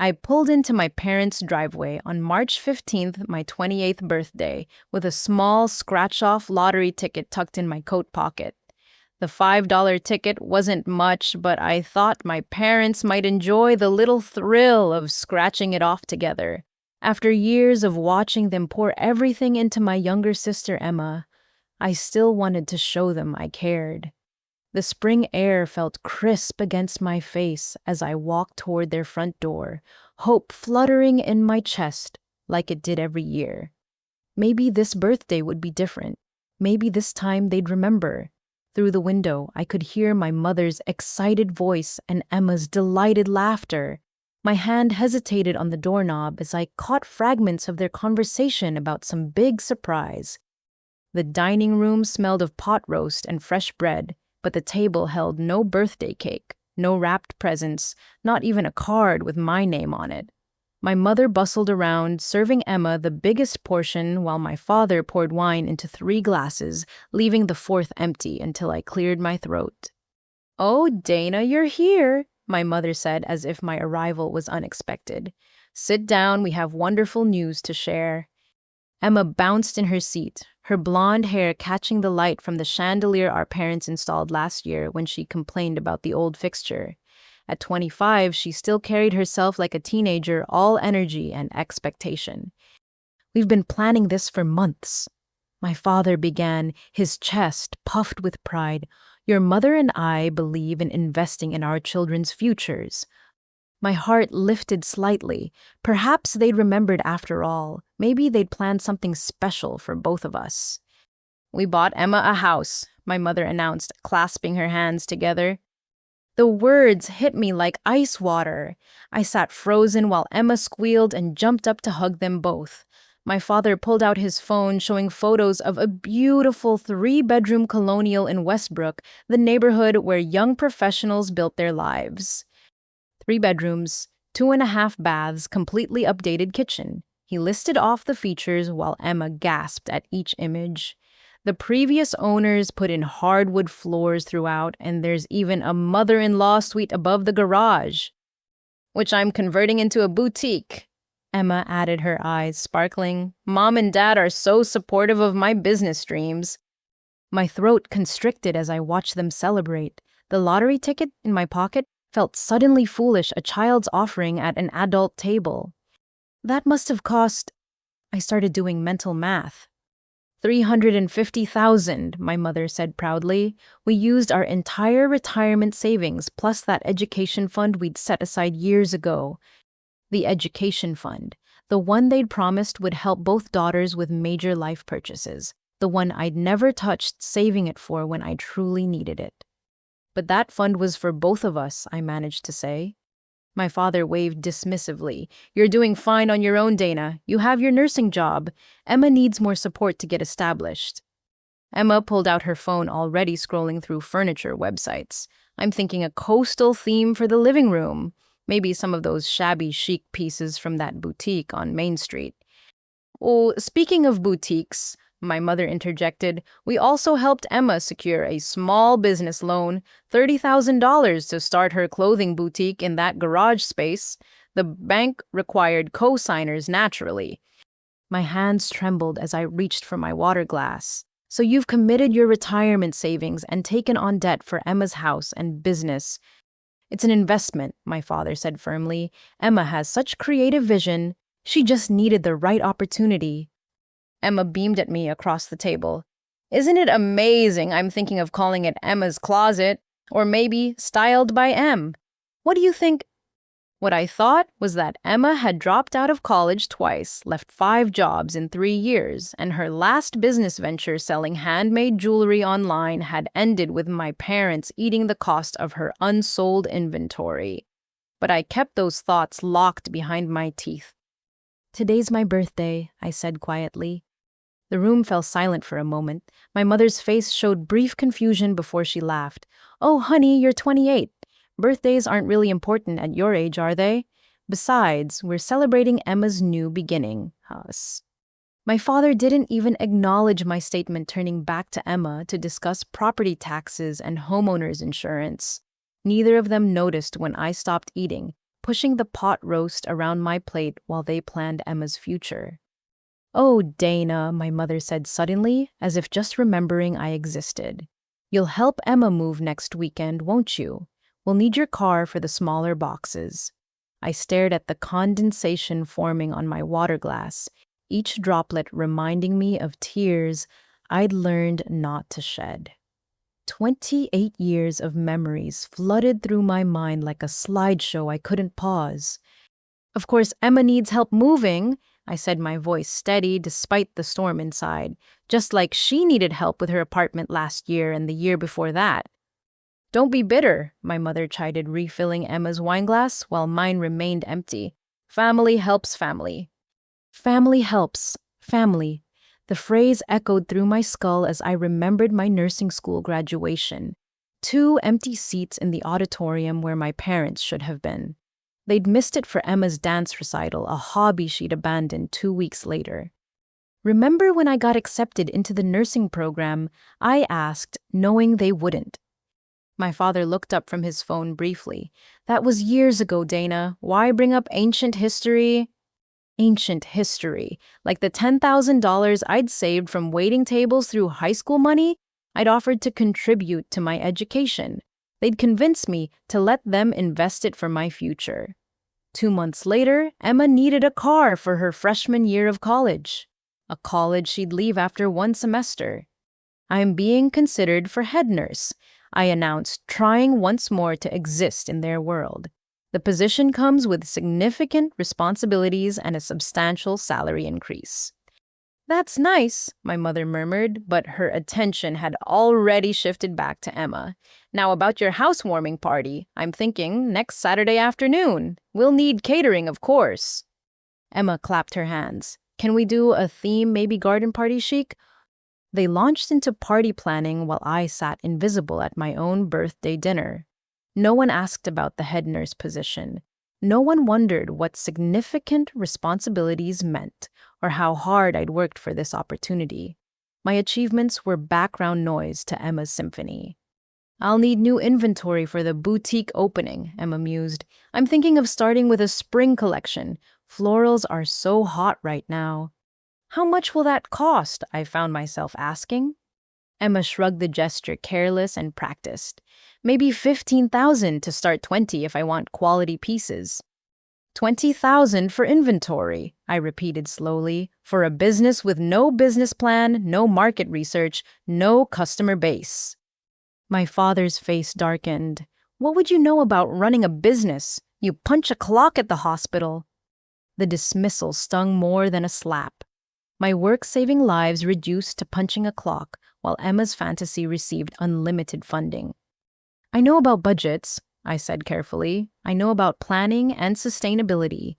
I pulled into my parents' driveway on March 15th, my 28th birthday, with a small scratch-off lottery ticket tucked in my coat pocket. The $5 ticket wasn't much, but I thought my parents might enjoy the little thrill of scratching it off together. After years of watching them pour everything into my younger sister Emma, I still wanted to show them I cared. The spring air felt crisp against my face as I walked toward their front door, hope fluttering in my chest like it did every year. Maybe this birthday would be different. Maybe this time they'd remember. Through the window, I could hear my mother's excited voice and Emma's delighted laughter. My hand hesitated on the doorknob as I caught fragments of their conversation about some big surprise. The dining room smelled of pot roast and fresh bread, but the table held no birthday cake, no wrapped presents, not even a card with my name on it. My mother bustled around, serving Emma the biggest portion while my father poured wine into 3 glasses, leaving the 4th empty until I cleared my throat. "Oh, Dana, you're here," my mother said as if my arrival was unexpected. "Sit down, we have wonderful news to share." Emma bounced in her seat, her blonde hair catching the light from the chandelier our parents installed last year when she complained about the old fixture. At 25, she still carried herself like a teenager, all energy and expectation. "We've been planning this for months," my father began, his chest puffed with pride. "Your mother and I believe in investing in our children's futures." My heart lifted slightly. Perhaps they'd remembered after all. Maybe they'd planned something special for both of us. "We bought Emma a house," my mother announced, clasping her hands together. The words hit me like ice water. I sat frozen while Emma squealed and jumped up to hug them both. My father pulled out his phone showing photos of a beautiful 3-bedroom colonial in Westbrook, the neighborhood where young professionals built their lives. 3 bedrooms, 2.5 baths, completely updated kitchen. He listed off the features while Emma gasped at each image. The previous owners put in hardwood floors throughout, and there's even a mother-in-law suite above the garage, which I'm converting into a boutique. Emma added, her eyes sparkling. "Mom and Dad are so supportive of my business dreams." My throat constricted as I watched them celebrate. The lottery ticket in my pocket felt suddenly foolish, a child's offering at an adult table. That must have cost... I started doing mental math. $350,000, my mother said proudly. "We used our entire retirement savings plus that education fund we'd set aside years ago." The education fund, the one they'd promised would help both daughters with major life purchases, the one I'd never touched saving it for when I truly needed it. "But that fund was for both of us," I managed to say. My father waved dismissively. "You're doing fine on your own, Dana. You have your nursing job. Emma needs more support to get established." Emma pulled out her phone, already scrolling through furniture websites. "I'm thinking a coastal theme for the living room. Maybe some of those shabby chic pieces from that boutique on Main Street." "Oh, speaking of boutiques," my mother interjected, "we also helped Emma secure a small business loan, $30,000 to start her clothing boutique in that garage space. The bank required co-signers naturally." My hands trembled as I reached for my water glass. "So you've committed your retirement savings and taken on debt for Emma's house and business." "It's an investment," my father said firmly. "Emma has such creative vision. She just needed the right opportunity." Emma beamed at me across the table. "Isn't it amazing? I'm thinking of calling it Emma's Closet, or maybe Styled by Em. What do you think?" What I thought was that Emma had dropped out of college twice, left 5 jobs in 3 years, and her last business venture selling handmade jewelry online had ended with my parents eating the cost of her unsold inventory. But I kept those thoughts locked behind my teeth. "Today's my birthday," I said quietly. The room fell silent for a moment. My mother's face showed brief confusion before she laughed. "Oh, honey, you're 28. Birthdays aren't really important at your age, are they? Besides, we're celebrating Emma's new beginning, us." My father didn't even acknowledge my statement, turning back to Emma to discuss property taxes and homeowners insurance. Neither of them noticed when I stopped eating, pushing the pot roast around my plate while they planned Emma's future. "Oh, Dana," my mother said suddenly, as if just remembering I existed. "You'll help Emma move next weekend, won't you? We'll need your car for the smaller boxes." I stared at the condensation forming on my water glass, each droplet reminding me of tears I'd learned not to shed. 28 years of memories flooded through my mind like a slideshow I couldn't pause. "Of course, Emma needs help moving," I said, my voice steady despite the storm inside, just like she needed help with her apartment last year and the year before that. "Don't be bitter," my mother chided, refilling Emma's wineglass while mine remained empty. "Family helps family." Family helps family. The phrase echoed through my skull as I remembered my nursing school graduation. 2 empty seats in the auditorium where my parents should have been. They'd missed it for Emma's dance recital, a hobby she'd abandoned 2 weeks later. "Remember when I got accepted into the nursing program?" I asked, knowing they wouldn't. My father looked up from his phone briefly. "That was years ago, Dana. Why bring up ancient history?" Ancient history, like the $10,000 I'd saved from waiting tables through high school money I'd offered to contribute to my education. They'd convinced me to let them invest it for my future. 2 months later, Emma needed a car for her freshman year of college. A college she'd leave after 1 semester. "I'm being considered for head nurse," I announced, trying once more to exist in their world. "The position comes with significant responsibilities and a substantial salary increase." "That's nice," my mother murmured, but her attention had already shifted back to Emma. "Now about your housewarming party, I'm thinking next Saturday afternoon. We'll need catering, of course." Emma clapped her hands. "Can we do a theme, maybe garden party chic?" They launched into party planning while I sat invisible at my own birthday dinner. No one asked about the head nurse position. No one wondered what significant responsibilities meant or how hard I'd worked for this opportunity. My achievements were background noise to Emma's symphony. "I'll need new inventory for the boutique opening," Emma mused. "I'm thinking of starting with a spring collection. Florals are so hot right now." "How much will that cost?" I found myself asking. Emma shrugged the gesture, careless and practiced. "Maybe 15,000 to start 20 if I want quality pieces." 20,000 for inventory, I repeated slowly, for a business with no business plan, no market research, no customer base. My father's face darkened. "What would you know about running a business? You punch a clock at the hospital." The dismissal stung more than a slap. My work-saving lives reduced to punching a clock, while Emma's fantasy received unlimited funding. "I know about budgets," I said carefully. "I know about planning and sustainability."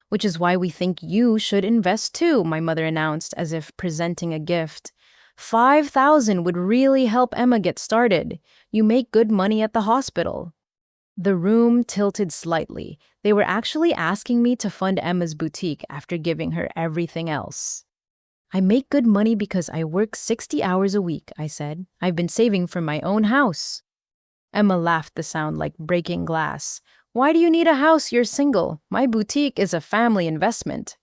"Which is why we think you should invest too," my mother announced, as if presenting a gift. 5,000 would really help Emma get started. You make good money at the hospital." The room tilted slightly. They were actually asking me to fund Emma's boutique after giving her everything else. "I make good money because I work 60 hours a week," I said. "I've been saving for my own house." Emma laughed, the sound like breaking glass. "Why do you need a house? You're single. My boutique is a family investment."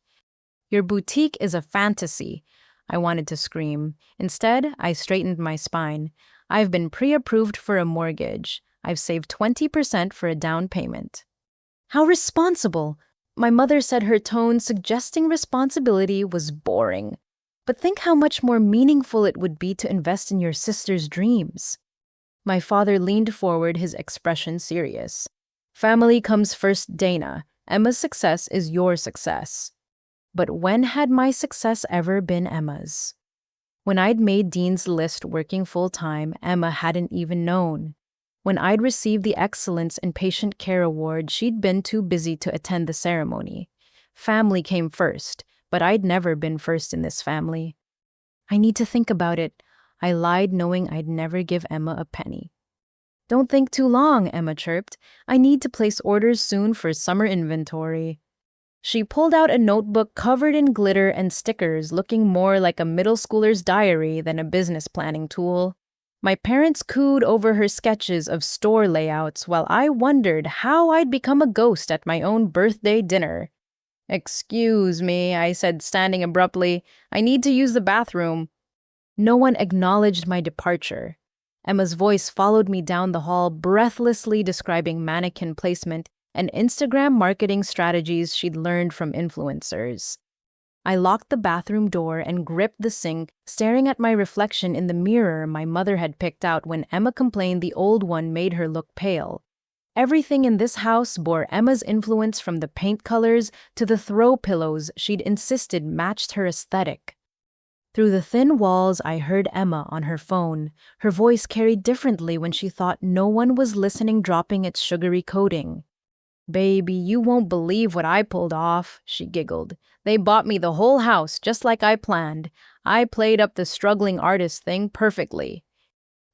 "Your boutique is a fantasy." I wanted to scream. Instead, I straightened my spine. "I've been pre-approved for a mortgage. I've saved 20% for a down payment." "How responsible!" My mother said, her tone suggesting responsibility was boring. "But think how much more meaningful it would be to invest in your sister's dreams." My father leaned forward, his expression serious. "Family comes first, Dana. Emma's success is your success." But when had my success ever been Emma's? When I'd made Dean's List working full-time, Emma hadn't even known. When I'd received the Excellence in Patient Care Award, she'd been too busy to attend the ceremony. Family came first, but I'd never been first in this family. "I need to think about it," I lied, knowing I'd never give Emma a penny. "Don't think too long," Emma chirped. "I need to place orders soon for summer inventory." She pulled out a notebook covered in glitter and stickers, looking more like a middle schooler's diary than a business planning tool. My parents cooed over her sketches of store layouts while I wondered how I'd become a ghost at my own birthday dinner. "Excuse me," I said, standing abruptly. "I need to use the bathroom." No one acknowledged my departure. Emma's voice followed me down the hall, breathlessly describing mannequin placement and Instagram marketing strategies she'd learned from influencers. I locked the bathroom door and gripped the sink, staring at my reflection in the mirror my mother had picked out when Emma complained the old one made her look pale. Everything in this house bore Emma's influence, from the paint colors to the throw pillows she'd insisted matched her aesthetic. Through the thin walls, I heard Emma on her phone. Her voice carried differently when she thought no one was listening, dropping its sugary coating. "Baby, you won't believe what I pulled off," she giggled. "They bought me the whole house, just like I planned. I played up the struggling artist thing perfectly."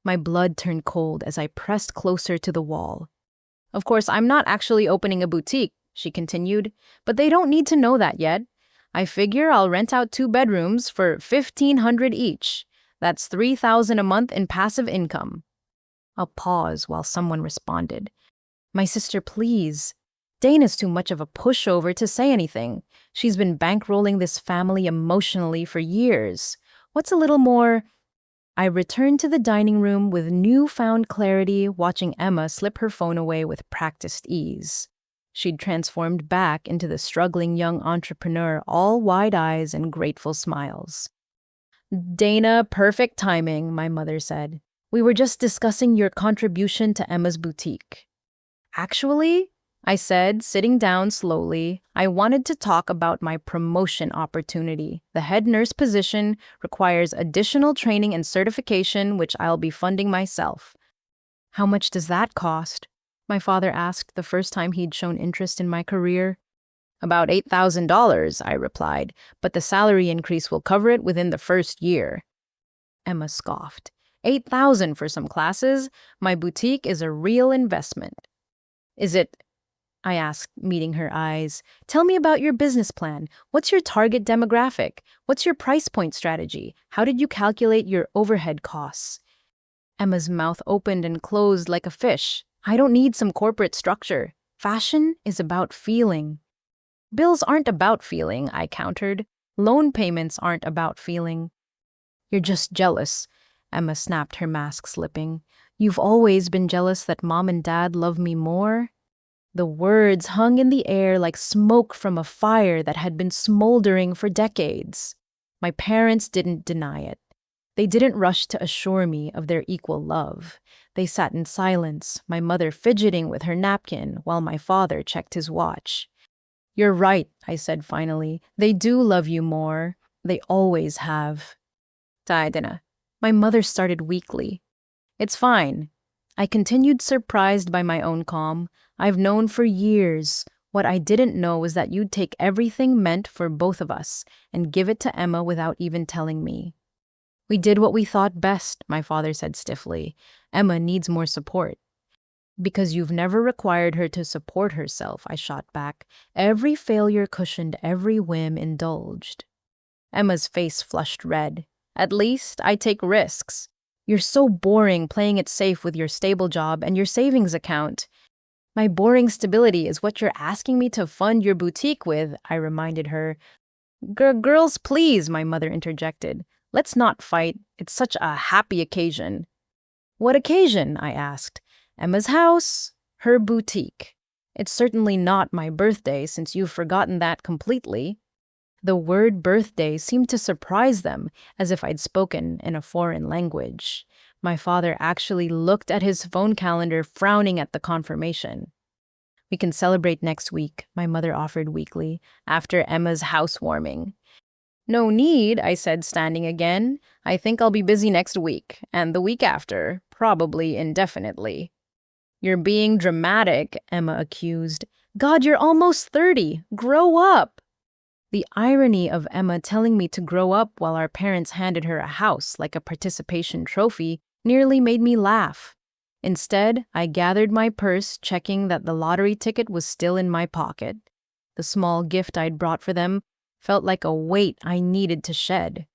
My blood turned cold as I pressed closer to the wall. "Of course, I'm not actually opening a boutique," she continued, "but they don't need to know that yet. I figure I'll rent out 2 bedrooms for $1,500 each. That's $3,000 a month in passive income." I'll pause while someone responded. "My sister, please. Dana's too much of a pushover to say anything. She's been bankrolling this family emotionally for years. What's a little more?" I returned to the dining room with newfound clarity, watching Emma slip her phone away with practiced ease. She'd transformed back into the struggling young entrepreneur, all wide eyes and grateful smiles. "Dana, perfect timing," my mother said. "We were just discussing your contribution to Emma's boutique." "Actually," I said, sitting down slowly, "I wanted to talk about my promotion opportunity. The head nurse position requires additional training and certification, which I'll be funding myself." "How much does that cost?" my father asked the first time he'd shown interest in my career. "About $8,000, I replied, "but the salary increase will cover it within the first year." Emma scoffed. $8,000 for some classes? My boutique is a real investment." "Is it?" I asked, meeting her eyes. "Tell me about your business plan. What's your target demographic? What's your price point strategy? How did you calculate your overhead costs?" Emma's mouth opened and closed like a fish. "I don't need some corporate structure. Fashion is about feeling." "Bills aren't about feeling," I countered. "Loan payments aren't about feeling." "You're just jealous," Emma snapped, her mask slipping. "You've always been jealous that Mom and Dad love me more." The words hung in the air like smoke from a fire that had been smoldering for decades. My parents didn't deny it. They didn't rush to assure me of their equal love. They sat in silence, my mother fidgeting with her napkin while my father checked his watch. "You're right," I said finally. "They do love you more. They always have." "Taedena." My mother started weakly. "It's fine." I continued, surprised by my own calm. "I've known for years. What I didn't know was that you'd take everything meant for both of us and give it to Emma without even telling me." "We did what we thought best," my father said stiffly. "Emma needs more support." "Because you've never required her to support herself," I shot back. "Every failure cushioned every whim indulged." Emma's face flushed red. "At least I take risks. You're so boring playing it safe with your stable job and your savings account." "My boring stability is what you're asking me to fund your boutique with," I reminded her. Girls, please," my mother interjected. "Let's not fight. It's such a happy occasion." "What occasion?" I asked. "Emma's house, her boutique. It's certainly not my birthday, since you've forgotten that completely." The word birthday seemed to surprise them, as if I'd spoken in a foreign language. My father actually looked at his phone calendar, frowning at the confirmation. "We can celebrate next week," my mother offered weakly, "after Emma's housewarming." "No need," I said, standing again. "I think I'll be busy next week, and the week after, probably indefinitely." "You're being dramatic," Emma accused. "God, you're almost 30. Grow up." The irony of Emma telling me to grow up while our parents handed her a house like a participation trophy nearly made me laugh. Instead, I gathered my purse, checking that the lottery ticket was still in my pocket. The small gift I'd brought for them felt like a weight I needed to shed.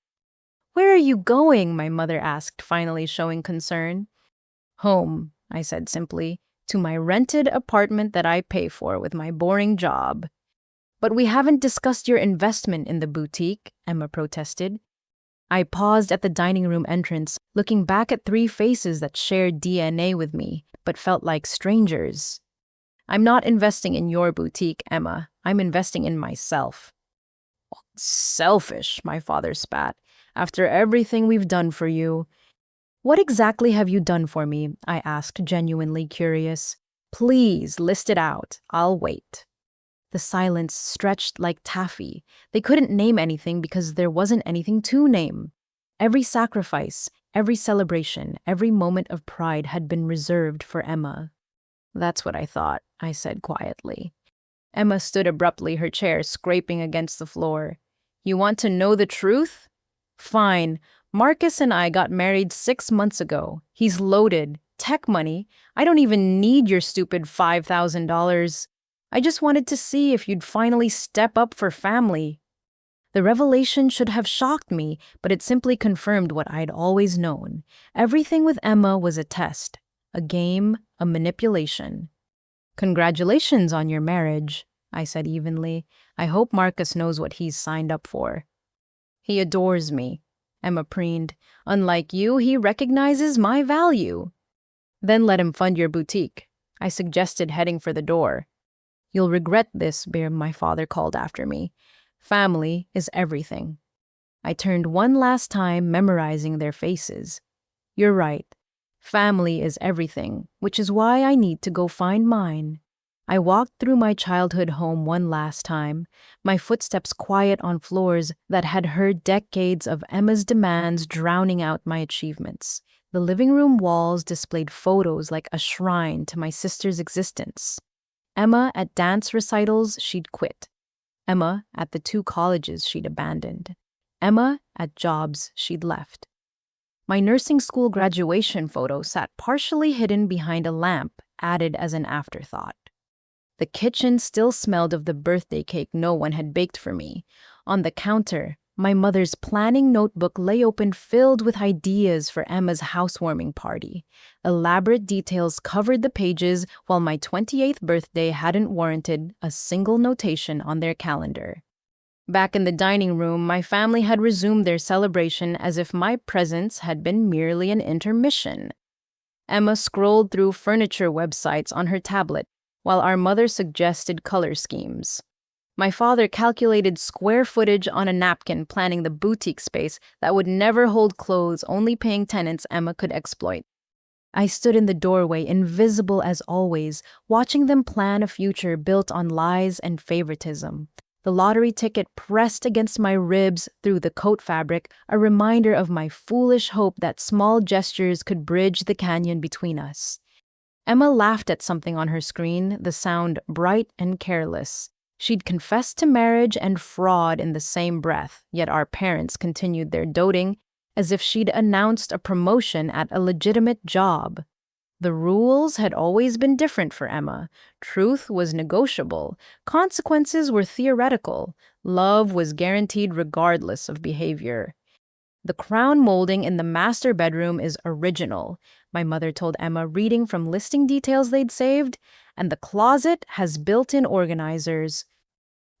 Where are you going? My mother asked, finally showing concern. Home, I said simply, to my rented apartment that I pay for with my boring job. But we haven't discussed your investment in the boutique, Emma protested. I paused at the dining room entrance, looking back at three faces that shared DNA with me, but felt like strangers. I'm not investing in your boutique, Emma. I'm investing in myself. Selfish, my father spat. After everything we've done for you. What exactly have you done for me? I asked, genuinely curious. Please, list it out. I'll wait. The silence stretched like taffy. They couldn't name anything because there wasn't anything to name. Every sacrifice, every celebration, every moment of pride had been reserved for Emma. That's what I thought, I said quietly. Emma stood abruptly, her chair scraping against the floor. You want to know the truth? Fine. Marcus and I got married 6 months ago. He's loaded. Tech money. I don't even need your stupid $5,000. I just wanted to see if you'd finally step up for family. The revelation should have shocked me, but it simply confirmed what I'd always known. Everything with Emma was a test, a game, a manipulation. Congratulations on your marriage, I said evenly. I hope Marcus knows what he's signed up for. He adores me, Emma preened. Unlike you, he recognizes my value. Then let him fund your boutique, I suggested, heading for the door. You'll regret this, my father called after me. Family is everything. I turned one last time, memorizing their faces. You're right. Family is everything, which is why I need to go find mine. I walked through my childhood home one last time, my footsteps quiet on floors that had heard decades of Emma's demands drowning out my achievements. The living room walls displayed photos like a shrine to my sister's existence. Emma at dance recitals she'd quit. Emma at the 2 colleges she'd abandoned. Emma at jobs she'd left. My nursing school graduation photo sat partially hidden behind a lamp, added as an afterthought. The kitchen still smelled of the birthday cake no one had baked for me. On the counter, my mother's planning notebook lay open, filled with ideas for Emma's housewarming party. Elaborate details covered the pages, while my 28th birthday hadn't warranted a single notation on their calendar. Back in the dining room, my family had resumed their celebration as if my presence had been merely an intermission. Emma scrolled through furniture websites on her tablet, while our mother suggested color schemes. My father calculated square footage on a napkin, planning the boutique space that would never hold clothes, only paying tenants Emma could exploit. I stood in the doorway, invisible as always, watching them plan a future built on lies and favoritism. The lottery ticket pressed against my ribs through the coat fabric, a reminder of my foolish hope that small gestures could bridge the canyon between us. Emma laughed at something on her screen, the sound bright and careless. She'd confessed to marriage and fraud in the same breath, yet our parents continued their doting as if she'd announced a promotion at a legitimate job. The rules had always been different for Emma. Truth was negotiable. Consequences were theoretical. Love was guaranteed regardless of behavior. The crown molding in the master bedroom is original, my mother told Emma, reading from listing details they'd saved, and the closet has built-in organizers.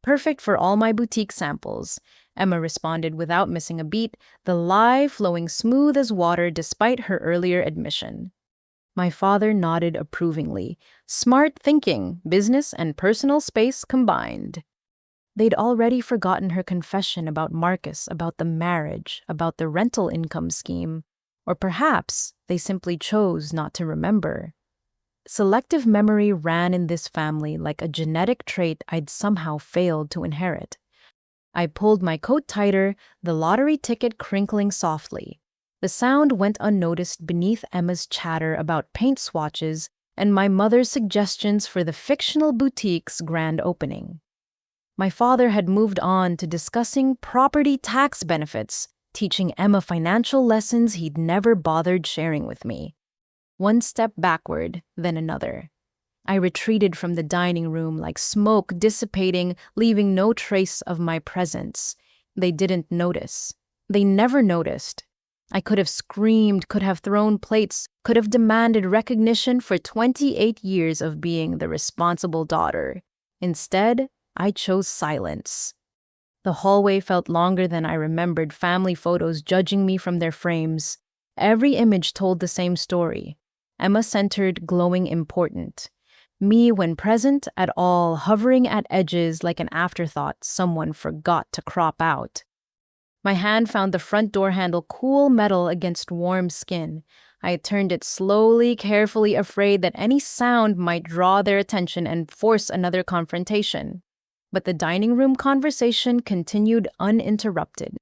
Perfect for all my boutique samples, Emma responded without missing a beat, the lie flowing smooth as water despite her earlier admission. My father nodded approvingly. Smart thinking, business and personal space combined. They'd already forgotten her confession about Marcus, about the marriage, about the rental income scheme, or perhaps they simply chose not to remember. Selective memory ran in this family like a genetic trait I'd somehow failed to inherit. I pulled my coat tighter, the lottery ticket crinkling softly. The sound went unnoticed beneath Emma's chatter about paint swatches and my mother's suggestions for the fictional boutique's grand opening. My father had moved on to discussing property tax benefits, teaching Emma financial lessons he'd never bothered sharing with me. One step backward, then another. I retreated from the dining room like smoke dissipating, leaving no trace of my presence. They didn't notice. They never noticed. I could have screamed, could have thrown plates, could have demanded recognition for 28 years of being the responsible daughter. Instead, I chose silence. The hallway felt longer than I remembered, family photos judging me from their frames. Every image told the same story. Emma-centered, glowing, important. Me, when present at all, hovering at edges like an afterthought someone forgot to crop out. My hand found the front door handle, cool metal against warm skin. I turned it slowly, carefully, afraid that any sound might draw their attention and force another confrontation. But the dining room conversation continued uninterrupted.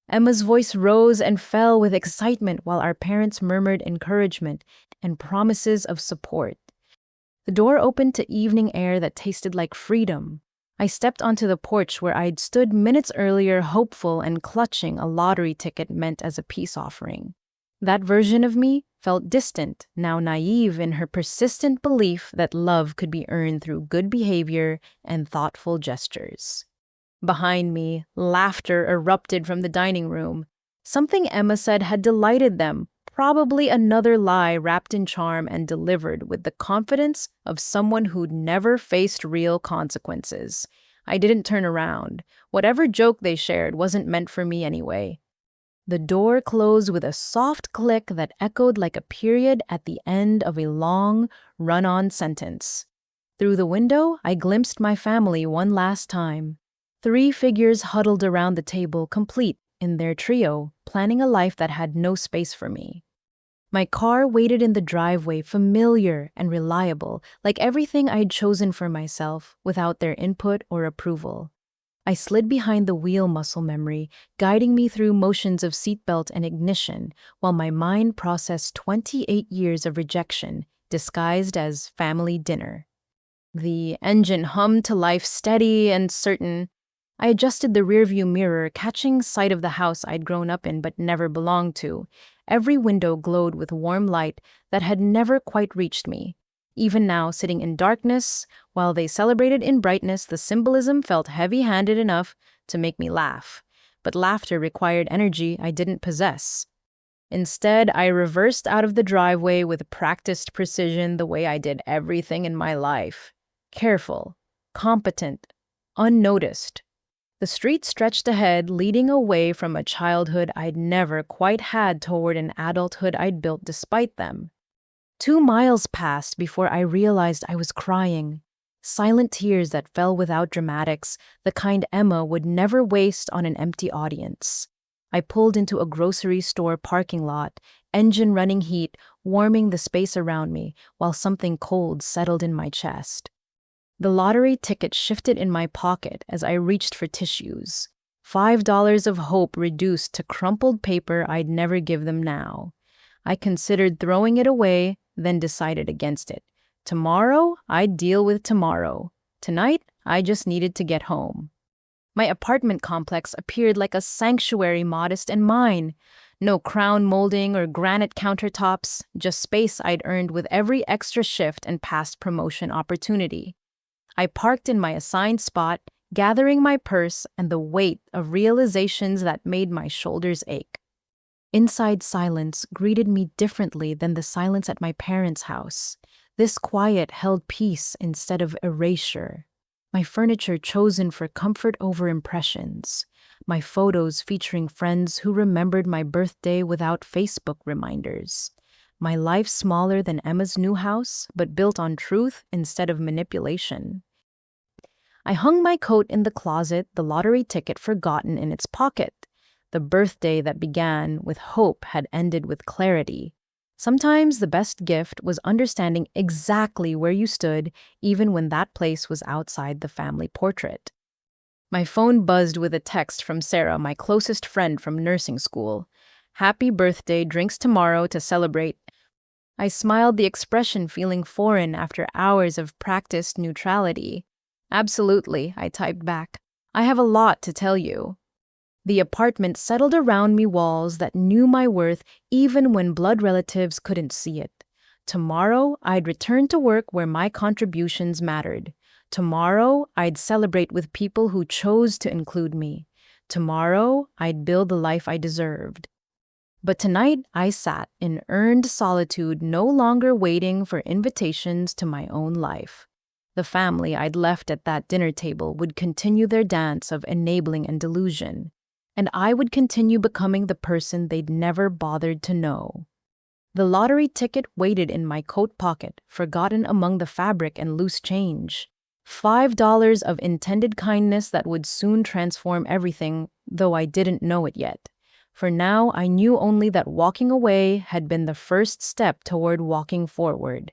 Emma's voice rose and fell with excitement while our parents murmured encouragement and promises of support. The door opened to evening air that tasted like freedom. I stepped onto the porch where I'd stood minutes earlier, hopeful and clutching a lottery ticket meant as a peace offering. That version of me felt distant, now naive in her persistent belief that love could be earned through good behavior and thoughtful gestures. Behind me, laughter erupted from the dining room. Something Emma said had delighted them, probably another lie wrapped in charm and delivered with the confidence of someone who'd never faced real consequences. I didn't turn around. Whatever joke they shared wasn't meant for me anyway. The door closed with a soft click that echoed like a period at the end of a long, run-on sentence. Through the window, I glimpsed my family one last time. 3 figures huddled around the table, complete in their trio, planning a life that had no space for me. My car waited in the driveway, familiar and reliable, like everything I'd chosen for myself, without their input or approval. I slid behind the wheel, muscle memory, guiding me through motions of seatbelt and ignition, while my mind processed 28 years of rejection, disguised as family dinner. The engine hummed to life, steady and certain. I adjusted the rearview mirror, catching sight of the house I'd grown up in but never belonged to. Every window glowed with warm light that had never quite reached me. Even now, sitting in darkness, while they celebrated in brightness, the symbolism felt heavy-handed enough to make me laugh. But laughter required energy I didn't possess. Instead, I reversed out of the driveway with practiced precision, the way I did everything in my life. Careful, competent, unnoticed. The street stretched ahead, leading away from a childhood I'd never quite had toward an adulthood I'd built despite them. 2 miles passed before I realized I was crying. Silent tears that fell without dramatics, the kind Emma would never waste on an empty audience. I pulled into a grocery store parking lot, engine running heat, warming the space around me, while something cold settled in my chest. The lottery ticket shifted in my pocket as I reached for tissues. $5 of hope reduced to crumpled paper I'd never give them now. I considered throwing it away, then decided against it. Tomorrow, I'd deal with tomorrow. Tonight, I just needed to get home. My apartment complex appeared like a sanctuary, modest and mine. No crown molding or granite countertops, just space I'd earned with every extra shift and past promotion opportunity. I parked in my assigned spot, gathering my purse and the weight of realizations that made my shoulders ache. Inside silence greeted me differently than the silence at my parents' house. This quiet held peace instead of erasure. My furniture chosen for comfort over impressions. My photos featuring friends who remembered my birthday without Facebook reminders. My life smaller than Emma's new house, but built on truth instead of manipulation. I hung my coat in the closet, the lottery ticket forgotten in its pocket. The birthday that began with hope had ended with clarity. Sometimes the best gift was understanding exactly where you stood, even when that place was outside the family portrait. My phone buzzed with a text from Sarah, my closest friend from nursing school. "Happy birthday, drinks tomorrow to celebrate." I smiled, the expression feeling foreign after hours of practiced neutrality. "Absolutely," I typed back. "I have a lot to tell you." The apartment settled around me, walls that knew my worth even when blood relatives couldn't see it. Tomorrow, I'd return to work where my contributions mattered. Tomorrow, I'd celebrate with people who chose to include me. Tomorrow, I'd build the life I deserved. But tonight, I sat in earned solitude, no longer waiting for invitations to my own life. The family I'd left at that dinner table would continue their dance of enabling and delusion, and I would continue becoming the person they'd never bothered to know. The lottery ticket waited in my coat pocket, forgotten among the fabric and loose change. $5 of intended kindness that would soon transform everything, though I didn't know it yet. For now, I knew only that walking away had been the first step toward walking forward.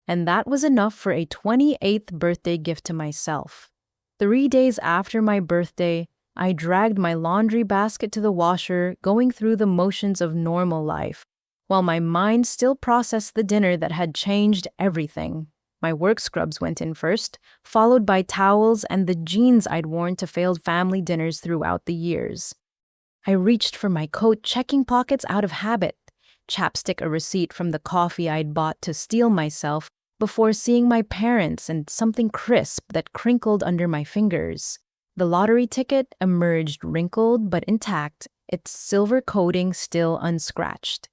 And that was enough for a 28th birthday gift to myself. 3 days after my birthday, I dragged my laundry basket to the washer, going through the motions of normal life, while my mind still processed the dinner that had changed everything. My work scrubs went in first, followed by towels and the jeans I'd worn to failed family dinners throughout the years. I reached for my coat, checking pockets out of habit, chapstick a receipt from the coffee I'd bought to steel myself, before seeing my parents and something crisp that crinkled under my fingers. The lottery ticket emerged wrinkled but intact, its silver coating still unscratched.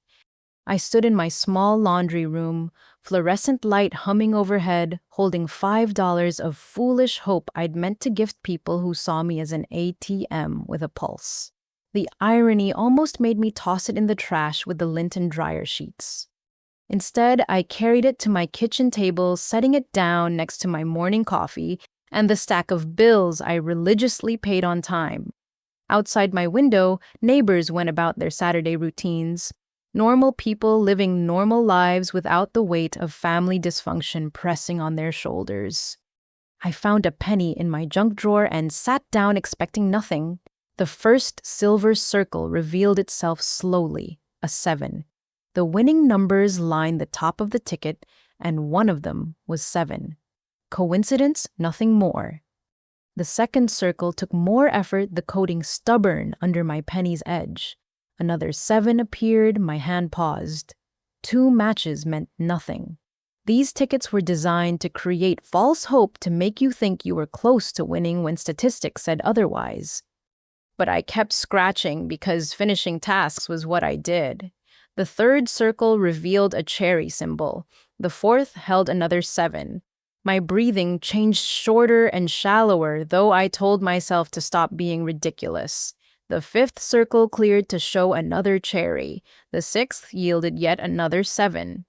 I stood in my small laundry room, fluorescent light humming overhead, holding $5 of foolish hope I'd meant to gift people who saw me as an ATM with a pulse. The irony almost made me toss it in the trash with the lint and dryer sheets. Instead, I carried it to my kitchen table, setting it down next to my morning coffee and the stack of bills I religiously paid on time. Outside my window, neighbors went about their Saturday routines. Normal people living normal lives without the weight of family dysfunction pressing on their shoulders. I found a penny in my junk drawer and sat down expecting nothing. The first silver circle revealed itself slowly, a 7. The winning numbers lined the top of the ticket, and one of them was 7. Coincidence? Nothing more. The second circle took more effort, the coating stubborn under my penny's edge. Another 7 appeared, my hand paused. 2 matches meant nothing. These tickets were designed to create false hope to make you think you were close to winning when statistics said otherwise. But I kept scratching because finishing tasks was what I did. The third circle revealed a cherry symbol. The fourth held another 7. My breathing changed shorter and shallower, though I told myself to stop being ridiculous. The fifth circle cleared to show another cherry. The sixth yielded yet another 7.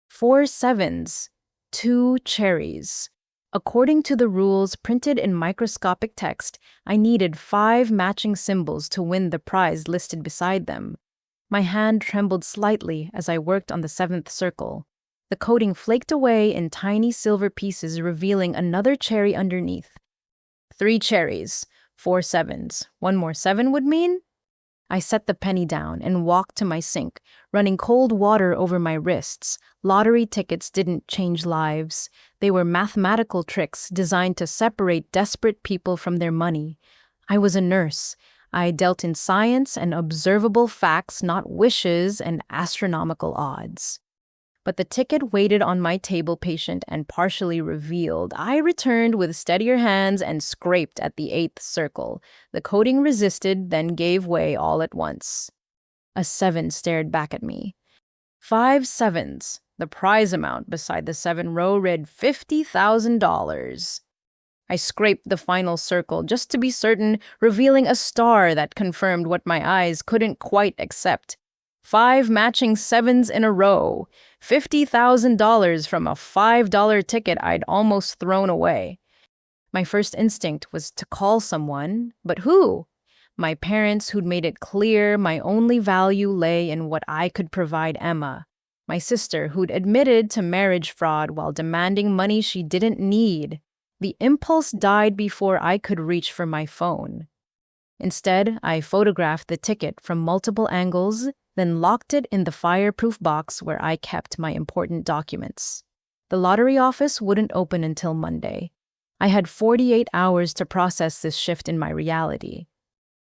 4 sevens, 2 cherries. According to the rules printed in microscopic text, I needed 5 matching symbols to win the prize listed beside them. My hand trembled slightly as I worked on the 7th circle. The coating flaked away in tiny silver pieces, revealing another cherry underneath. 3 cherries, 4 sevens. One more 7 would mean? I set the penny down and walked to my sink, running cold water over my wrists. Lottery tickets didn't change lives. They were mathematical tricks designed to separate desperate people from their money. I was a nurse. I dealt in science and observable facts, not wishes and astronomical odds. But the ticket waited on my table, patient and partially revealed. I returned with steadier hands and scraped at the 8th circle. The coating resisted, then gave way all at once. A 7 stared back at me. 5 sevens. The prize amount beside the 7 row read $50,000. I scraped the final circle just to be certain, revealing a star that confirmed what my eyes couldn't quite accept. 5 matching 7s in a row. $50,000 from a $5 ticket I'd almost thrown away. My first instinct was to call someone, but who? My parents, who'd made it clear my only value lay in what I could provide Emma. My sister, who'd admitted to marriage fraud while demanding money she didn't need. The impulse died before I could reach for my phone. Instead, I photographed the ticket from multiple angles, then locked it in the fireproof box where I kept my important documents. The lottery office wouldn't open until Monday. I had 48 hours to process this shift in my reality.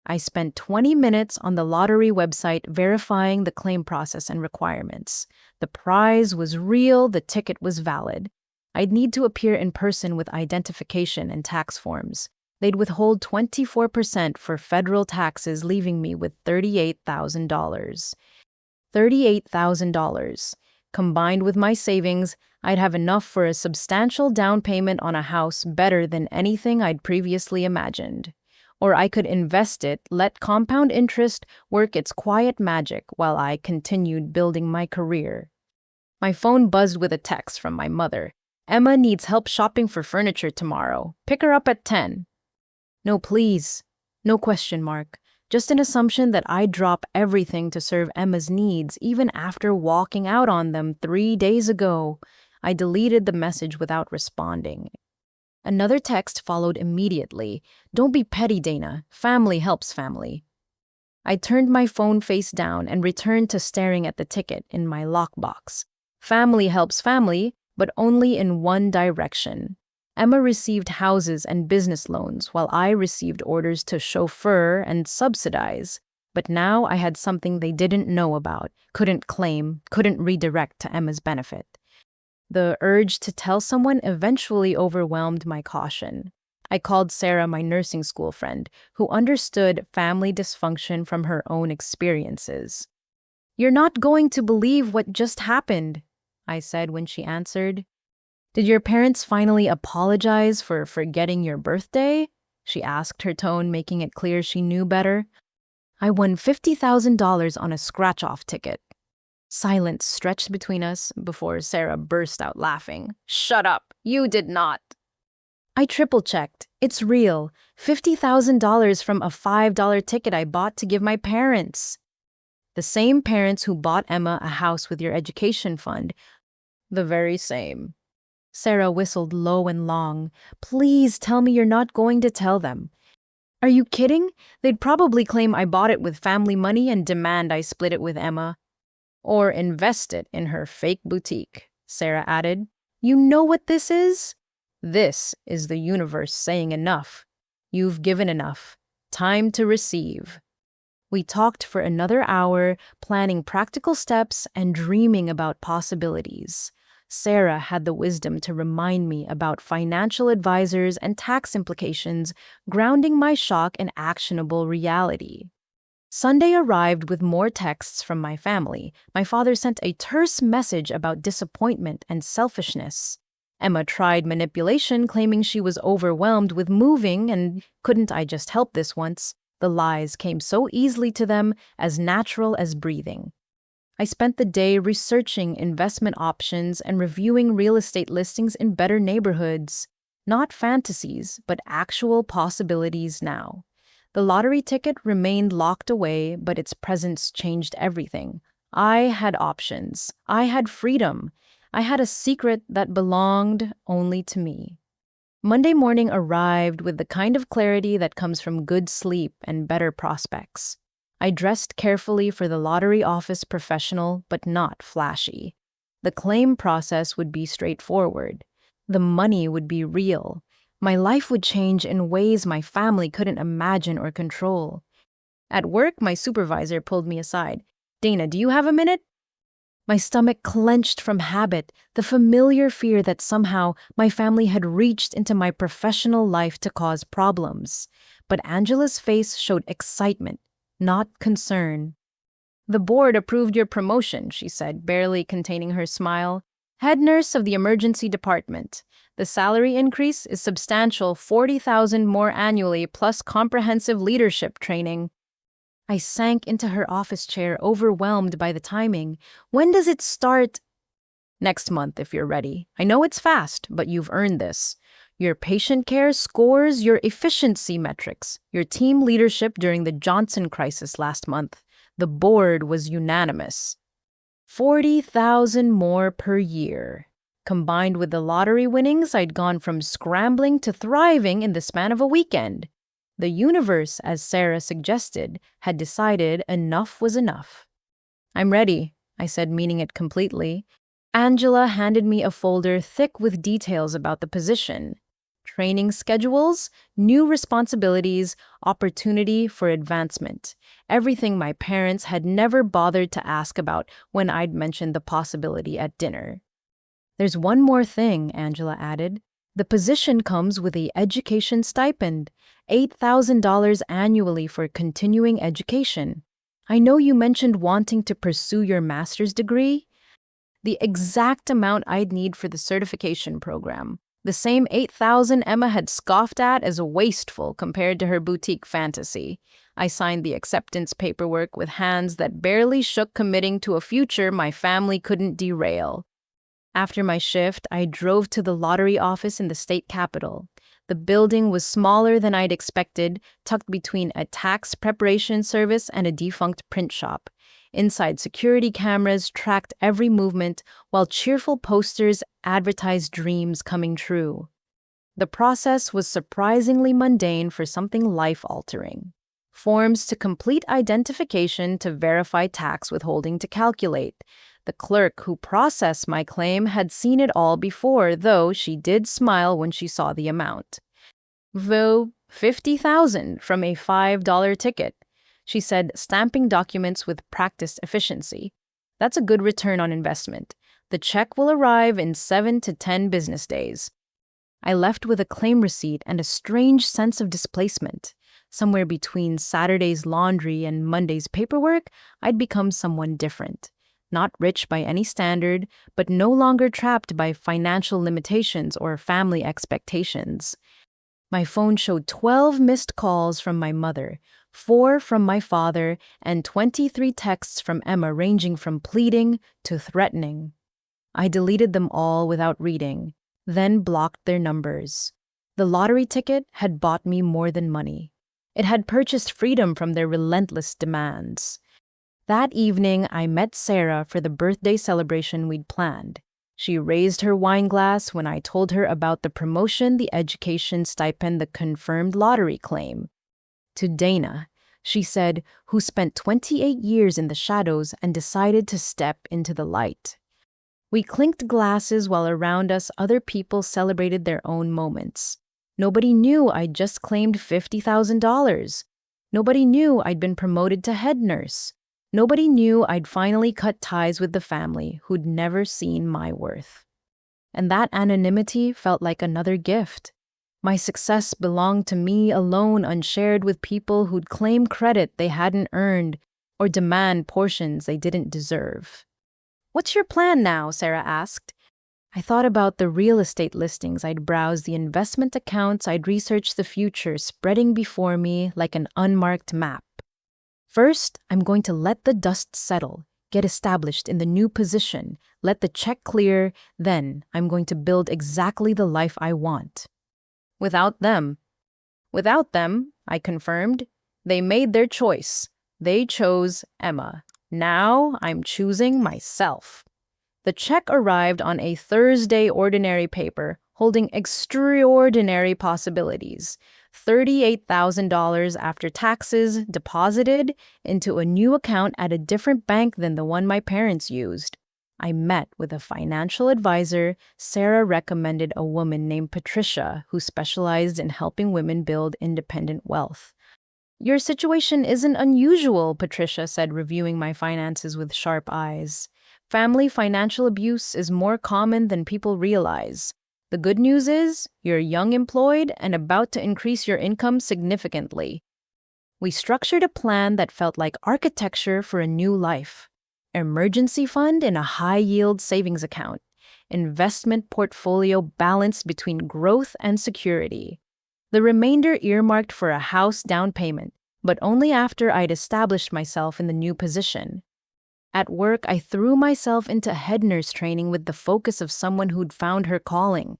I spent 20 minutes on the lottery website verifying the claim process and requirements. The prize was real, the ticket was valid. I'd need to appear in person with identification and tax forms. They'd withhold 24% for federal taxes, leaving me with $38,000. $38,000. Combined with my savings, I'd have enough for a substantial down payment on a house, better than anything I'd previously imagined. Or I could invest it, let compound interest work its quiet magic while I continued building my career. My phone buzzed with a text from my mother. Emma needs help shopping for furniture tomorrow. Pick her up at 10. No, please. No question mark. Just an assumption that I'd drop everything to serve Emma's needs, even after walking out on them 3 days ago. I deleted the message without responding. Another text followed immediately. Don't be petty, Dana. Family helps family. I turned my phone face down and returned to staring at the ticket in my lockbox. Family helps family, but only in one direction. Emma received houses and business loans while I received orders to chauffeur and subsidize. But now I had something they didn't know about, couldn't claim, couldn't redirect to Emma's benefit. The urge to tell someone eventually overwhelmed my caution. I called Sarah, my nursing school friend, who understood family dysfunction from her own experiences. "You're not going to believe what just happened," I said when she answered. "Did your parents finally apologize for forgetting your birthday?" she asked, her tone making it clear she knew better. "I won $50,000 on a scratch-off ticket." Silence stretched between us before Sarah burst out laughing. "Shut up! You did not!" I triple-checked. It's real. $50,000 from a $5 ticket I bought to give my parents. The same parents who bought Emma a house with your education fund. The very same. Sarah whistled low and long. "Please tell me you're not going to tell them." "Are you kidding? They'd probably claim I bought it with family money and demand I split it with Emma. Or invest it in her fake boutique," Sarah added. "You know what this is? This is the universe saying enough. You've given enough. Time to receive." We talked for another hour, planning practical steps and dreaming about possibilities. Sarah had the wisdom to remind me about financial advisors and tax implications, grounding my shock in actionable reality. Sunday arrived with more texts from my family. My father sent a terse message about disappointment and selfishness. Emma tried manipulation, claiming she was overwhelmed with moving and couldn't I just help this once? The lies came so easily to them, as natural as breathing. I spent the day researching investment options and reviewing real estate listings in better neighborhoods. Not fantasies, but actual possibilities now. The lottery ticket remained locked away, but its presence changed everything. I had options. I had freedom. I had a secret that belonged only to me. Monday morning arrived with the kind of clarity that comes from good sleep and better prospects. I dressed carefully for the lottery office, professional but not flashy. The claim process would be straightforward. The money would be real. My life would change in ways my family couldn't imagine or control. At work, my supervisor pulled me aside. "Dana, do you have a minute?" My stomach clenched from habit, the familiar fear that somehow my family had reached into my professional life to cause problems. But Angela's face showed excitement, not concern. "The board approved your promotion," she said, barely containing her smile. "Head nurse of the emergency department. The salary increase is substantial, $40,000 more annually, plus comprehensive leadership training." I sank into her office chair, overwhelmed by the timing. "When does it start?" "Next month, if you're ready. I know it's fast, but you've earned this. Your patient care scores, your efficiency metrics, your team leadership during the Johnson crisis last month. The board was unanimous. 40,000 more per year. Combined with the lottery winnings, I'd gone from scrambling to thriving in the span of a weekend. The universe, as Sarah suggested, had decided enough was enough. "I'm ready," I said, meaning it completely. Angela handed me a folder thick with details about the position. Training schedules, new responsibilities, opportunity for advancement. Everything my parents had never bothered to ask about when I'd mentioned the possibility at dinner. "There's one more thing," Angela added. The position comes with a education stipend, $8,000 annually for continuing education. I know you mentioned wanting to pursue your master's degree. The exact amount I'd need for the certification program. The same 8,000 Emma had scoffed at as wasteful compared to her boutique fantasy. I signed the acceptance paperwork with hands that barely shook, committing to a future my family couldn't derail. After my shift, I drove to the lottery office in the state capitol. The building was smaller than I'd expected, tucked between a tax preparation service and a defunct print shop. Inside, security cameras tracked every movement, while cheerful posters advertised dreams coming true. The process was surprisingly mundane for something life-altering. Forms to complete identification, to verify tax withholding, to calculate. The clerk who processed my claim had seen it all before, though she did smile when she saw the amount. "Voe, 50,000 from a $5 ticket," she said, stamping documents with practiced efficiency. "That's a good return on investment. The check will arrive in 7 to 10 business days." I left with a claim receipt and a strange sense of displacement. Somewhere between Saturday's laundry and Monday's paperwork, I'd become someone different. Not rich by any standard, but no longer trapped by financial limitations or family expectations. My phone showed 12 missed calls from my mother, 4 from my father, and 23 texts from Emma ranging from pleading to threatening. I deleted them all without reading, then blocked their numbers. The lottery ticket had bought me more than money. It had purchased freedom from their relentless demands. That evening, I met Sarah for the birthday celebration we'd planned. She raised her wine glass when I told her about the promotion, the education stipend, the confirmed lottery claim. To Dana, she said, who spent 28 years in the shadows and decided to step into the light. We clinked glasses while around us other people celebrated their own moments. Nobody knew I'd just claimed $50,000. Nobody knew I'd been promoted to head nurse. Nobody knew I'd finally cut ties with the family who'd never seen my worth. And that anonymity felt like another gift. My success belonged to me alone, unshared with people who'd claim credit they hadn't earned or demand portions they didn't deserve. "What's your plan now?" Sarah asked. I thought about the real estate listings I'd browsed, the investment accounts I'd researched, the future spreading before me like an unmarked map. First, I'm going to let the dust settle, get established in the new position, let the check clear, then I'm going to build exactly the life I want. Without them, I confirmed. They made their choice. They chose Emma. Now I'm choosing myself. The check arrived on a Thursday, ordinary paper, holding extraordinary possibilities. $38,000 after taxes deposited into a new account at a different bank than the one my parents used. I met with a financial advisor. Sarah recommended a woman named Patricia who specialized in helping women build independent wealth. "Your situation isn't unusual," Patricia said, reviewing my finances with sharp eyes. "Family financial abuse is more common than people realize. The good news is, you're young, employed, and about to increase your income significantly." We structured a plan that felt like architecture for a new life. Emergency fund in a high-yield savings account. Investment portfolio balanced between growth and security. The remainder earmarked for a house down payment, but only after I'd established myself in the new position. At work, I threw myself into head nurse training with the focus of someone who'd found her calling.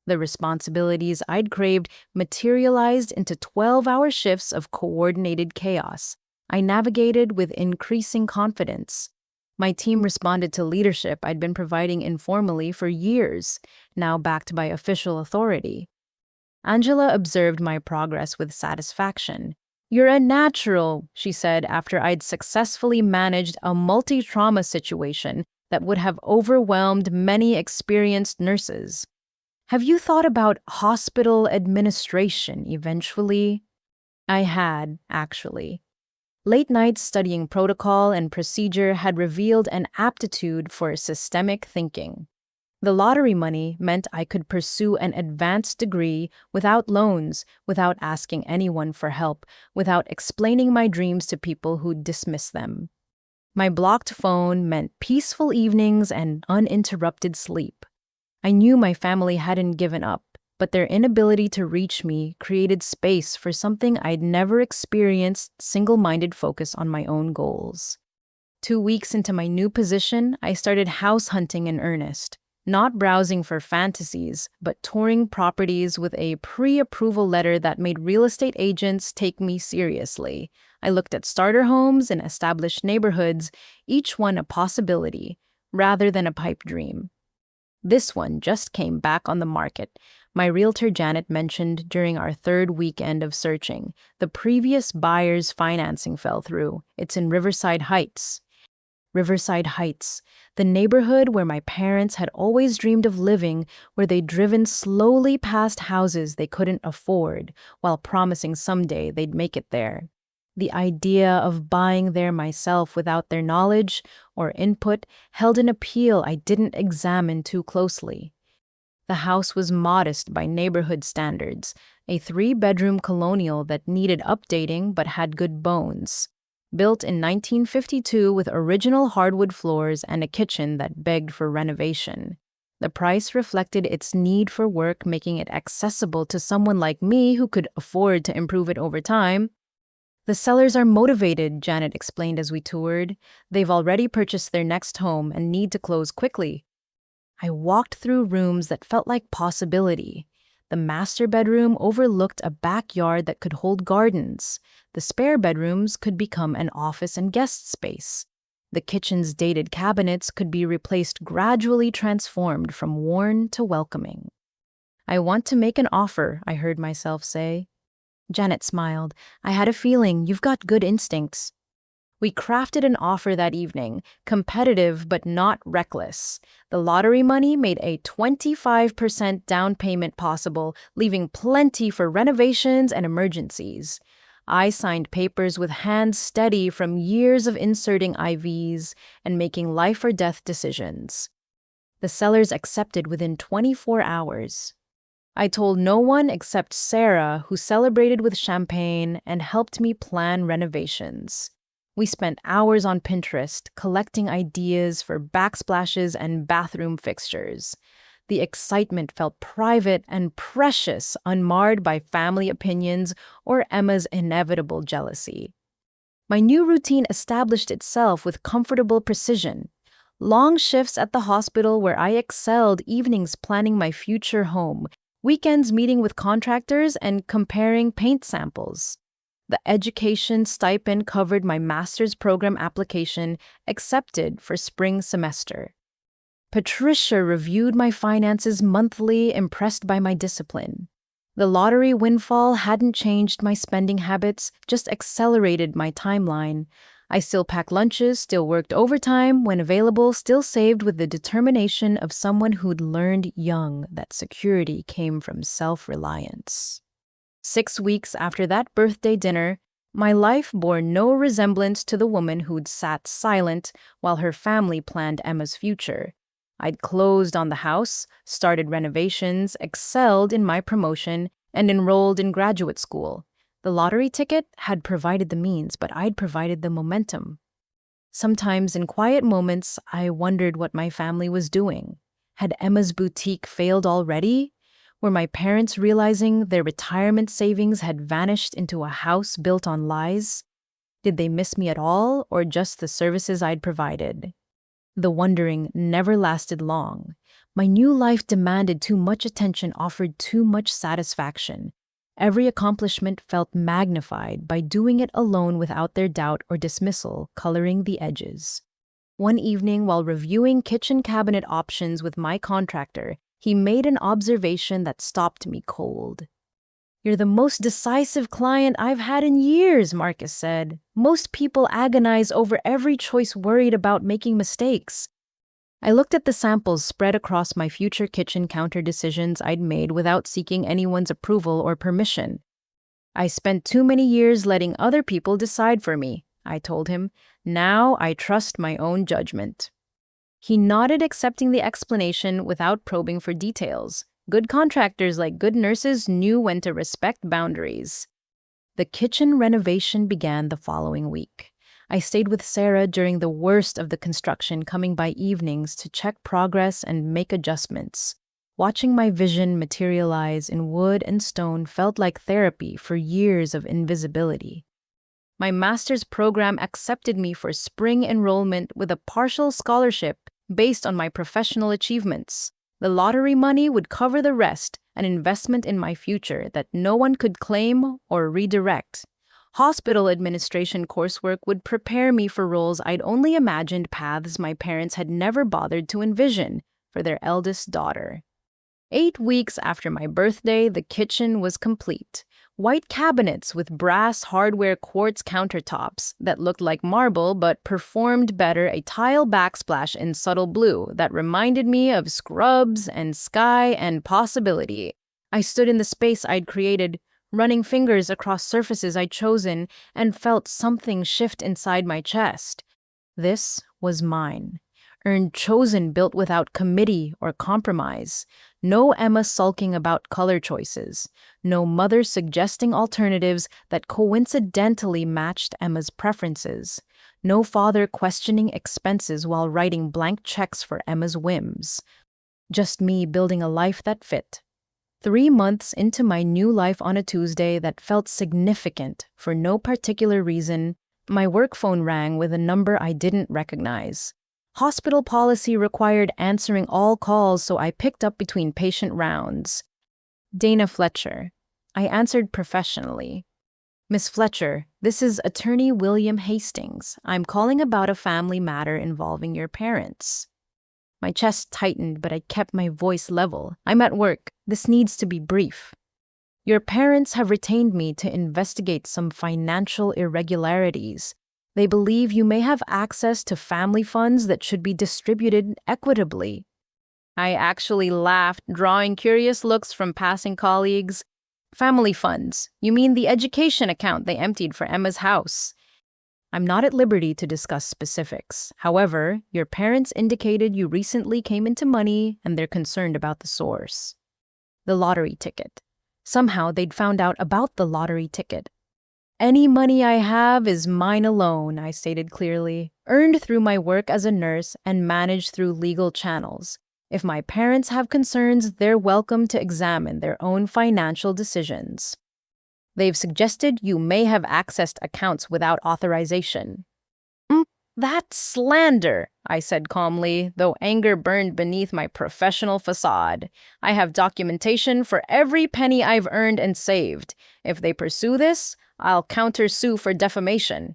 The responsibilities I'd craved materialized into 12-hour shifts of coordinated chaos. I navigated with increasing confidence. My team responded to leadership I'd been providing informally for years, now backed by official authority. Angela observed my progress with satisfaction. "You're a natural," she said after I'd successfully managed a multi-trauma situation that would have overwhelmed many experienced nurses. "Have you thought about hospital administration eventually?" I had, actually. Late nights studying protocol and procedure had revealed an aptitude for systemic thinking. The lottery money meant I could pursue an advanced degree without loans, without asking anyone for help, without explaining my dreams to people who'd dismiss them. My blocked phone meant peaceful evenings and uninterrupted sleep. I knew my family hadn't given up, but their inability to reach me created space for something I'd never experienced: single-minded focus on my own goals. 2 weeks into my new position, I started house hunting in earnest, not browsing for fantasies, but touring properties with a pre-approval letter that made real estate agents take me seriously. I looked at starter homes in established neighborhoods, each one a possibility, rather than a pipe dream. This one just came back on the market. My realtor Janet mentioned during our third weekend of searching. The previous buyer's financing fell through. It's in Riverside Heights. Riverside Heights, the neighborhood where my parents had always dreamed of living, where they'd driven slowly past houses they couldn't afford, while promising someday they'd make it there. The idea of buying there myself without their knowledge or input held an appeal I didn't examine too closely. The house was modest by neighborhood standards, a 3-bedroom colonial that needed updating but had good bones. Built in 1952 with original hardwood floors and a kitchen that begged for renovation. The price reflected its need for work, making it accessible to someone like me who could afford to improve it over time. The sellers are motivated, Janet explained as we toured. They've already purchased their next home and need to close quickly. I walked through rooms that felt like possibility. The master bedroom overlooked a backyard that could hold gardens. The spare bedrooms could become an office and guest space. The kitchen's dated cabinets could be replaced, gradually transformed from worn to welcoming. I want to make an offer, I heard myself say. Janet smiled. I had a feeling. You've got good instincts. We crafted an offer that evening, competitive but not reckless. The lottery money made a 25% down payment possible, leaving plenty for renovations and emergencies. I signed papers with hands steady from years of inserting IVs and making life or death decisions. The sellers accepted within 24 hours. I told no one except Sarah, who celebrated with champagne and helped me plan renovations. We spent hours on Pinterest collecting ideas for backsplashes and bathroom fixtures. The excitement felt private and precious, unmarred by family opinions or Emma's inevitable jealousy. My new routine established itself with comfortable precision. Long shifts at the hospital where I excelled, evenings planning my future home, weekends meeting with contractors and comparing paint samples. The education stipend covered my master's program application, accepted for spring semester. Patricia reviewed my finances monthly, impressed by my discipline. The lottery windfall hadn't changed my spending habits, just accelerated my timeline. I still packed lunches, still worked overtime when available, still saved with the determination of someone who'd learned young that security came from self-reliance. 6 weeks after that birthday dinner, my life bore no resemblance to the woman who'd sat silent while her family planned Emma's future. I'd closed on the house, started renovations, excelled in my promotion, and enrolled in graduate school. The lottery ticket had provided the means, but I'd provided the momentum. Sometimes in quiet moments, I wondered what my family was doing. Had Emma's boutique failed already? Were my parents realizing their retirement savings had vanished into a house built on lies? Did they miss me at all, or just the services I'd provided? The wondering never lasted long. My new life demanded too much attention, offered too much satisfaction. Every accomplishment felt magnified by doing it alone without their doubt or dismissal coloring the edges. One evening, while reviewing kitchen cabinet options with my contractor, he made an observation that stopped me cold. "You're the most decisive client I've had in years," Marcus said. "Most people agonize over every choice, worried about making mistakes." I looked at the samples spread across my future kitchen counter decisions I'd made without seeking anyone's approval or permission. "I spent too many years letting other people decide for me," I told him. "Now I trust my own judgment." He nodded, accepting the explanation without probing for details. Good contractors, like good nurses, knew when to respect boundaries. The kitchen renovation began the following week. I stayed with Sarah during the worst of the construction, coming by evenings to check progress and make adjustments. Watching my vision materialize in wood and stone felt like therapy for years of invisibility. My master's program accepted me for spring enrollment with a partial scholarship based on my professional achievements. The lottery money would cover the rest, an investment in my future that no one could claim or redirect. Hospital administration coursework would prepare me for roles I'd only imagined, paths my parents had never bothered to envision for their eldest daughter. 8 weeks after my birthday, the kitchen was complete. White cabinets with brass hardware quartz countertops that looked like marble but performed better, a tile backsplash in subtle blue that reminded me of Scrubs and sky and possibility. I stood in the space I'd created, running fingers across surfaces I'd chosen, and felt something shift inside my chest. This was mine. Earned, chosen, built without committee or compromise. No Emma sulking about color choices. No mother suggesting alternatives that coincidentally matched Emma's preferences. No father questioning expenses while writing blank checks for Emma's whims. Just me building a life that fit. 3 months into my new life, on a Tuesday that felt significant for no particular reason, my work phone rang with a number I didn't recognize. Hospital policy required answering all calls, so I picked up between patient rounds. Dana Fletcher. I answered professionally. Miss Fletcher, this is Attorney William Hastings. I'm calling about a family matter involving your parents. My chest tightened, but I kept my voice level. I'm at work. This needs to be brief. Your parents have retained me to investigate some financial irregularities. They believe you may have access to family funds that should be distributed equitably. I actually laughed, drawing curious looks from passing colleagues. Family funds? You mean the education account they emptied for Emma's house? I'm not at liberty to discuss specifics. However, your parents indicated you recently came into money and they're concerned about the source. The lottery ticket. Somehow they'd found out about the lottery ticket. Any money I have is mine alone, I stated clearly, earned through my work as a nurse and managed through legal channels. If my parents have concerns, they're welcome to examine their own financial decisions. They've suggested you may have accessed accounts without authorization. That's slander, I said calmly, though anger burned beneath my professional facade. I have documentation for every penny I've earned and saved. If they pursue this, I'll countersue for defamation.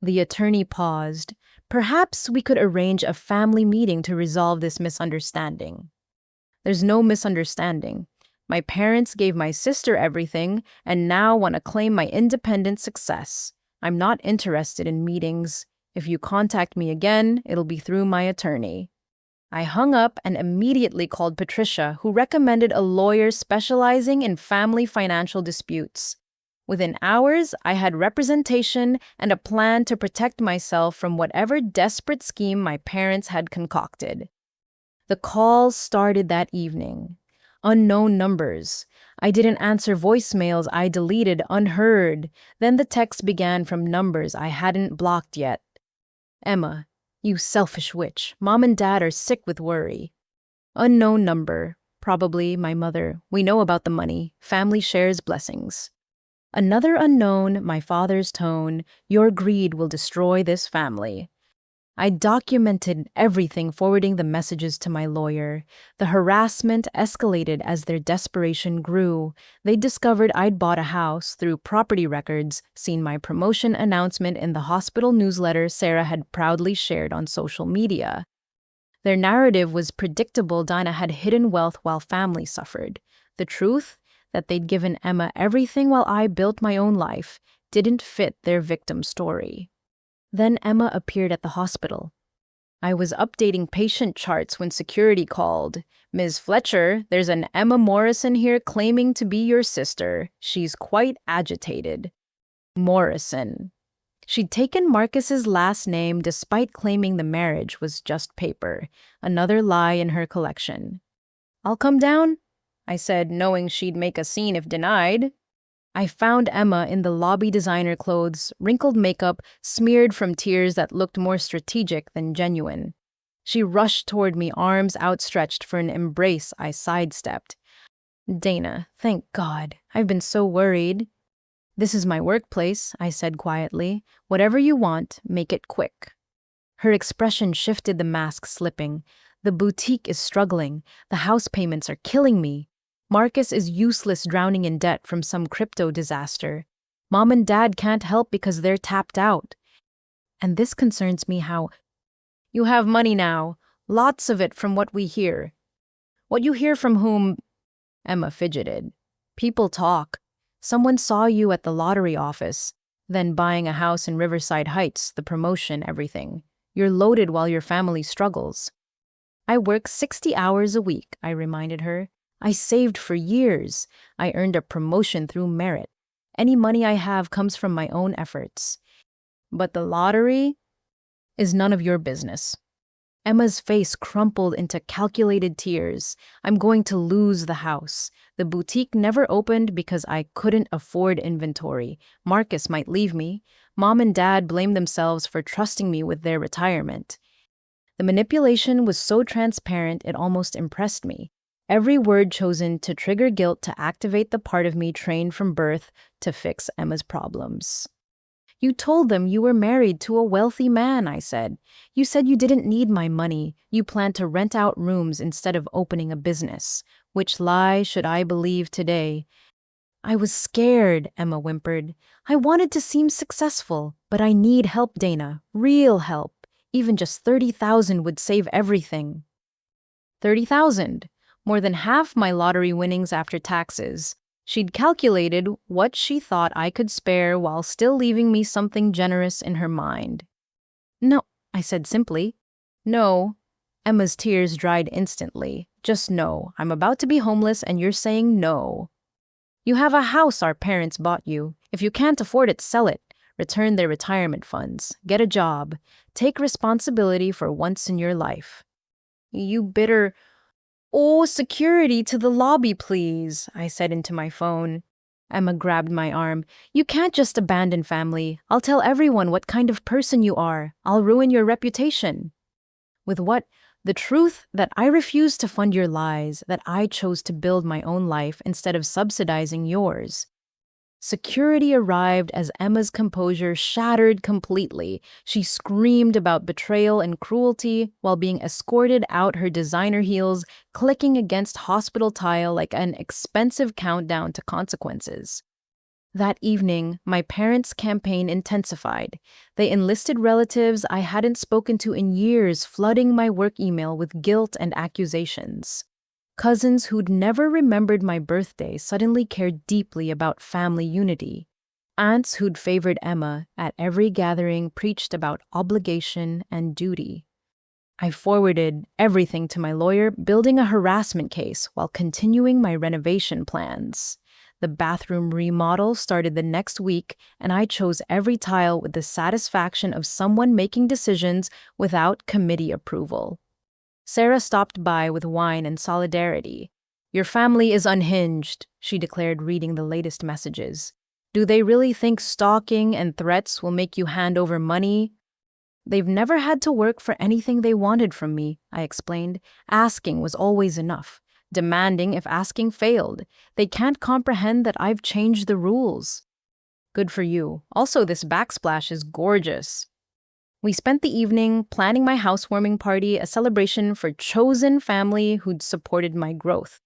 The attorney paused. Perhaps we could arrange a family meeting to resolve this misunderstanding. There's no misunderstanding. My parents gave my sister everything and now want to claim my independent success. I'm not interested in meetings. If you contact me again, it'll be through my attorney. I hung up and immediately called Patricia, who recommended a lawyer specializing in family financial disputes. Within hours, I had representation and a plan to protect myself from whatever desperate scheme my parents had concocted. The calls started that evening. Unknown numbers. I didn't answer voicemails I deleted unheard. Then the texts began from numbers I hadn't blocked yet. Emma, you selfish witch. Mom and Dad are sick with worry. Unknown number. Probably my mother. We know about the money. Family shares blessings. Another unknown, my father's tone. Your greed will destroy this family. I documented everything, forwarding the messages to my lawyer. The harassment escalated as their desperation grew. They discovered I'd bought a house through property records, seen my promotion announcement in the hospital newsletter Sarah had proudly shared on social media. Their narrative was predictable. Dinah had hidden wealth while family suffered. The truth, that they'd given Emma everything while I built my own life, didn't fit their victim story. Then Emma appeared at the hospital. I was updating patient charts when security called. Ms. Fletcher, there's an Emma Morrison here claiming to be your sister. She's quite agitated. Morrison. She'd taken Marcus's last name despite claiming the marriage was just paper, another lie in her collection. "I'll come down," I said, knowing she'd make a scene if denied. I found Emma in the lobby designer clothes, wrinkled makeup, smeared from tears that looked more strategic than genuine. She rushed toward me, arms outstretched for an embrace I sidestepped. "Dana, thank God. I've been so worried." "This is my workplace," I said quietly. "Whatever you want, make it quick." Her expression shifted, the mask slipping. "The boutique is struggling. The house payments are killing me. Marcus is useless, drowning in debt from some crypto disaster. Mom and Dad can't help because they're tapped out. And this concerns me how you have money now, lots of it from what we hear." "What you hear from whom?" Emma fidgeted. "People talk. Someone saw you at the lottery office, then buying a house in Riverside Heights, the promotion, everything. You're loaded while your family struggles." "I work 60 hours a week," I reminded her. "I saved for years. I earned a promotion through merit. Any money I have comes from my own efforts." "But the lottery is none of your business." Emma's face crumpled into calculated tears. "I'm going to lose the house. The boutique never opened because I couldn't afford inventory. Marcus might leave me. Mom and Dad blame themselves for trusting me with their retirement." The manipulation was so transparent it almost impressed me. Every word chosen to trigger guilt, to activate the part of me trained from birth to fix Emma's problems. "You told them you were married to a wealthy man," I said. "You said you didn't need my money. You planned to rent out rooms instead of opening a business. Which lie should I believe today?" "I was scared," Emma whimpered. "I wanted to seem successful, but I need help, Dana. Real help. Even just 30,000 would save everything." 30,000. More than half my lottery winnings after taxes. She'd calculated what she thought I could spare while still leaving me something generous in her mind. "No," I said simply. "No." Emma's tears dried instantly. "Just no. I'm about to be homeless and you're saying no." "You have a house our parents bought you. If you can't afford it, sell it. Return their retirement funds. Get a job. Take responsibility for once in your life." "You bitter—" "Oh, security to the lobby, please," I said into my phone. Emma grabbed my arm. "You can't just abandon family. I'll tell everyone what kind of person you are. I'll ruin your reputation." "With what?" "The truth that I refuse to fund your lies, that I chose to build my own life instead of subsidizing yours." Security arrived as Emma's composure shattered completely. She screamed about betrayal and cruelty while being escorted out, her designer heels clicking against hospital tile like an expensive countdown to consequences. That evening, my parents' campaign intensified. They enlisted relatives I hadn't spoken to in years, flooding my work email with guilt and accusations. Cousins who'd never remembered my birthday suddenly cared deeply about family unity. Aunts who'd favored Emma at every gathering preached about obligation and duty. I forwarded everything to my lawyer, building a harassment case while continuing my renovation plans. The bathroom remodel started the next week, and I chose every tile with the satisfaction of someone making decisions without committee approval. Sarah stopped by with wine and solidarity. "Your family is unhinged," she declared, reading the latest messages. "Do they really think stalking and threats will make you hand over money?" "They've never had to work for anything they wanted from me," I explained. "Asking was always enough. Demanding if asking failed. They can't comprehend that I've changed the rules." "Good for you. Also, this backsplash is gorgeous." We spent the evening planning my housewarming party, a celebration for chosen family who'd supported my growth.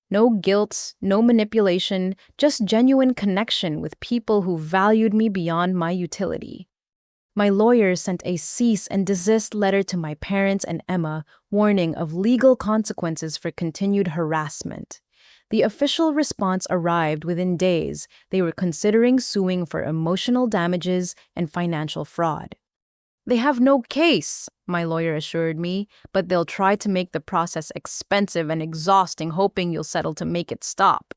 No guilt, no manipulation, just genuine connection with people who valued me beyond my utility. My lawyer sent a cease and desist letter to my parents and Emma, warning of legal consequences for continued harassment. The official response arrived within days. They were considering suing for emotional damages and financial fraud. "They have no case," my lawyer assured me, "but they'll try to make the process expensive and exhausting, hoping you'll settle to make it stop."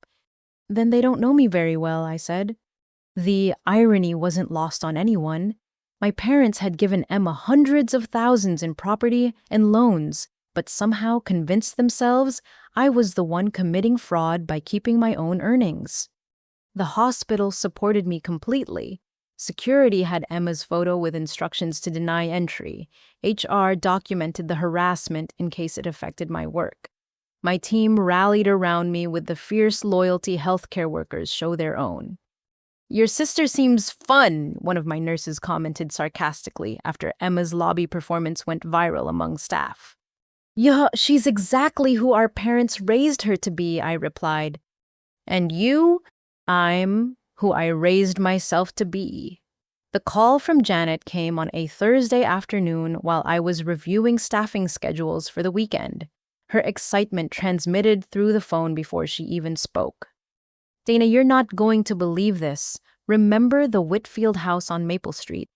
"Then they don't know me very well," I said. The irony wasn't lost on anyone. My parents had given Emma hundreds of thousands in property and loans, but somehow convinced themselves I was the one committing fraud by keeping my own earnings. The hospital supported me completely. Security had Emma's photo with instructions to deny entry. HR documented the harassment in case it affected my work. My team rallied around me with the fierce loyalty healthcare workers show their own. "Your sister seems fun," one of my nurses commented sarcastically after Emma's lobby performance went viral among staff. "Yeah, she's exactly who our parents raised her to be," I replied. "And you?" "I'm who I raised myself to be." The call from Janet came on a Thursday afternoon while I was reviewing staffing schedules for the weekend. Her excitement transmitted through the phone before she even spoke. "Dana, you're not going to believe this. Remember the Whitfield house on Maple Street?"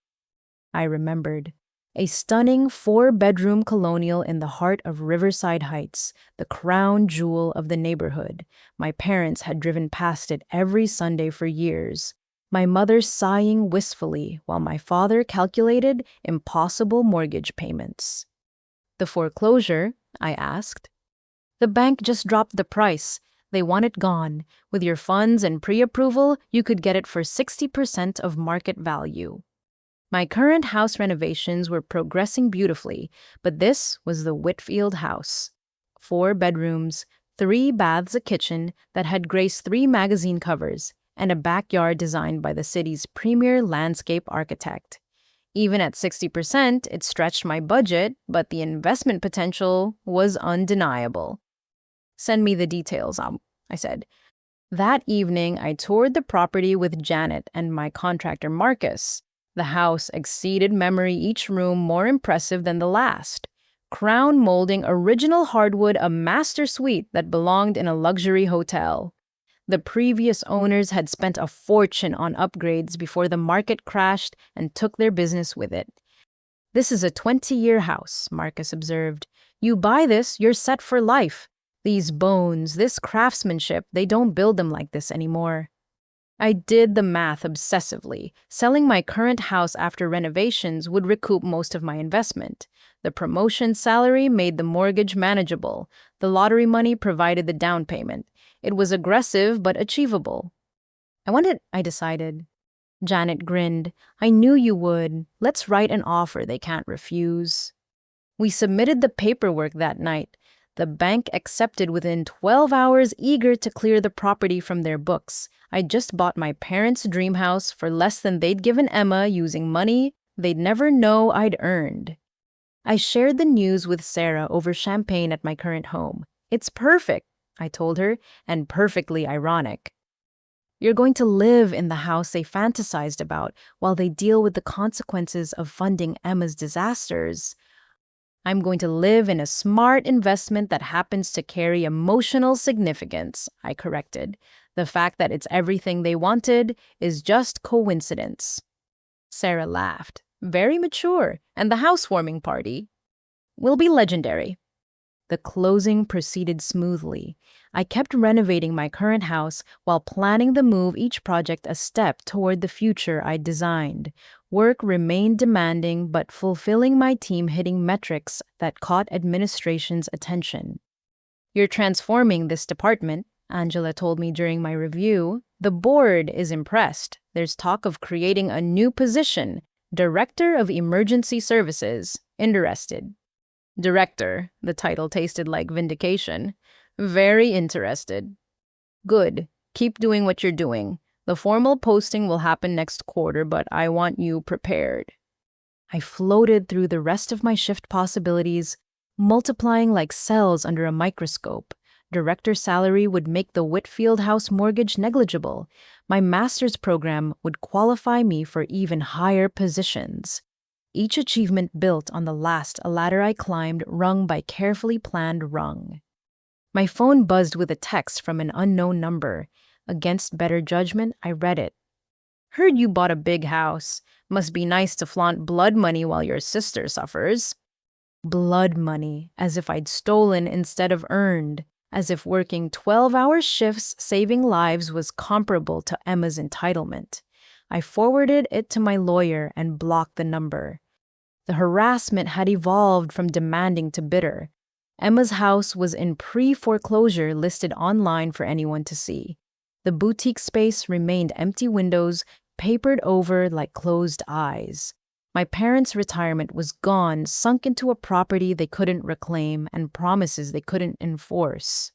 I remembered. A stunning 4-bedroom colonial in the heart of Riverside Heights, the crown jewel of the neighborhood. My parents had driven past it every Sunday for years, my mother sighing wistfully while my father calculated impossible mortgage payments. "The foreclosure?" I asked. "The bank just dropped the price. They want it gone. With your funds and pre-approval, you could get it for 60% of market value." My current house renovations were progressing beautifully, but this was the Whitfield house. 4 bedrooms, 3 baths, a kitchen that had graced 3 magazine covers, and a backyard designed by the city's premier landscape architect. Even at 60%, it stretched my budget, but the investment potential was undeniable. "Send me the details," I said. That evening, I toured the property with Janet and my contractor Marcus. The house exceeded memory, each room more impressive than the last. Crown molding original hardwood, a master suite that belonged in a luxury hotel. The previous owners had spent a fortune on upgrades before the market crashed and took their business with it. "This is a 20-year house," Marcus observed. "You buy this, you're set for life. These bones, this craftsmanship, they don't build them like this anymore." I did the math obsessively. Selling my current house after renovations would recoup most of my investment. The promotion salary made the mortgage manageable. The lottery money provided the down payment. It was aggressive but achievable. I decided. Janet grinned. "I knew you would. Let's write an offer they can't refuse." We submitted the paperwork that night. The bank accepted within 12 hours, eager to clear the property from their books. I just bought my parents' dream house for less than they'd given Emma, using money they'd never know I'd earned. I shared the news with Sarah over champagne at my current home. "It's perfect," I told her, "and perfectly ironic. You're going to live in the house they fantasized about while they deal with the consequences of funding Emma's disasters. I'm going to live in a smart investment that happens to carry emotional significance," I corrected. "The fact that it's everything they wanted is just coincidence." Sarah laughed. "Very mature. And the housewarming party will be legendary." The closing proceeded smoothly. I kept renovating my current house while planning the move, each project a step toward the future I'd designed. Work remained demanding, but fulfilling, my team hitting metrics that caught administration's attention. "You're transforming this department," Angela told me during my review. "The board is impressed. There's talk of creating a new position, Director of Emergency Services. Interested?" Director, the title tasted like vindication. "Very interested." "Good. Keep doing what you're doing. The formal posting will happen next quarter, but I want you prepared." I floated through the rest of my shift possibilities, multiplying like cells under a microscope. Director salary would make the Whitfield house mortgage negligible. My master's program would qualify me for even higher positions. Each achievement built on the last, a ladder I climbed, rung by carefully planned rung. My phone buzzed with a text from an unknown number. Against better judgment, I read it. "Heard you bought a big house. Must be nice to flaunt blood money while your sister suffers." Blood money, as if I'd stolen instead of earned, as if working 12-hour shifts saving lives was comparable to Emma's entitlement. I forwarded it to my lawyer and blocked the number. The harassment had evolved from demanding to bitter. Emma's house was in pre-foreclosure, listed online for anyone to see. The boutique space remained empty windows, papered over like closed eyes. My parents' retirement was gone, sunk into a property they couldn't reclaim and promises they couldn't enforce.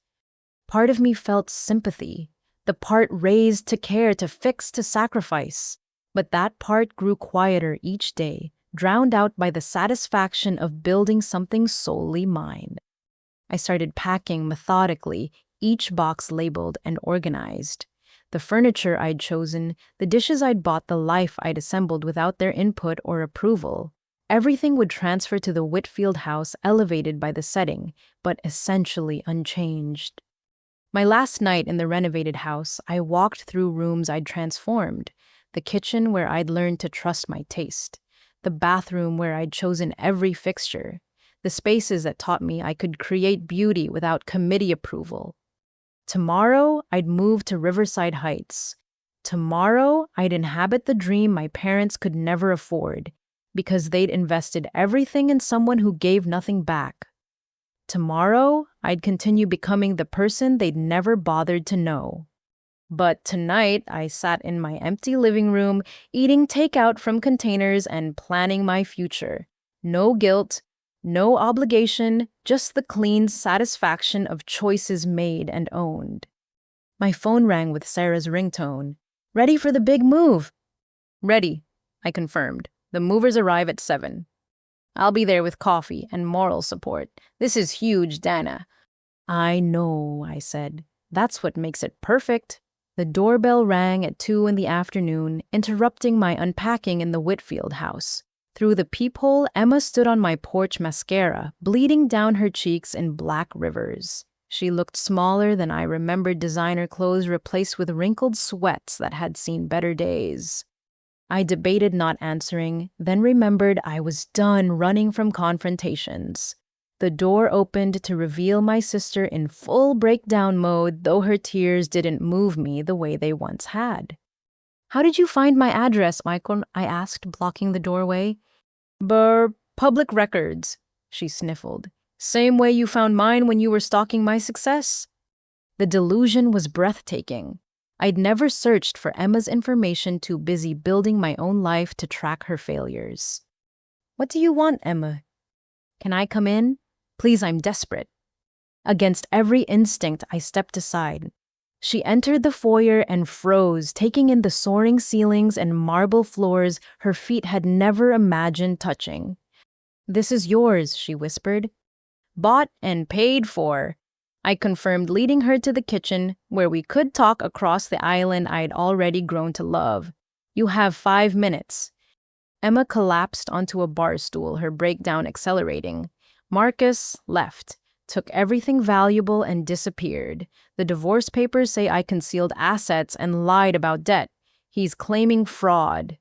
Part of me felt sympathy, the part raised to care, to fix, to sacrifice. But that part grew quieter each day, drowned out by the satisfaction of building something solely mine. I started packing methodically, each box labeled and organized. The furniture I'd chosen, the dishes I'd bought, the life I'd assembled without their input or approval. Everything would transfer to the Whitfield house, elevated by the setting, but essentially unchanged. My last night in the renovated house, I walked through rooms I'd transformed. The kitchen where I'd learned to trust my taste. The bathroom where I'd chosen every fixture. The spaces that taught me I could create beauty without committee approval. Tomorrow, I'd move to Riverside Heights. Tomorrow, I'd inhabit the dream my parents could never afford, because they'd invested everything in someone who gave nothing back. Tomorrow, I'd continue becoming the person they'd never bothered to know. But tonight, I sat in my empty living room, eating takeout from containers and planning my future. No guilt, no obligation, just the clean satisfaction of choices made and owned. My phone rang with Sarah's ringtone. "Ready for the big move?" "Ready," I confirmed. "The movers arrive at 7. I'll be there with coffee and moral support. This is huge, Dana." "I know," I said. "That's what makes it perfect." The doorbell rang at 2 in the afternoon, interrupting my unpacking in the Whitfield house. Through the peephole, Emma stood on my porch, mascara bleeding down her cheeks in black rivers. She looked smaller than I remembered, designer clothes replaced with wrinkled sweats that had seen better days. I debated not answering, then remembered I was done running from confrontations. The door opened to reveal my sister in full breakdown mode, though her tears didn't move me the way they once had. "How did you find my address, Michael?" I asked, blocking the doorway. Public records," she sniffled. "Same way you found mine when you were stalking my success." The delusion was breathtaking. I'd never searched for Emma's information, too busy building my own life to track her failures. "What do you want, Emma?" "Can I come in? Please, I'm desperate." Against every instinct, I stepped aside. She entered the foyer and froze, taking in the soaring ceilings and marble floors her feet had never imagined touching. "This is yours," she whispered. "Bought and paid for," I confirmed, leading her to the kitchen, where we could talk across the island I'd already grown to love. "You have 5 minutes." Emma collapsed onto a bar stool, her breakdown accelerating. Marcus left, took everything valuable and disappeared. The divorce papers say I concealed assets and lied about debt. He's claiming fraud.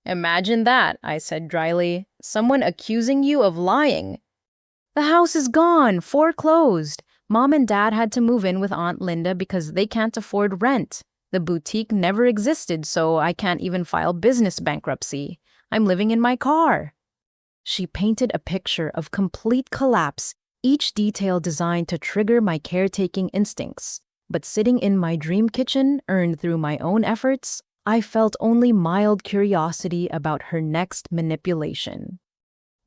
"Imagine that," I said dryly. "Someone accusing you of lying." "The house is gone, foreclosed. Mom and Dad had to move in with Aunt Linda because they can't afford rent. The boutique never existed, so I can't even file business bankruptcy. I'm living in my car." She painted a picture of complete collapse, each detail designed to trigger my caretaking instincts. But sitting in my dream kitchen, earned through my own efforts, I felt only mild curiosity about her next manipulation.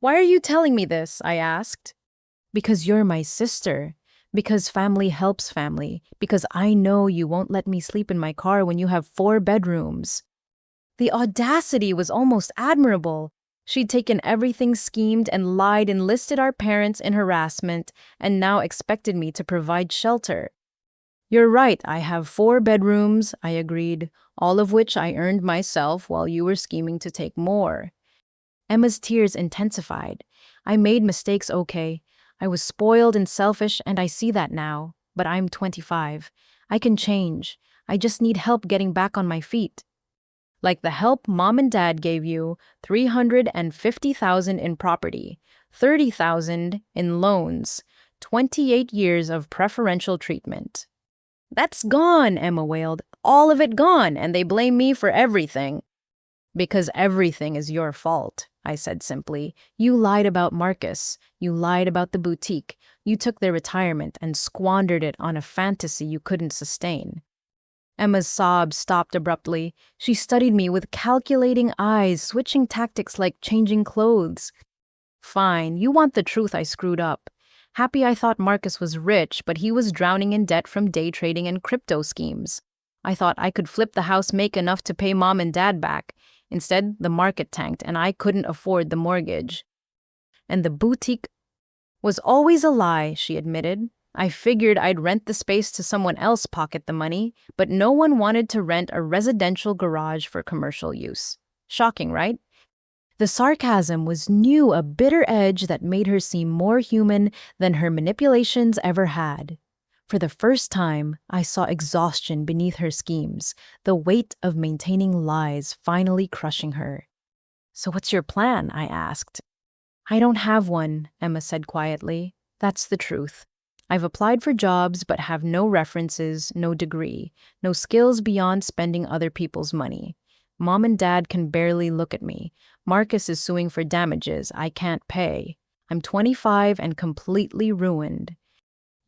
"Why are you telling me this?" I asked. "Because you're my sister. Because family helps family. Because I know you won't let me sleep in my car when you have 4 bedrooms." The audacity was almost admirable. She'd taken everything schemed and lied, enlisted our parents in harassment, and now expected me to provide shelter. "You're right, I have 4 bedrooms," I agreed, "all of which I earned myself while you were scheming to take more." Emma's tears intensified. "I made mistakes, okay. I was spoiled and selfish, and I see that now. But I'm 25. I can change. I just need help getting back on my feet." "Like the help Mom and Dad gave you, $350,000 in property, $30,000 in loans, 28 years of preferential treatment." "That's gone," Emma wailed. "All of it gone, and they blame me for everything." Because everything is your fault, I said simply. You lied about Marcus. You lied about the boutique. You took their retirement and squandered it on a fantasy you couldn't sustain. Emma's sobs stopped abruptly. She studied me with calculating eyes, switching tactics like changing clothes. Fine, you want the truth. I screwed up. Happy I thought Marcus was rich, but he was drowning in debt from day trading and crypto schemes. I thought I could flip the house, make enough to pay mom and dad back. Instead, the market tanked and I couldn't afford the mortgage. And the boutique was always a lie, she admitted. I figured I'd rent the space to someone else, pocket the money, but no one wanted to rent a residential garage for commercial use. Shocking, right? The sarcasm was new, a bitter edge that made her seem more human than her manipulations ever had. For the first time, I saw exhaustion beneath her schemes, the weight of maintaining lies finally crushing her. So what's your plan? I asked. I don't have one, Emma said quietly. That's the truth. I've applied for jobs but have no references, no degree, no skills beyond spending other people's money. Mom and Dad can barely look at me. Marcus is suing for damages I can't pay. I'm 25 and completely ruined.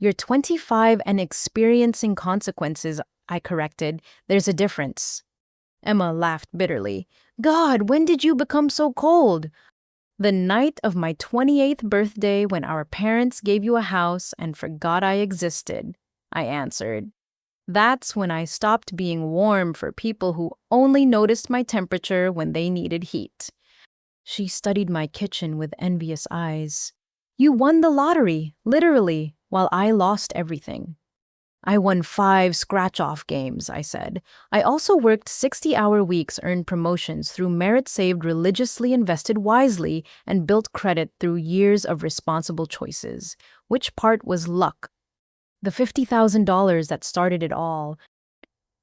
You're 25 and experiencing consequences, I corrected. There's a difference. Emma laughed bitterly. God, when did you become so cold? The night of my 28th birthday, when our parents gave you a house and forgot I existed, I answered. That's when I stopped being warm for people who only noticed my temperature when they needed heat. She studied my kitchen with envious eyes. You won the lottery, literally, while I lost everything. I won 5 scratch-off games, I said. I also worked 60-hour weeks, earned promotions through merit, saved religiously, invested wisely, and built credit through years of responsible choices. Which part was luck? The $50,000 that started it all.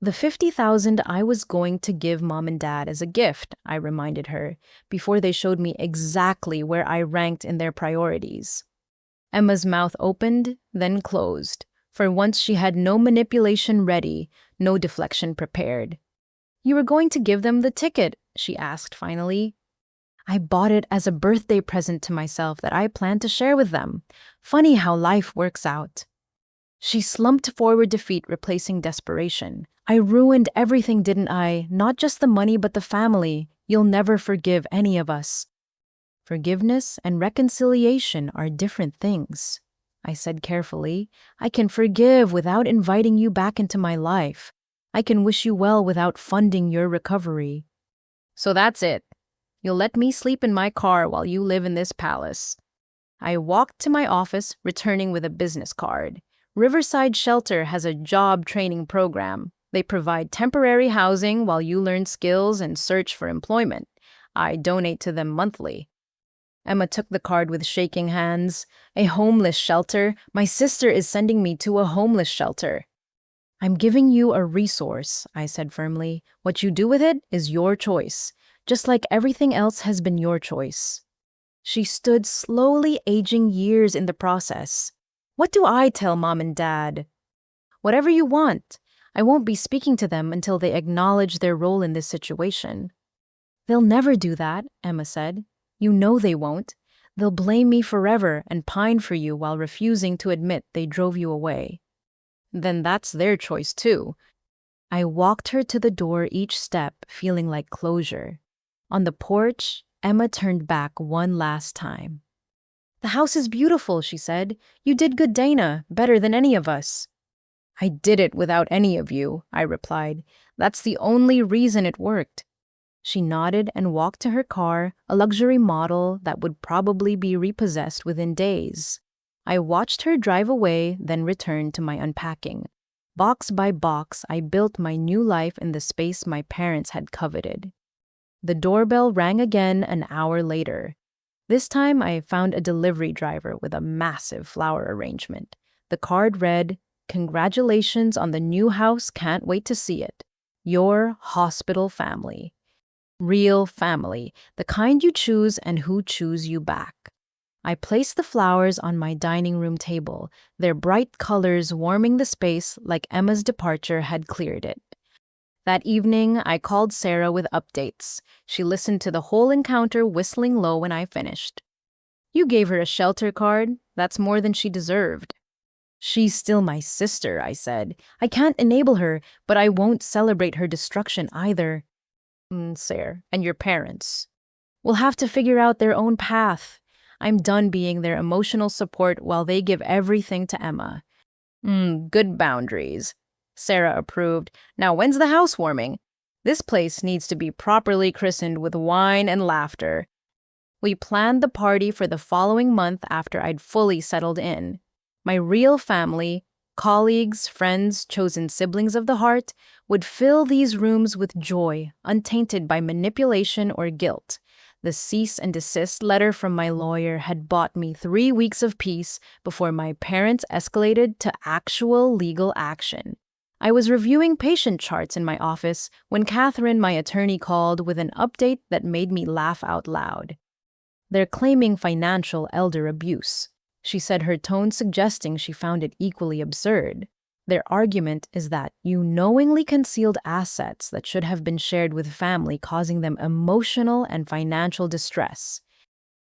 The $50,000 I was going to give Mom and Dad as a gift, I reminded her, before they showed me exactly where I ranked in their priorities. Emma's mouth opened, then closed. For once she had no manipulation ready, no deflection prepared. You were going to give them the ticket, she asked finally. I bought it as a birthday present to myself that I planned to share with them. Funny how life works out. She slumped forward, defeat replacing desperation. I ruined everything, didn't I? Not just the money, but the family. You'll never forgive any of us. Forgiveness and reconciliation are different things, I said carefully. I can forgive without inviting you back into my life. I can wish you well without funding your recovery. So that's it. You'll let me sleep in my car while you live in this palace. I walked to my office, returning with a business card. Riverside Shelter has a job training program. They provide temporary housing while you learn skills and search for employment. I donate to them monthly. Emma took the card with shaking hands. A homeless shelter? My sister is sending me to a homeless shelter. I'm giving you a resource, I said firmly. What you do with it is your choice, just like everything else has been your choice. She stood, slowly aging years in the process. What do I tell Mom and Dad? Whatever you want. I won't be speaking to them until they acknowledge their role in this situation. They'll never do that, Emma said. You know they won't. They'll blame me forever and pine for you while refusing to admit they drove you away. Then that's their choice too. I walked her to the door, each step feeling like closure. On the porch, Emma turned back one last time. The house is beautiful, she said. You did good, Dana, better than any of us. I did it without any of you, I replied. That's the only reason it worked. She nodded and walked to her car, a luxury model that would probably be repossessed within days. I watched her drive away, then returned to my unpacking. Box by box, I built my new life in the space my parents had coveted. The doorbell rang again an hour later. This time I found a delivery driver with a massive flower arrangement. The card read, "Congratulations on the new house, can't wait to see it. Your hospital family." Real family, the kind you choose and who choose you back. I placed the flowers on my dining room table, their bright colors warming the space like Emma's departure had cleared it. That evening, I called Sarah with updates. She listened to the whole encounter, whistling low when I finished. You gave her a shelter card. That's more than she deserved. She's still my sister, I said. I can't enable her, but I won't celebrate her destruction either. Sarah, and your parents will have to figure out their own path. I'm done being their emotional support while they give everything to Emma. Good boundaries. Sarah approved. Now, when's the housewarming? This place needs to be properly christened with wine and laughter. We planned the party for the following month after I'd fully settled in. My real family, colleagues, friends, chosen siblings of the heart, would fill these rooms with joy, untainted by manipulation or guilt. The cease and desist letter from my lawyer had bought me 3 weeks of peace before my parents escalated to actual legal action. I was reviewing patient charts in my office when Catherine, my attorney, called with an update that made me laugh out loud. They're claiming financial elder abuse. She said, her tone suggesting she found it equally absurd. Their argument is that you knowingly concealed assets that should have been shared with family, causing them emotional and financial distress.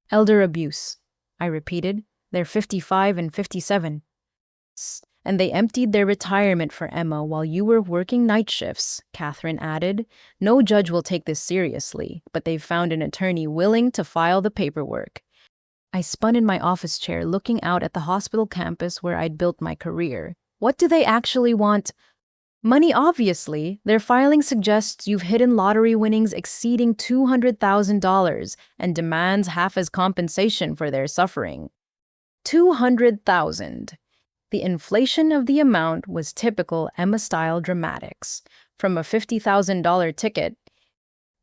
Elder abuse, I repeated. They're 55 and 57. And they emptied their retirement for Emma while you were working night shifts, Catherine added. No judge will take this seriously, but they've found an attorney willing to file the paperwork. I spun in my office chair, looking out at the hospital campus where I'd built my career. What do they actually want? Money, obviously. Their filing suggests you've hidden lottery winnings exceeding $200,000 and demands half as compensation for their suffering. $200,000. The inflation of the amount was typical Emma-style dramatics. From a $50,000 ticket,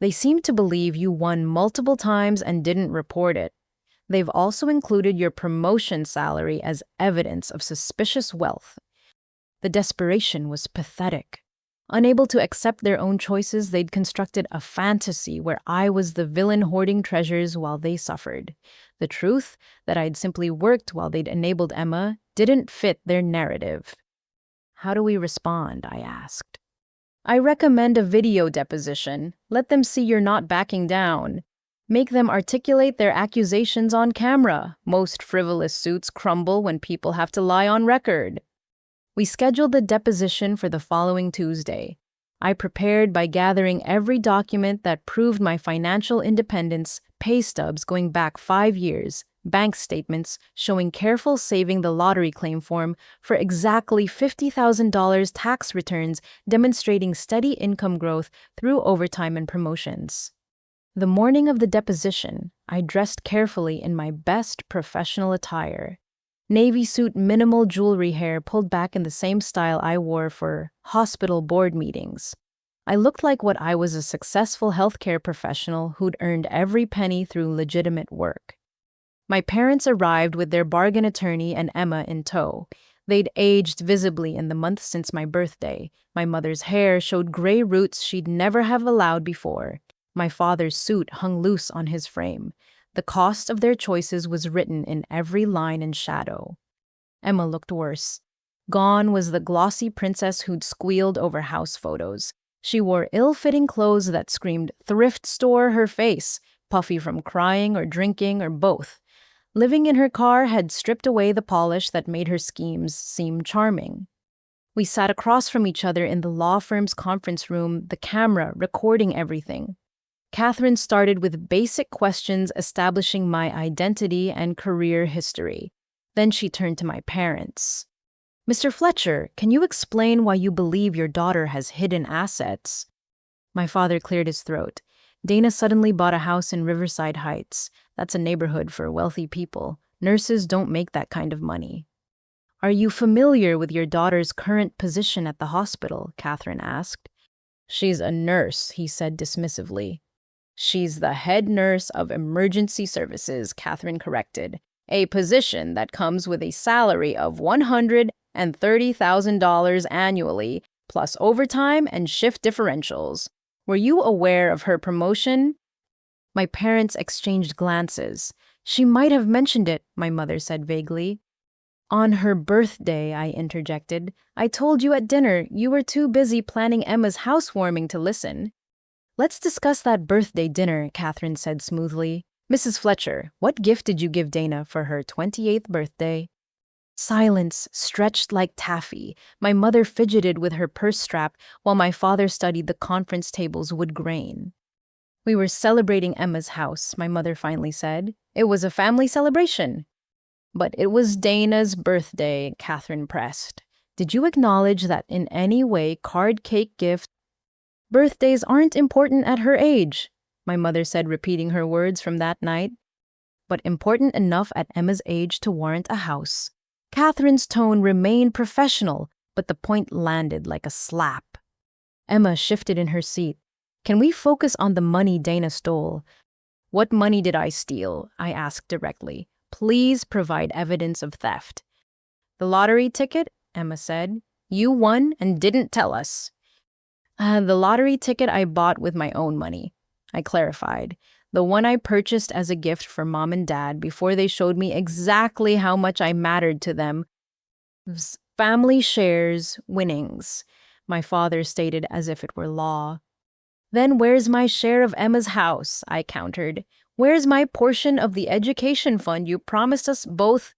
they seemed to believe you won multiple times and didn't report it. They've also included your promotion salary as evidence of suspicious wealth. The desperation was pathetic. Unable to accept their own choices, they'd constructed a fantasy where I was the villain hoarding treasures while they suffered. The truth, that I'd simply worked while they'd enabled Emma, didn't fit their narrative. How do we respond? I asked. I recommend a video deposition. Let them see you're not backing down. Make them articulate their accusations on camera. Most frivolous suits crumble when people have to lie on record. We scheduled the deposition for the following Tuesday. I prepared by gathering every document that proved my financial independence, pay stubs going back 5 years, bank statements showing careful saving, the lottery claim form for exactly $50,000, tax returns demonstrating steady income growth through overtime and promotions. The morning of the deposition, I dressed carefully in my best professional attire. Navy suit, minimal jewelry, hair pulled back in the same style I wore for hospital board meetings. I looked like what I was, a successful healthcare professional who'd earned every penny through legitimate work. My parents arrived with their bargain attorney and Emma in tow. They'd aged visibly in the months since my birthday. My mother's hair showed gray roots she'd never have allowed before. My father's suit hung loose on his frame. The cost of their choices was written in every line and shadow. Emma looked worse. Gone was the glossy princess who'd squealed over house photos. She wore ill-fitting clothes that screamed thrift store her face, puffy from crying or drinking or both. Living in her car had stripped away the polish that made her schemes seem charming. We sat across from each other in the law firm's conference room, the camera recording everything. Catherine started with basic questions establishing my identity and career history. Then she turned to my parents. Mr. Fletcher, can you explain why you believe your daughter has hidden assets? My father cleared his throat. Dana suddenly bought a house in Riverside Heights. That's a neighborhood for wealthy people. Nurses don't make that kind of money. Are you familiar with your daughter's current position at the hospital? Catherine asked. She's a nurse, he said dismissively. She's the head nurse of emergency services, Catherine corrected. A position that comes with a salary of $130,000 annually, plus overtime and shift differentials. Were you aware of her promotion? My parents exchanged glances. She might have mentioned it, my mother said vaguely. On her birthday, I interjected. I told you at dinner you were too busy planning Emma's housewarming to listen. Let's discuss that birthday dinner, Catherine said smoothly. Mrs. Fletcher, what gift did you give Dana for her 28th birthday? Silence stretched like taffy. My mother fidgeted with her purse strap while my father studied the conference table's wood grain. We were celebrating Emma's house, my mother finally said. It was a family celebration. But it was Dana's birthday, Catherine pressed. Did you acknowledge that in any way card cake gift? Birthdays aren't important at her age, my mother said, repeating her words from that night. But important enough at Emma's age to warrant a house. Catherine's tone remained professional, but the point landed like a slap. Emma shifted in her seat. Can we focus on the money Dana stole? What money did I steal? I asked directly. Please provide evidence of theft. The lottery ticket, Emma said. You won and didn't tell us. The lottery ticket I bought with my own money, I clarified. The one I purchased as a gift for Mom and Dad before they showed me exactly how much I mattered to them. Family shares winnings, my father stated as if it were law. Then where's my share of Emma's house? I countered. Where's my portion of the education fund you promised us both?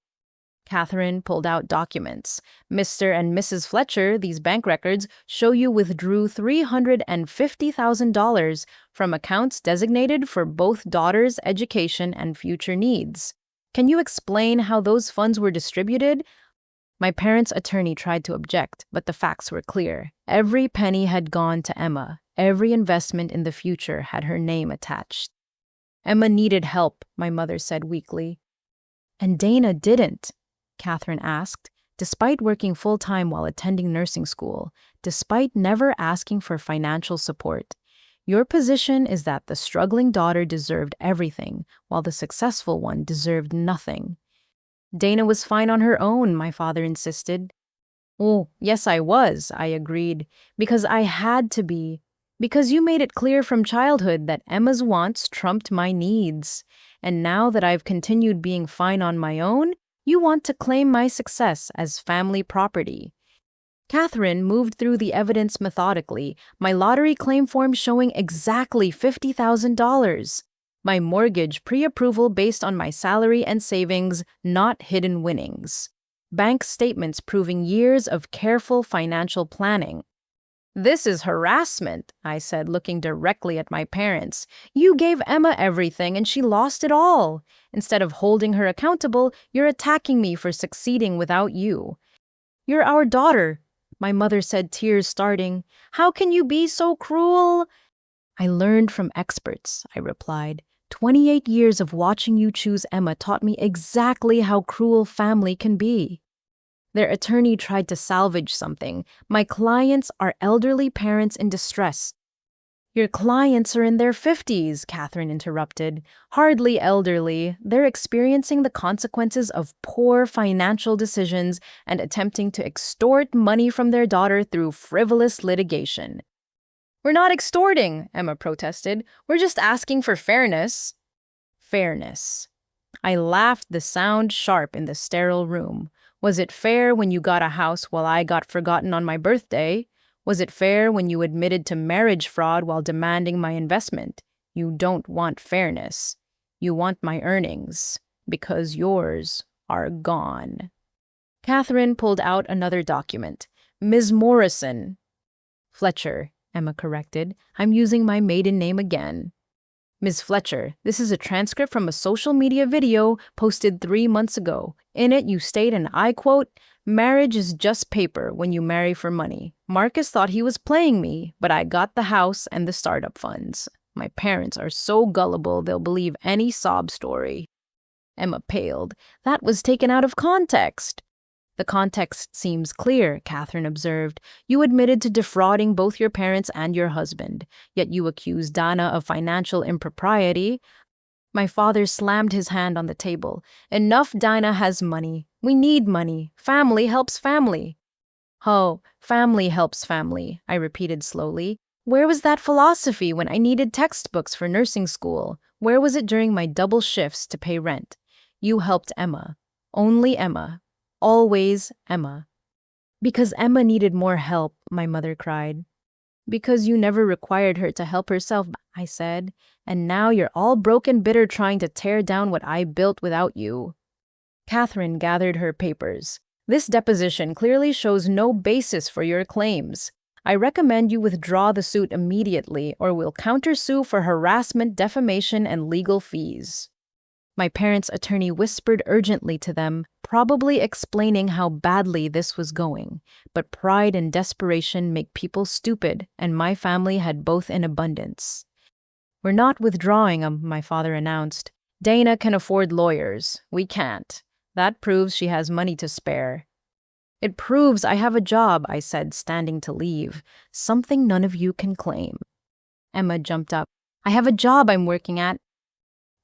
Catherine pulled out documents. Mr. and Mrs. Fletcher, these bank records, show you withdrew $350,000 from accounts designated for both daughters' education and future needs. Can you explain how those funds were distributed? My parents' attorney tried to object, but the facts were clear. Every penny had gone to Emma. Every investment in the future had her name attached. Emma needed help, my mother said weakly. And Dana didn't, Catherine asked, despite working full-time while attending nursing school, despite never asking for financial support. Your position is that the struggling daughter deserved everything, while the successful one deserved nothing. Dana was fine on her own, my father insisted. Oh, yes, I was, I agreed, because I had to be. Because you made it clear from childhood that Emma's wants trumped my needs. And now that I've continued being fine on my own, you want to claim my success as family property. Catherine moved through the evidence methodically, my lottery claim form showing exactly $50,000. My mortgage pre-approval based on my salary and savings, not hidden winnings. Bank statements proving years of careful financial planning. This is harassment, I said, looking directly at my parents. You gave Emma everything and she lost it all. Instead of holding her accountable, you're attacking me for succeeding without you. You're our daughter, my mother said, tears starting. How can you be so cruel? I learned from experts, I replied. 28 years of watching you choose Emma taught me exactly how cruel family can be. Their attorney tried to salvage something. My clients are elderly parents in distress. Your clients are in their 50s, Catherine interrupted. Hardly elderly. They're experiencing the consequences of poor financial decisions and attempting to extort money from their daughter through frivolous litigation. We're not extorting, Emma protested. We're just asking for fairness. Fairness. I laughed, the sound sharp in the sterile room. Was it fair when you got a house while I got forgotten on my birthday? Was it fair when you admitted to marriage fraud while demanding my investment? You don't want fairness. You want my earnings, because yours are gone. Catherine pulled out another document. Ms. Morrison. Fletcher, Emma corrected. I'm using my maiden name again. Ms. Fletcher, this is a transcript from a social media video posted 3 months ago. In it, you state, and I quote, "Marriage is just paper when you marry for money. Marcus thought he was playing me, but I got the house and the startup funds. My parents are so gullible they'll believe any sob story." Emma paled. That was taken out of context. The context seems clear, Catherine observed. You admitted to defrauding both your parents and your husband, yet you accused Dana of financial impropriety. My father slammed his hand on the table. Enough, Dana has money. We need money. Family helps family. Oh, family helps family, I repeated slowly. Where was that philosophy when I needed textbooks for nursing school? Where was it during my double shifts to pay rent? You helped Emma. Only Emma. Always Emma. Because Emma needed more help, my mother cried. Because you never required her to help herself, I said, and now you're all broken bitter trying to tear down what I built without you. Catherine gathered her papers. This deposition clearly shows no basis for your claims. I recommend you withdraw the suit immediately or we'll countersue for harassment, defamation, and legal fees. My parents' attorney whispered urgently to them, probably explaining how badly this was going. But pride and desperation make people stupid, and my family had both in abundance. We're not withdrawing them, my father announced. Dana can afford lawyers. We can't. That proves she has money to spare. It proves I have a job, I said, standing to leave. Something none of you can claim. Emma jumped up. I have a job I'm working at.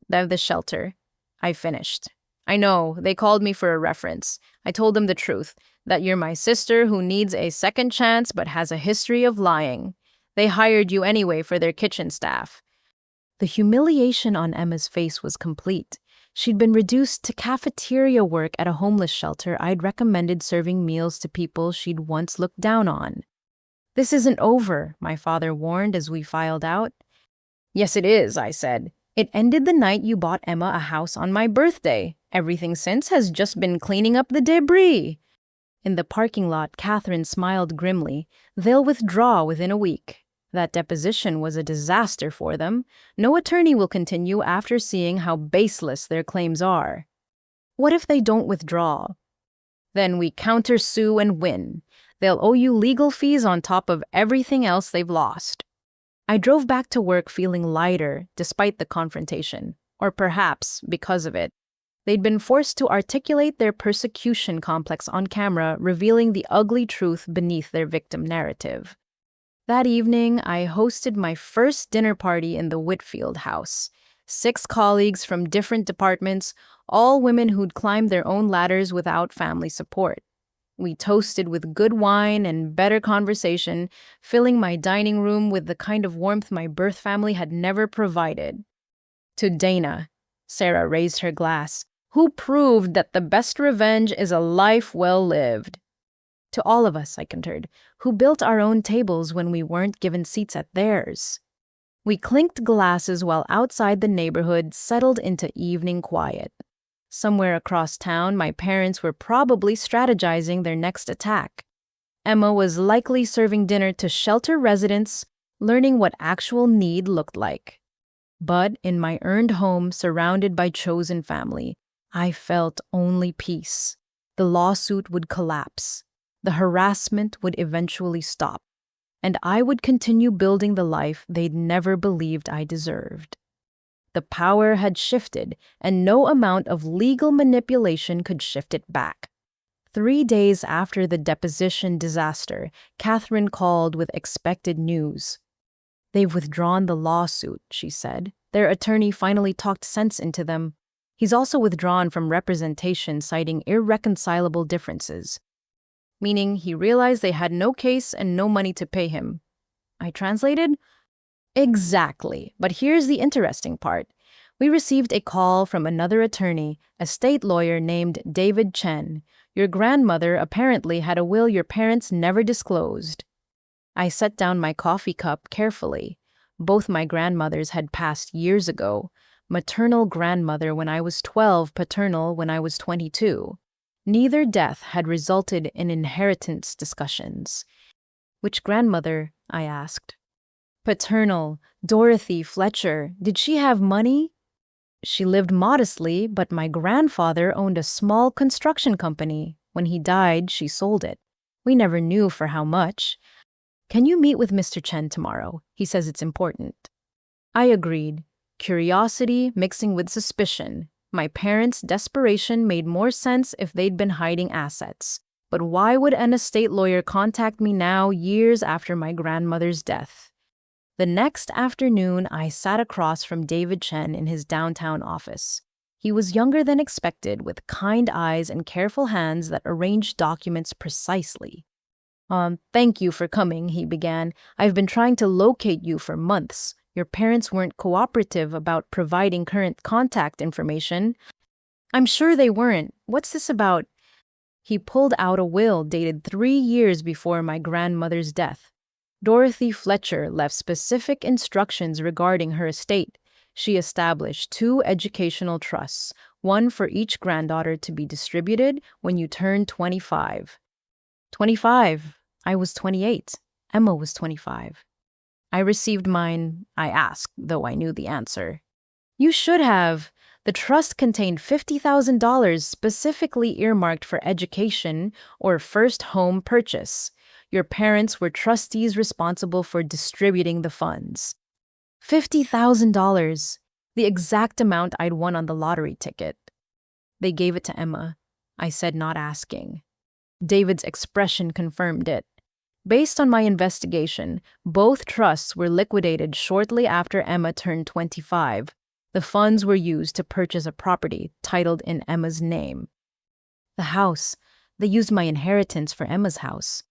The shelter. I finished. I know, they called me for a reference. I told them the truth, that you're my sister who needs a second chance but has a history of lying. They hired you anyway for their kitchen staff. The humiliation on Emma's face was complete. She'd been reduced to cafeteria work at a homeless shelter I'd recommended serving meals to people she'd once looked down on. This isn't over, my father warned as we filed out. Yes, it is, I said. It ended the night you bought Emma a house on my birthday. Everything since has just been cleaning up the debris. In the parking lot, Catherine smiled grimly. They'll withdraw within a week. That deposition was a disaster for them. No attorney will continue after seeing how baseless their claims are. What if they don't withdraw? Then we countersue and win. They'll owe you legal fees on top of everything else they've lost. I drove back to work feeling lighter despite the confrontation, or perhaps because of it. They'd been forced to articulate their persecution complex on camera, revealing the ugly truth beneath their victim narrative. That evening, I hosted my first dinner party in the Whitfield house. 6 colleagues from different departments, all women who'd climbed their own ladders without family support. We toasted with good wine and better conversation, filling my dining room with the kind of warmth my birth family had never provided. To Dana, Sarah raised her glass, who proved that the best revenge is a life well lived. To all of us, I countered, who built our own tables when we weren't given seats at theirs. We clinked glasses while outside the neighborhood settled into evening quiet. Somewhere across town, my parents were probably strategizing their next attack. Emma was likely serving dinner to shelter residents, learning what actual need looked like. But in my earned home, surrounded by chosen family, I felt only peace. The lawsuit would collapse. The harassment would eventually stop, and I would continue building the life they'd never believed I deserved. The power had shifted, and no amount of legal manipulation could shift it back. 3 days after the deposition disaster, Catherine called with expected news. They've withdrawn the lawsuit, she said. Their attorney finally talked sense into them. He's also withdrawn from representation, citing irreconcilable differences. Meaning he realized they had no case and no money to pay him. I translated? Exactly, but here's the interesting part. We received a call from another attorney, a state lawyer named David Chen. Your grandmother apparently had a will your parents never disclosed. I set down my coffee cup carefully. Both my grandmothers had passed years ago. Maternal grandmother when I was 12, paternal when I was 22. Neither death had resulted in inheritance discussions. Which grandmother? I asked. Paternal, Dorothy Fletcher. Did she have money? She lived modestly, but my grandfather owned a small construction company. When he died, she sold it. We never knew for how much. Can you meet with Mr. Chen tomorrow? He says it's important. I agreed. Curiosity mixing with suspicion. My parents' desperation made more sense if they'd been hiding assets. But why would an estate lawyer contact me now, years after my grandmother's death? The next afternoon, I sat across from David Chen in his downtown office. He was younger than expected, with kind eyes and careful hands that arranged documents precisely. Thank you for coming, he began. I've been trying to locate you for months. Your parents weren't cooperative about providing current contact information. I'm sure they weren't. What's this about? He pulled out a will dated 3 years before my grandmother's death. Dorothy Fletcher left specific instructions regarding her estate. She established 2 educational trusts, one for each granddaughter to be distributed when you turn 25. 25. I was 28. Emma was 25. I received mine, I asked, though I knew the answer. You should have. The trust contained $50,000 specifically earmarked for education or first home purchase. Your parents were trustees responsible for distributing the funds. $50,000, the exact amount I'd won on the lottery ticket. They gave it to Emma, I said, not asking. David's expression confirmed it. Based on my investigation, both trusts were liquidated shortly after Emma turned 25. The funds were used to purchase a property titled in Emma's name. The house. They used my inheritance for Emma's house.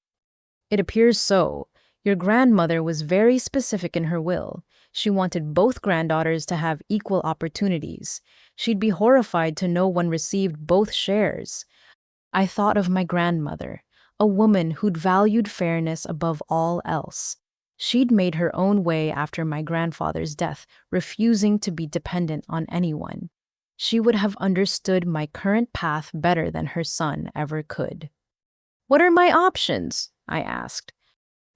It appears so. Your grandmother was very specific in her will. She wanted both granddaughters to have equal opportunities. She'd be horrified to know one received both shares. I thought of my grandmother, a woman who'd valued fairness above all else. She'd made her own way after my grandfather's death, refusing to be dependent on anyone. She would have understood my current path better than her son ever could. What are my options? I asked.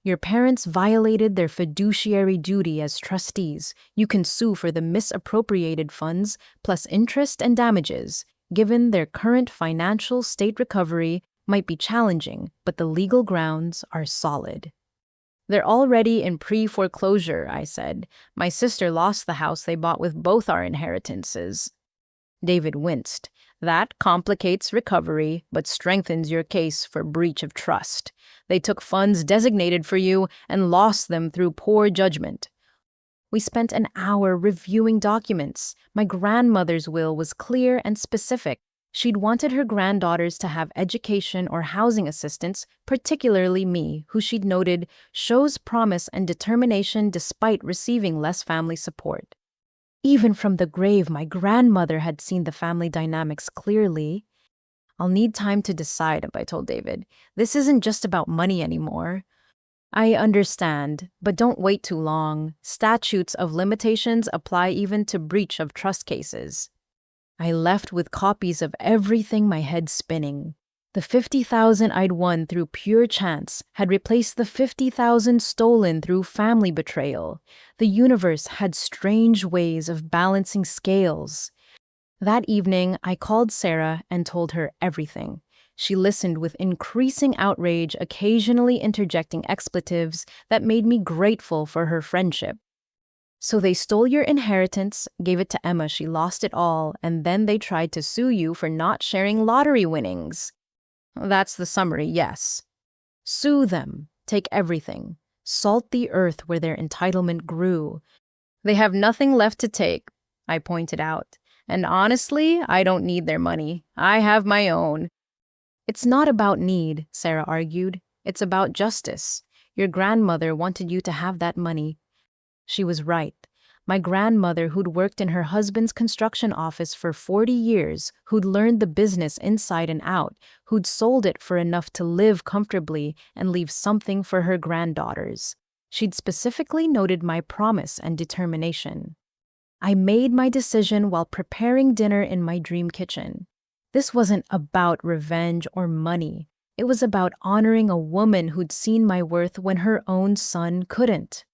Your parents violated their fiduciary duty as trustees. You can sue for the misappropriated funds, plus interest and damages. Given their current financial state, recovery might be challenging, but the legal grounds are solid. They're already in pre-foreclosure, I said. My sister lost the house they bought with both our inheritances. David winced. That complicates recovery, but strengthens your case for breach of trust. They took funds designated for you and lost them through poor judgment. We spent an hour reviewing documents. My grandmother's will was clear and specific. She'd wanted her granddaughters to have education or housing assistance, particularly me, who she'd noted shows promise and determination despite receiving less family support. Even from the grave, my grandmother had seen the family dynamics clearly. I'll need time to decide, I told David. This isn't just about money anymore. I understand, but don't wait too long. Statutes of limitations apply even to breach of trust cases. I left with copies of everything, my head spinning. The $50,000 I'd won through pure chance had replaced the $50,000 stolen through family betrayal. The universe had strange ways of balancing scales. That evening, I called Sarah and told her everything. She listened with increasing outrage, occasionally interjecting expletives that made me grateful for her friendship. So they stole your inheritance, gave it to Emma, she lost it all, and then they tried to sue you for not sharing lottery winnings. That's the summary, yes. Sue them, take everything, salt the earth where their entitlement grew. They have nothing left to take, I pointed out. And honestly, I don't need their money. I have my own. It's not about need, Sarah argued. It's about justice. Your grandmother wanted you to have that money. She was right. My grandmother, who'd worked in her husband's construction office for 40 years, who'd learned the business inside and out, who'd sold it for enough to live comfortably and leave something for her granddaughters. She'd specifically noted my promise and determination. I made my decision while preparing dinner in my dream kitchen. This wasn't about revenge or money. It was about honoring a woman who'd seen my worth when her own son couldn't.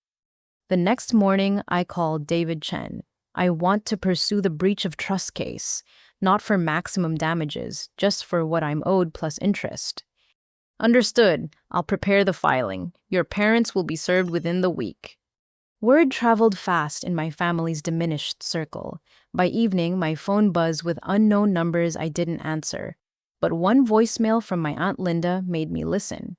The next morning, I called David Chen. I want to pursue the breach of trust case, not for maximum damages, just for what I'm owed plus interest. Understood. I'll prepare the filing. Your parents will be served within the week. Word traveled fast in my family's diminished circle. By evening, my phone buzzed with unknown numbers I didn't answer. But one voicemail from my Aunt Linda made me listen.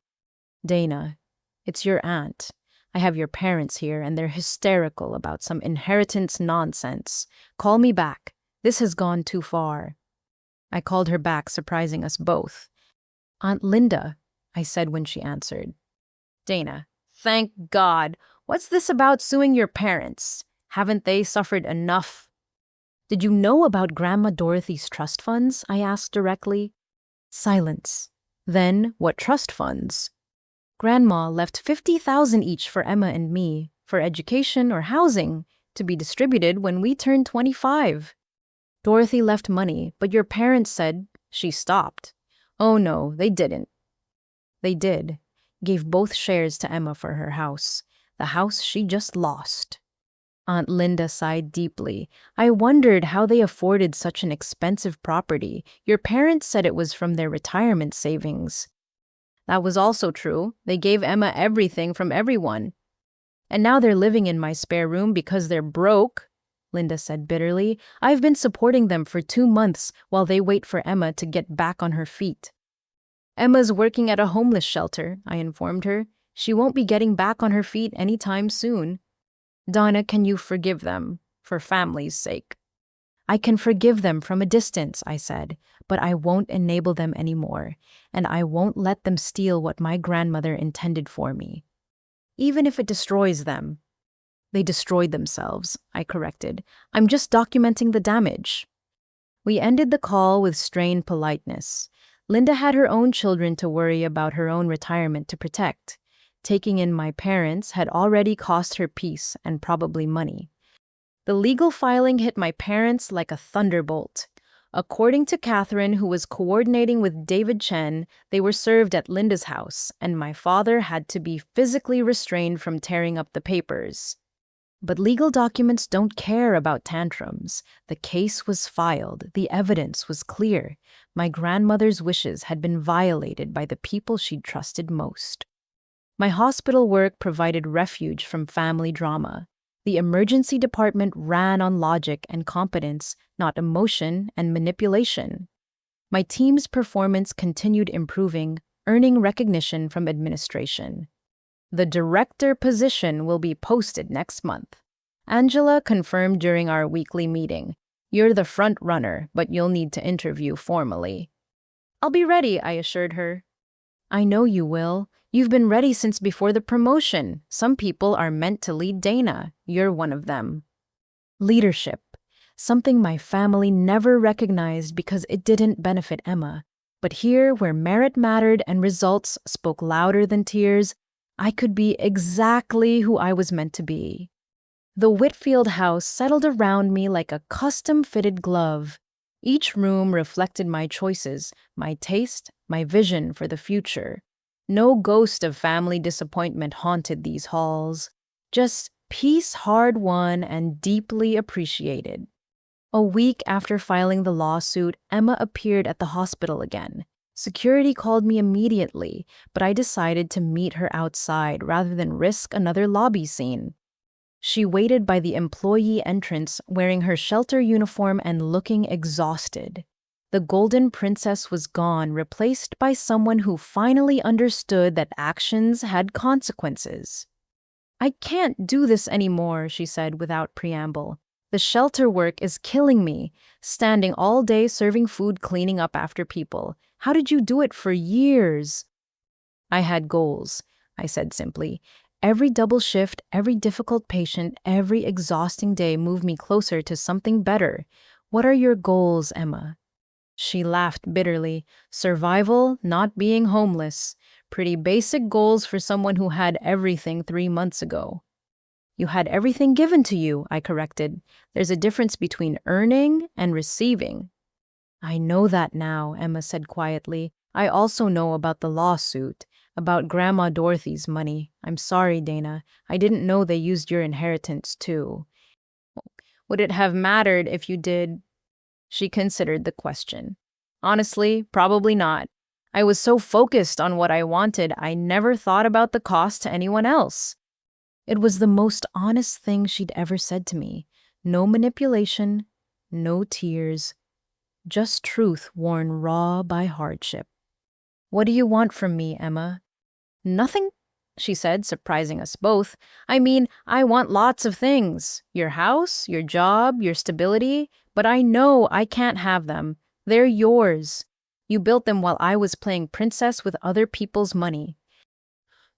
Dana, it's your aunt. I have your parents here, and they're hysterical about some inheritance nonsense. Call me back. This has gone too far. I called her back, surprising us both. Aunt Linda, I said when she answered. Dana, thank God. What's this about suing your parents? Haven't they suffered enough? Did you know about Grandma Dorothy's trust funds? I asked directly. Silence. Then, what trust funds? Grandma left 50,000 each for Emma and me, for education or housing, to be distributed when we turned 25. Dorothy left money, but your parents said she stopped. Oh no, they didn't. They did. Gave both shares to Emma for her house, the house she just lost. Aunt Linda sighed deeply. I wondered how they afforded such an expensive property. Your parents said it was from their retirement savings. That was also true. They gave Emma everything from everyone. And now they're living in my spare room because they're broke, Linda said bitterly. I've been supporting them for 2 months while they wait for Emma to get back on her feet. Emma's working at a homeless shelter, I informed her. She won't be getting back on her feet anytime soon. Donna, can you forgive them, for family's sake? I can forgive them from a distance, I said, but I won't enable them anymore, and I won't let them steal what my grandmother intended for me. Even if it destroys them. They destroyed themselves, I corrected. I'm just documenting the damage. We ended the call with strained politeness. Linda had her own children to worry about, her own retirement to protect. Taking in my parents had already cost her peace and probably money. The legal filing hit my parents like a thunderbolt. According to Catherine, who was coordinating with David Chen, they were served at Linda's house, and my father had to be physically restrained from tearing up the papers. But legal documents don't care about tantrums. The case was filed. The evidence was clear. My grandmother's wishes had been violated by the people she'd trusted most. My hospital work provided refuge from family drama. The emergency department ran on logic and competence, not emotion and manipulation. My team's performance continued improving, earning recognition from administration. The director position will be posted next month. Angela confirmed during our weekly meeting. You're the front runner, but you'll need to interview formally. I'll be ready, I assured her. I know you will. You've been ready since before the promotion. Some people are meant to lead Dana. You're one of them. Leadership. Something my family never recognized because it didn't benefit Emma. But here, where merit mattered and results spoke louder than tears, I could be exactly who I was meant to be. The Whitfield house settled around me like a custom-fitted glove. Each room reflected my choices, my taste, my vision for the future. No ghost of family disappointment haunted these halls. Just peace hard-won and deeply appreciated. A week after filing the lawsuit, Emma appeared at the hospital again. Security called me immediately, but I decided to meet her outside rather than risk another lobby scene. She waited by the employee entrance, wearing her shelter uniform and looking exhausted. The golden princess was gone, replaced by someone who finally understood that actions had consequences. I can't do this anymore, she said without preamble. The shelter work is killing me, standing all day serving food, cleaning up after people. How did you do it for years? I had goals, I said simply. Every double shift, every difficult patient, every exhausting day moved me closer to something better. What are your goals, Emma? She laughed bitterly. Survival, not being homeless. Pretty basic goals for someone who had everything 3 months ago. You had everything given to you, I corrected. There's a difference between earning and receiving. I know that now, Emma said quietly. I also know about the lawsuit, about Grandma Dorothy's money. I'm sorry, Dana. I didn't know they used your inheritance, too. Would it have mattered if you did? She considered the question. Honestly, probably not. I was so focused on what I wanted, I never thought about the cost to anyone else. It was the most honest thing she'd ever said to me. No manipulation, no tears, just truth worn raw by hardship. What do you want from me, Emma? Nothing, she said, surprising us both. I mean, I want lots of things. Your house, your job, your stability. But I know I can't have them. They're yours. You built them while I was playing princess with other people's money.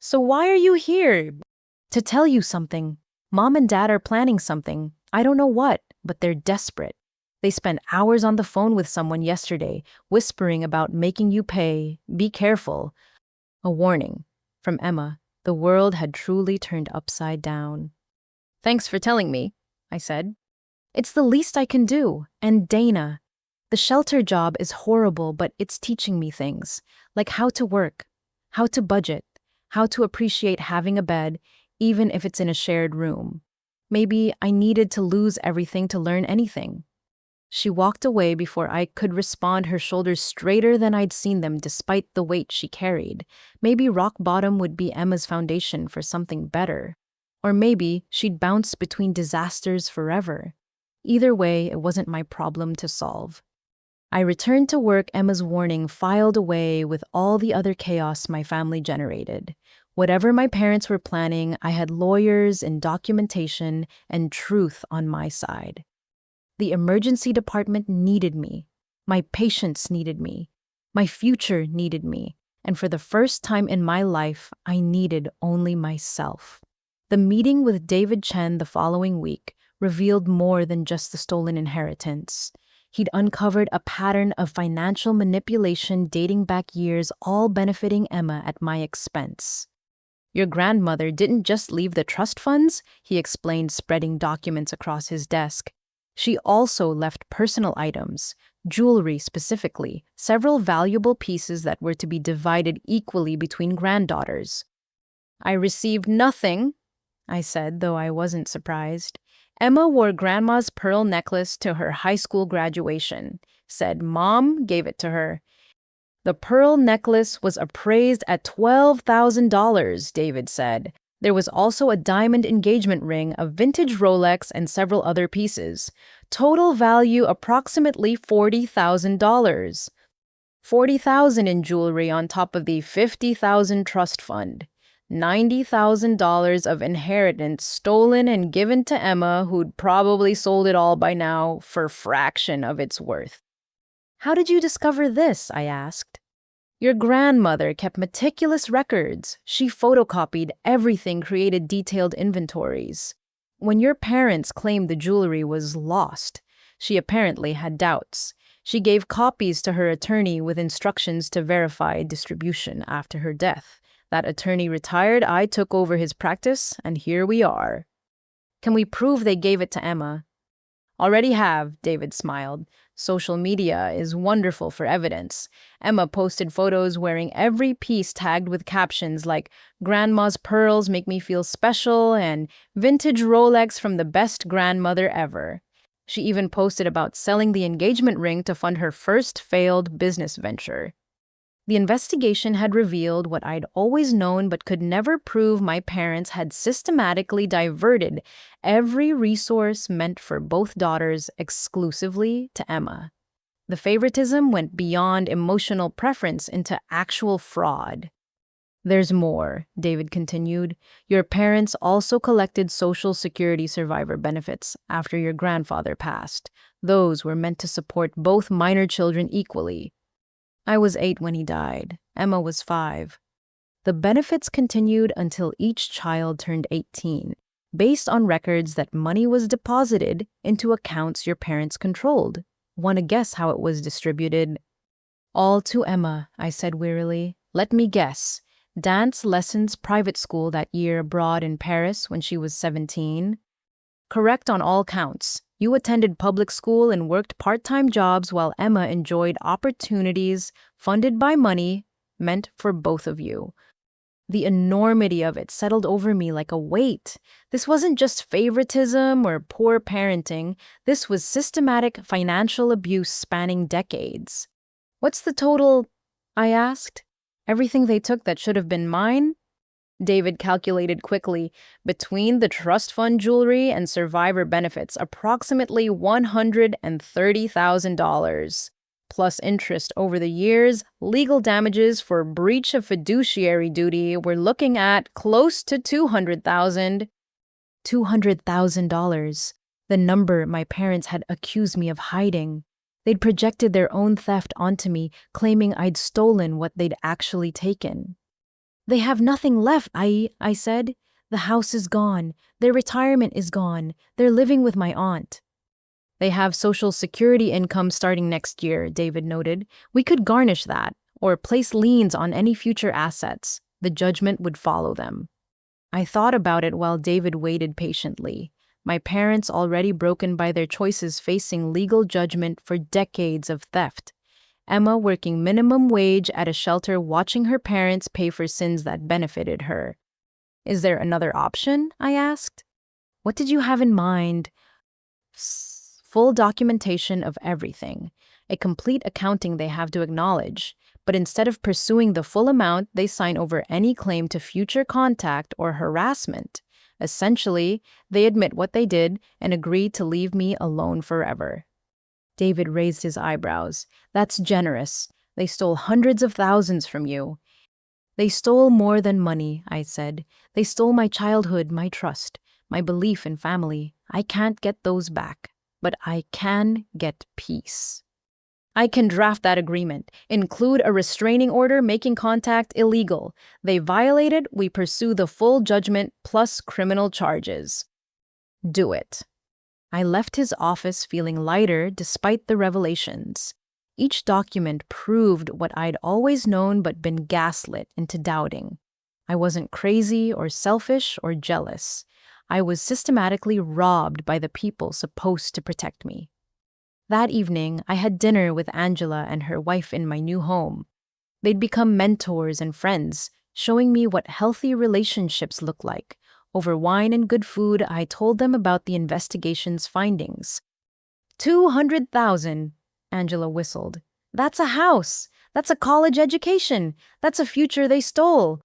So why are you here? To tell you something. Mom and Dad are planning something. I don't know what, but they're desperate. They spent hours on the phone with someone yesterday, whispering about making you pay. Be careful. A warning from Emma. The world had truly turned upside down. Thanks for telling me, I said. It's the least I can do. And Dana, the shelter job is horrible, but it's teaching me things, like how to work, how to budget, how to appreciate having a bed, even if it's in a shared room. Maybe I needed to lose everything to learn anything. She walked away before I could respond, her shoulders straighter than I'd seen them despite the weight she carried. Maybe rock bottom would be Emma's foundation for something better. Or maybe she'd bounce between disasters forever. Either way, it wasn't my problem to solve. I returned to work, Emma's warning filed away with all the other chaos my family generated. Whatever my parents were planning, I had lawyers and documentation and truth on my side. The emergency department needed me. My patients needed me. My future needed me. And for the first time in my life, I needed only myself. The meeting with David Chen the following week revealed more than just the stolen inheritance. He'd uncovered a pattern of financial manipulation dating back years, all benefiting Emma at my expense. Your grandmother didn't just leave the trust funds, he explained, spreading documents across his desk. She also left personal items, jewelry specifically, several valuable pieces that were to be divided equally between granddaughters. I received nothing, I said, though I wasn't surprised. Emma wore Grandma's pearl necklace to her high school graduation, said Mom gave it to her. The pearl necklace was appraised at $12,000, David said. There was also a diamond engagement ring, a vintage Rolex, and several other pieces. Total value approximately $40,000. $40,000 in jewelry on top of the $50,000 trust fund. $90,000 of inheritance stolen and given to Emma, who'd probably sold it all by now for a fraction of its worth. How did you discover this? I asked. Your grandmother kept meticulous records. She photocopied everything, created detailed inventories. When your parents claimed the jewelry was lost, she apparently had doubts. She gave copies to her attorney with instructions to verify distribution after her death. That attorney retired, I took over his practice, and here we are. Can we prove they gave it to Emma? Already have, David smiled. Social media is wonderful for evidence. Emma posted photos wearing every piece tagged with captions like, Grandma's pearls make me feel special, and vintage Rolex from the best grandmother ever. She even posted about selling the engagement ring to fund her first failed business venture. The investigation had revealed what I'd always known but could never prove: my parents had systematically diverted every resource meant for both daughters exclusively to Emma. The favoritism went beyond emotional preference into actual fraud. There's more, David continued. Your parents also collected Social Security survivor benefits after your grandfather passed. Those were meant to support both minor children equally. I was 8 when he died. Emma was 5. The benefits continued until each child turned 18, based on records that money was deposited into accounts your parents controlled. Want to guess how it was distributed? All to Emma, I said wearily. Let me guess. Dance lessons, private school that year abroad in Paris when she was 17. Correct on all counts. You attended public school and worked part-time jobs while Emma enjoyed opportunities funded by money meant for both of you. The enormity of it settled over me like a weight. This wasn't just favoritism or poor parenting. This was systematic financial abuse spanning decades. What's the total? I asked. Everything they took that should have been mine? David calculated quickly. Between the trust fund jewelry and survivor benefits, approximately $130,000. Plus interest over the years, legal damages for breach of fiduciary duty, we're looking at close to $200,000. $200,000. The number my parents had accused me of hiding. They'd projected their own theft onto me, claiming I'd stolen what they'd actually taken. They have nothing left, I said. The house is gone. Their retirement is gone. They're living with my aunt. They have Social Security income starting next year, David noted. We could garnish that, or place liens on any future assets. The judgment would follow them. I thought about it while David waited patiently. My parents, already broken by their choices, facing legal judgment for decades of theft. Emma working minimum wage at a shelter, watching her parents pay for sins that benefited her. Is there another option? I asked. What did you have in mind? Full documentation of everything. A complete accounting they have to acknowledge. But instead of pursuing the full amount, they sign over any claim to future contact or harassment. Essentially, they admit what they did and agree to leave me alone forever. David raised his eyebrows. That's generous. They stole hundreds of thousands from you. They stole more than money, I said. They stole my childhood, my trust, my belief in family. I can't get those back, but I can get peace. I can draft that agreement, include a restraining order making contact illegal. They violated, we pursue the full judgment plus criminal charges. Do it. I left his office feeling lighter despite the revelations. Each document proved what I'd always known but been gaslit into doubting. I wasn't crazy or selfish or jealous. I was systematically robbed by the people supposed to protect me. That evening, I had dinner with Angela and her wife in my new home. They'd become mentors and friends, showing me what healthy relationships look like. Over wine and good food, I told them about the investigation's findings. 200,000, Angela whistled. That's a house. That's a college education. That's a future they stole.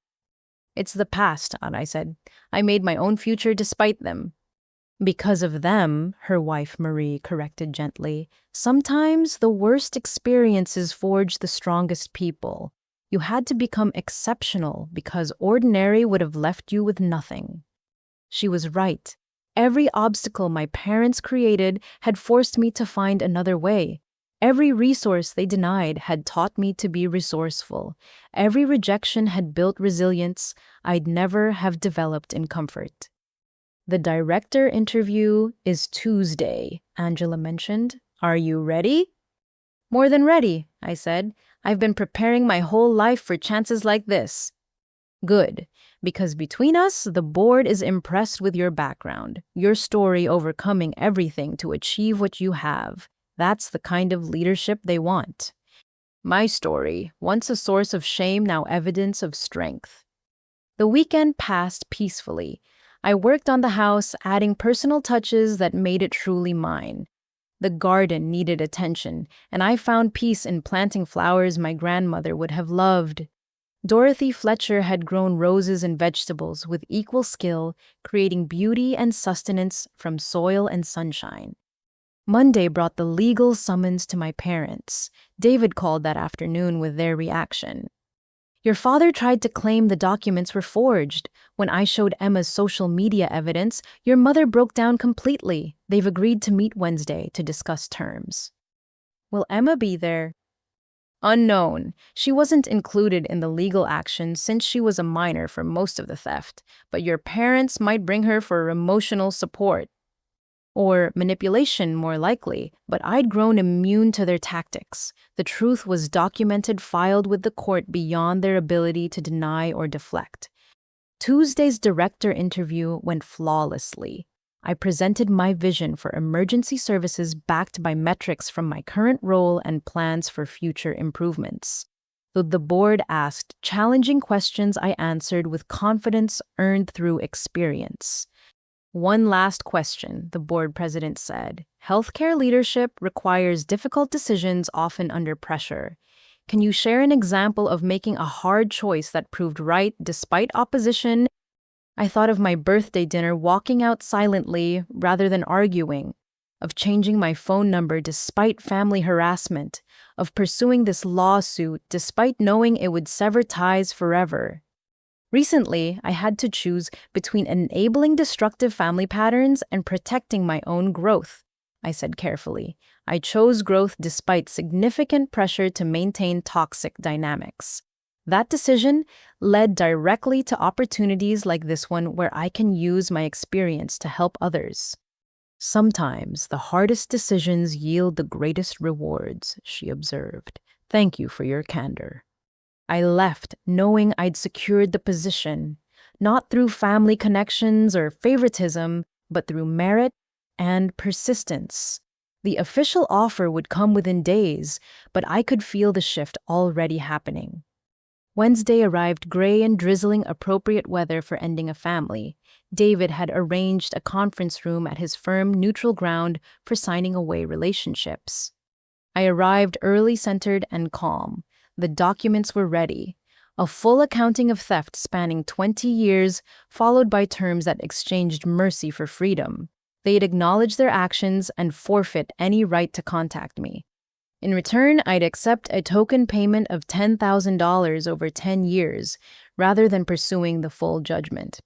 It's the past, I said. I made my own future despite them. Because of them, her wife Marie corrected gently, sometimes the worst experiences forge the strongest people. You had to become exceptional because ordinary would have left you with nothing. She was right. Every obstacle my parents created had forced me to find another way. Every resource they denied had taught me to be resourceful. Every rejection had built resilience I'd never have developed in comfort. The director interview is Tuesday, Angela mentioned. Are you ready? More than ready, I said. I've been preparing my whole life for chances like this. Good, because between us, the board is impressed with your background, your story overcoming everything to achieve what you have. That's the kind of leadership they want. My story, once a source of shame, now evidence of strength. The weekend passed peacefully. I worked on the house, adding personal touches that made it truly mine. The garden needed attention, and I found peace in planting flowers my grandmother would have loved. Dorothy Fletcher had grown roses and vegetables with equal skill, creating beauty and sustenance from soil and sunshine. Monday brought the legal summons to my parents. David called that afternoon with their reaction. Your father tried to claim the documents were forged. When I showed Emma's social media evidence, your mother broke down completely. They've agreed to meet Wednesday to discuss terms. Will Emma be there? Unknown. She wasn't included in the legal action since she was a minor for most of the theft, but your parents might bring her for emotional support. Or manipulation, more likely, but I'd grown immune to their tactics. The truth was documented, filed with the court beyond their ability to deny or deflect. Tuesday's director interview went flawlessly. I presented my vision for emergency services backed by metrics from my current role and plans for future improvements. Though the board asked challenging questions, I answered with confidence earned through experience. One last question, the board president said. Healthcare leadership requires difficult decisions, often under pressure. Can you share an example of making a hard choice that proved right despite opposition? I thought of my birthday dinner, walking out silently rather than arguing, of changing my phone number despite family harassment, of pursuing this lawsuit despite knowing it would sever ties forever. Recently, I had to choose between enabling destructive family patterns and protecting my own growth. I said carefully. I chose growth despite significant pressure to maintain toxic dynamics. That decision led directly to opportunities like this one where I can use my experience to help others. Sometimes the hardest decisions yield the greatest rewards, she observed. Thank you for your candor. I left knowing I'd secured the position, not through family connections or favoritism, but through merit and persistence. The official offer would come within days, but I could feel the shift already happening. Wednesday arrived gray and drizzling, appropriate weather for ending a family. David had arranged a conference room at his firm Neutral Ground for signing away relationships. I arrived early, centered, and calm. The documents were ready. A full accounting of theft spanning 20 years, followed by terms that exchanged mercy for freedom. They'd acknowledge their actions and forfeit any right to contact me. In return, I'd accept a token payment of $10,000 over 10 years, rather than pursuing the full judgment.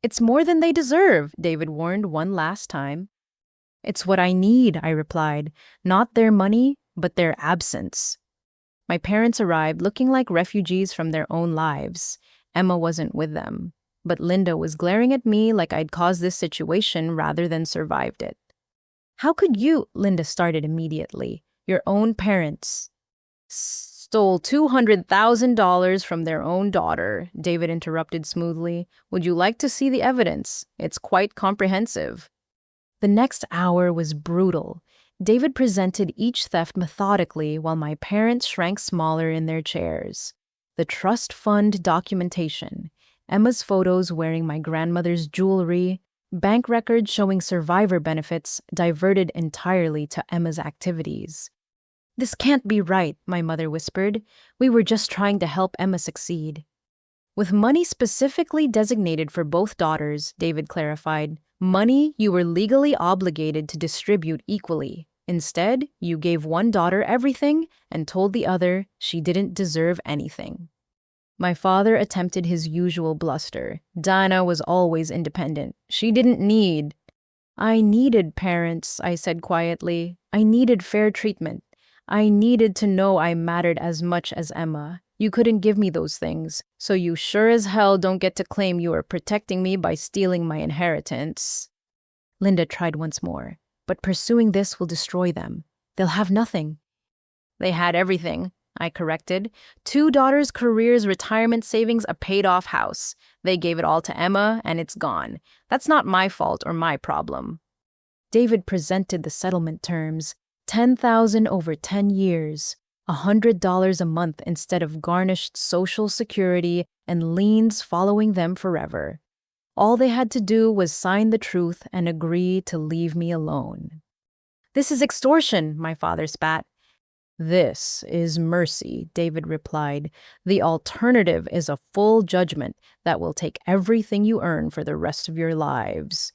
It's more than they deserve, David warned one last time. It's what I need, I replied. Not their money, but their absence. My parents arrived looking like refugees from their own lives. Emma wasn't with them, but Linda was glaring at me like I'd caused this situation rather than survived it. How could you? Linda started immediately. Your own parents stole $200,000 from their own daughter, David interrupted smoothly. Would you like to see the evidence? It's quite comprehensive. The next hour was brutal. David presented each theft methodically while my parents shrank smaller in their chairs. The trust fund documentation, Emma's photos wearing my grandmother's jewelry, bank records showing survivor benefits diverted entirely to Emma's activities. This can't be right, my mother whispered. We were just trying to help Emma succeed. With money specifically designated for both daughters, David clarified, money you were legally obligated to distribute equally. Instead, you gave one daughter everything and told the other she didn't deserve anything. My father attempted his usual bluster. Dinah was always independent. She didn't need. I needed parents, I said quietly. I needed fair treatment. I needed to know I mattered as much as Emma. You couldn't give me those things, so you sure as hell don't get to claim you are protecting me by stealing my inheritance. Linda tried once more. But pursuing this will destroy them. They'll have nothing. They had everything, I corrected. 2 daughters' careers, retirement savings, a paid-off house. They gave it all to Emma, and it's gone. That's not my fault or my problem. David presented the settlement terms. $10,000 over 10 years, $100 a month instead of garnished Social Security and liens following them forever. All they had to do was sign the truth and agree to leave me alone. This is extortion, my father spat. This is mercy, David replied. The alternative is a full judgment that will take everything you earn for the rest of your lives.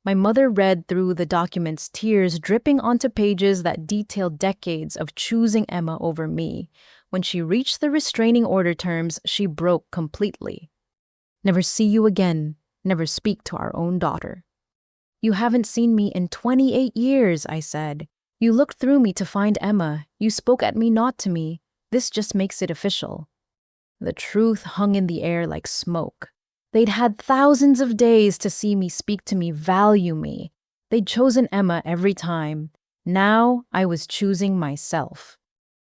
My mother read through the documents, tears dripping onto pages that detailed decades of choosing Emma over me. When she reached the restraining order terms, she broke completely. Never see you again. Never speak to our own daughter. You haven't seen me in 28 years, I said. You looked through me to find Emma. You spoke at me, not to me. This just makes it official. The truth hung in the air like smoke. They'd had thousands of days to see me, speak to me, value me. They'd chosen Emma every time. Now I was choosing myself.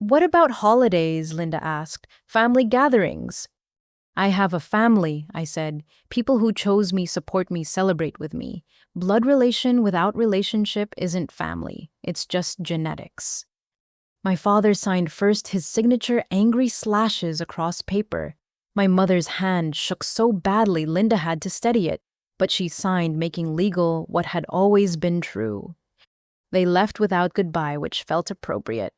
What about holidays? Linda asked. Family gatherings? I have a family, I said. People who chose me, support me, celebrate with me. Blood relation without relationship isn't family. It's just genetics. My father signed first, his signature angry slashes across paper. My mother's hand shook so badly Linda had to steady it, but she signed, making legal what had always been true. They left without goodbye, which felt appropriate.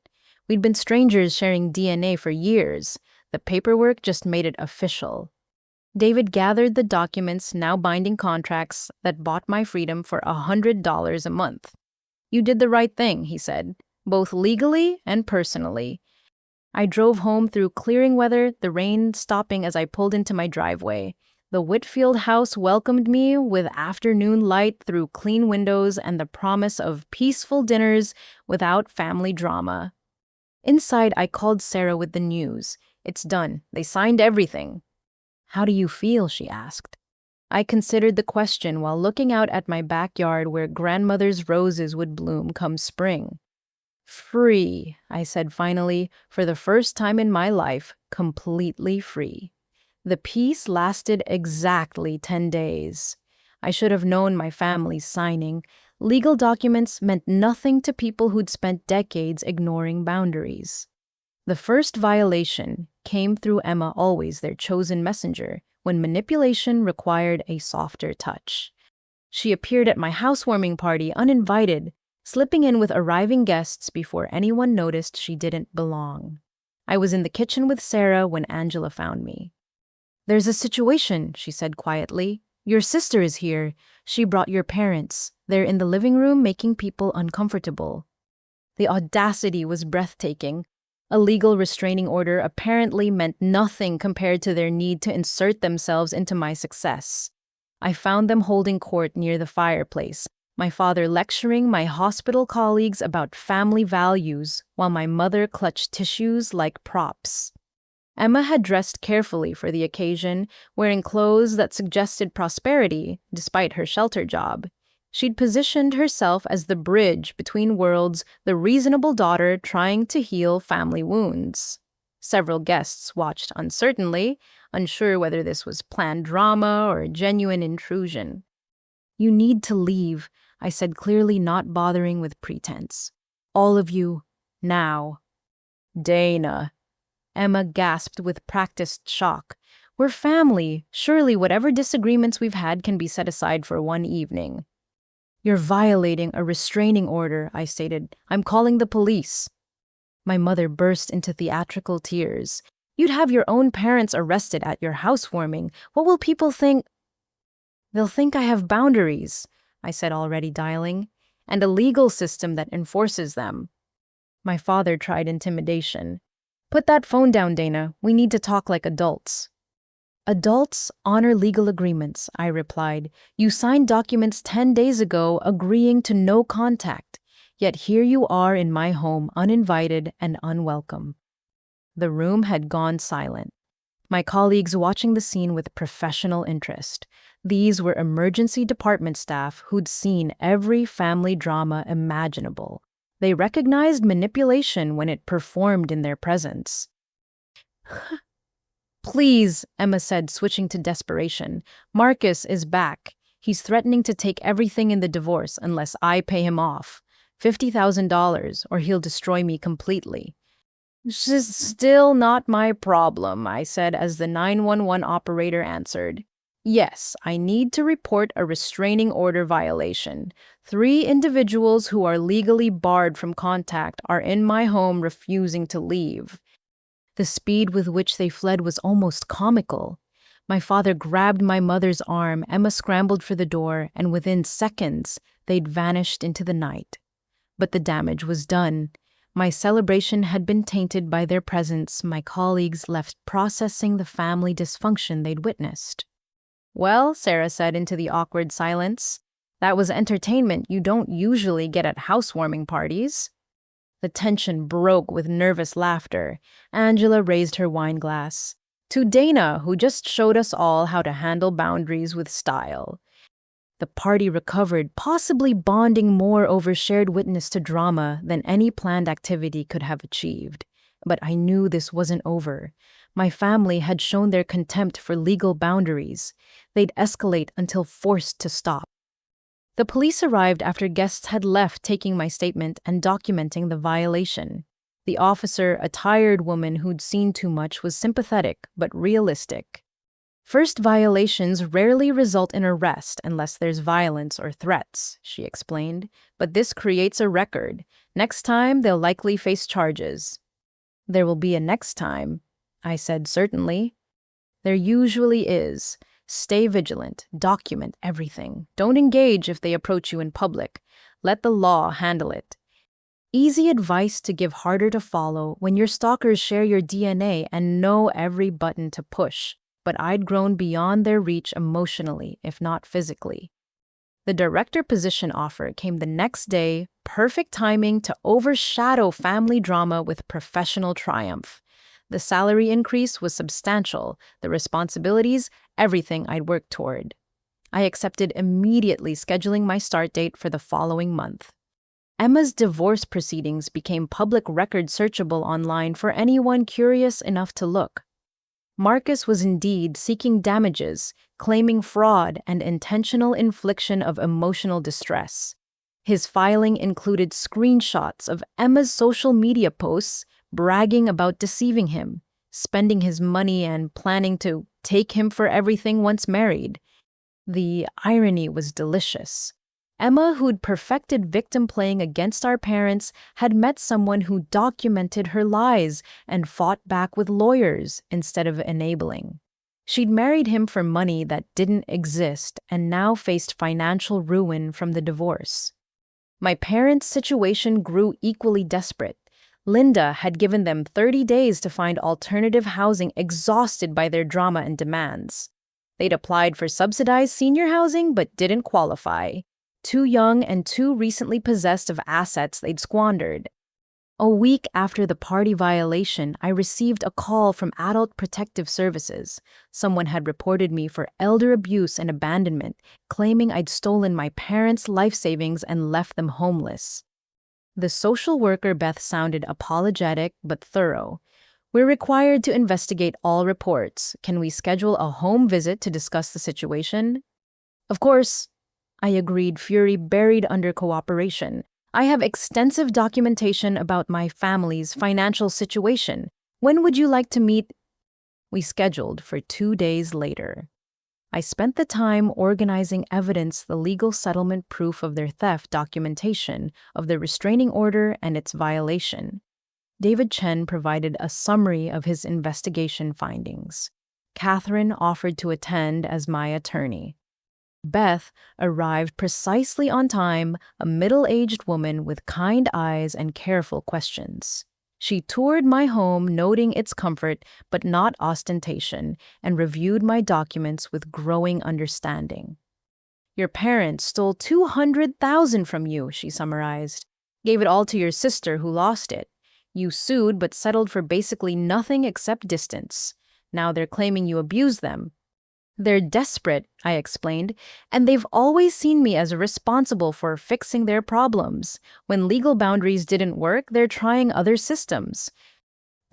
We'd been strangers sharing DNA for years. The paperwork just made it official. David gathered the documents, now binding contracts, that bought my freedom for $100 a month. You did the right thing, he said, both legally and personally. I drove home through clearing weather, the rain stopping as I pulled into my driveway. The Whitfield house welcomed me with afternoon light through clean windows and the promise of peaceful dinners without family drama. Inside, I called Sarah with the news. It's done. They signed everything. How do you feel? She asked. I considered the question while looking out at my backyard where grandmother's roses would bloom come spring. Free, I said finally, for the first time in my life, completely free. The peace lasted exactly 10 days. I should have known my family's signing. Legal documents meant nothing to people who'd spent decades ignoring boundaries. The first violation came through Emma, always their chosen messenger, when manipulation required a softer touch. She appeared at my housewarming party uninvited, slipping in with arriving guests before anyone noticed she didn't belong. I was in the kitchen with Sarah when Angela found me. "There's a situation," she said quietly. "Your sister is here. She brought your parents. They're in the living room making people uncomfortable." The audacity was breathtaking. A legal restraining order apparently meant nothing compared to their need to insert themselves into my success. I found them holding court near the fireplace, my father lecturing my hospital colleagues about family values while my mother clutched tissues like props. Emma had dressed carefully for the occasion, wearing clothes that suggested prosperity despite her shelter job. She'd positioned herself as the bridge between worlds, the reasonable daughter trying to heal family wounds. Several guests watched uncertainly, unsure whether this was planned drama or genuine intrusion. "You need to leave," I said, clearly not bothering with pretense. "All of you, now." "Dana," Emma gasped with practiced shock. "We're family. Surely whatever disagreements we've had can be set aside for one evening." "You're violating a restraining order," I stated. "I'm calling the police." My mother burst into theatrical tears. "You'd have your own parents arrested at your housewarming. What will people think?" "They'll think I have boundaries," I said, already dialing, "and a legal system that enforces them." My father tried intimidation. "Put that phone down, Dana. We need to talk like adults." "Adults honor legal agreements," I replied. "You signed documents 10 days ago agreeing to no contact. Yet here you are in my home, uninvited and unwelcome." The room had gone silent. My colleagues watching the scene with professional interest. These were emergency department staff who'd seen every family drama imaginable. They recognized manipulation when it performed in their presence. "Please," Emma said, switching to desperation. "Marcus is back. He's threatening to take everything in the divorce unless I pay him off. $50,000, or he'll destroy me completely." "This is still not my problem," I said as the 911 operator answered. "Yes, I need to report a restraining order violation. 3 individuals who are legally barred from contact are in my home refusing to leave." The speed with which they fled was almost comical. My father grabbed my mother's arm, Emma scrambled for the door, and within seconds, they'd vanished into the night. But the damage was done. My celebration had been tainted by their presence, my colleagues left processing the family dysfunction they'd witnessed. "Well," Sarah said into the awkward silence, "that was entertainment you don't usually get at housewarming parties." The tension broke with nervous laughter. Angela raised her wine glass. "To Dana, who just showed us all how to handle boundaries with style." The party recovered, possibly bonding more over shared witness to drama than any planned activity could have achieved. But I knew this wasn't over. My family had shown their contempt for legal boundaries. They'd escalate until forced to stop. The police arrived after guests had left, taking my statement and documenting the violation. The officer, a tired woman who'd seen too much, was sympathetic but realistic. "First violations rarely result in arrest unless there's violence or threats," she explained. "But this creates a record. Next time, they'll likely face charges." "There will be a next time," I said certainly. "There usually is. Stay vigilant. Document everything. Don't engage if they approach you in public. Let the law handle it." Easy advice to give, harder to follow when your stalkers share your DNA and know every button to push. But I'd grown beyond their reach emotionally, if not physically. The director position offer came the next day, perfect timing to overshadow family drama with professional triumph. The salary increase was substantial, the responsibilities, everything I'd worked toward. I accepted immediately, scheduling my start date for the following month. Emma's divorce proceedings became public record searchable online for anyone curious enough to look. Marcus was indeed seeking damages, claiming fraud and intentional infliction of emotional distress. His filing included screenshots of Emma's social media posts bragging about deceiving him, spending his money, and planning to take him for everything once married. The irony was delicious. Emma, who'd perfected victim playing against our parents, had met someone who documented her lies and fought back with lawyers instead of enabling. She'd married him for money that didn't exist and now faced financial ruin from the divorce. My parents' situation grew equally desperate. Linda had given them 30 days to find alternative housing, exhausted by their drama and demands. They'd applied for subsidized senior housing but didn't qualify. Too young and too recently possessed of assets they'd squandered. A week after the party violation, I received a call from Adult Protective Services. Someone had reported me for elder abuse and abandonment, claiming I'd stolen my parents' life savings and left them homeless. The social worker, Beth, sounded apologetic but thorough. "We're required to investigate all reports. Can we schedule a home visit to discuss the situation?" "Of course," I agreed, fury buried under cooperation. "I have extensive documentation about my family's financial situation. When would you like to meet?" We scheduled for 2 days later. I spent the time organizing evidence, the legal settlement proof of their theft, documentation of the restraining order and its violation. David Chen provided a summary of his investigation findings. Catherine offered to attend as my attorney. Beth arrived precisely on time, a middle-aged woman with kind eyes and careful questions. She toured my home, noting its comfort but not ostentation, and reviewed my documents with growing understanding. "Your parents stole $200,000 from you," she summarized. "Gave it all to your sister, who lost it. You sued but settled for basically nothing except distance. Now they're claiming you abused them." "They're desperate," I explained, "and they've always seen me as responsible for fixing their problems. When legal boundaries didn't work, they're trying other systems."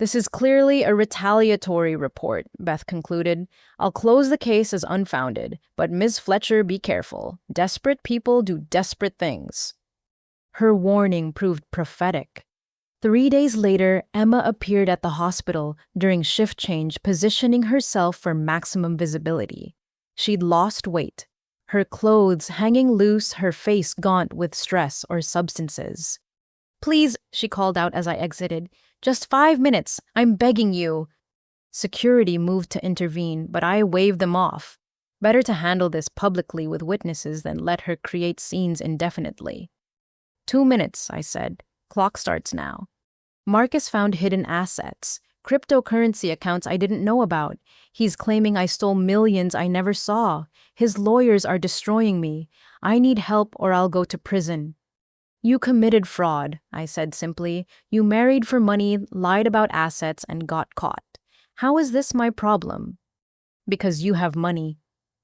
"This is clearly a retaliatory report," Beth concluded. "I'll close the case as unfounded, but Ms. Fletcher, be careful. Desperate people do desperate things." Her warning proved prophetic. 3 days later, Emma appeared at the hospital during shift change, positioning herself for maximum visibility. She'd lost weight, her clothes hanging loose, her face gaunt with stress or substances. "Please," she called out as I exited, "just 5 minutes, I'm begging you." Security moved to intervene, but I waved them off. Better to handle this publicly with witnesses than let her create scenes indefinitely. 2 minutes, I said. Clock starts now. Marcus found hidden assets, cryptocurrency accounts I didn't know about. He's claiming I stole millions I never saw. His lawyers are destroying me. I need help or I'll go to prison. "You committed fraud," I said simply. "You married for money, lied about assets, and got caught. How is this my problem?" "Because you have money,"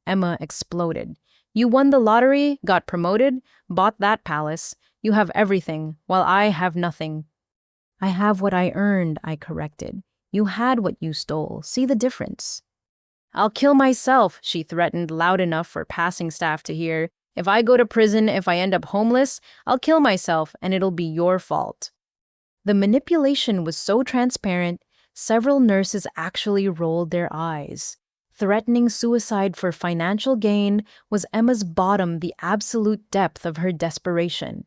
Emma exploded. "You won the lottery, got promoted, bought that palace. You have everything, while I have nothing." "I have what I earned," I corrected. "You had what you stole. See the difference?" "I'll kill myself," she threatened, loud enough for passing staff to hear. "If I go to prison, if I end up homeless, I'll kill myself, and it'll be your fault." The manipulation was so transparent, several nurses actually rolled their eyes. Threatening suicide for financial gain was Emma's bottom, the absolute depth of her desperation.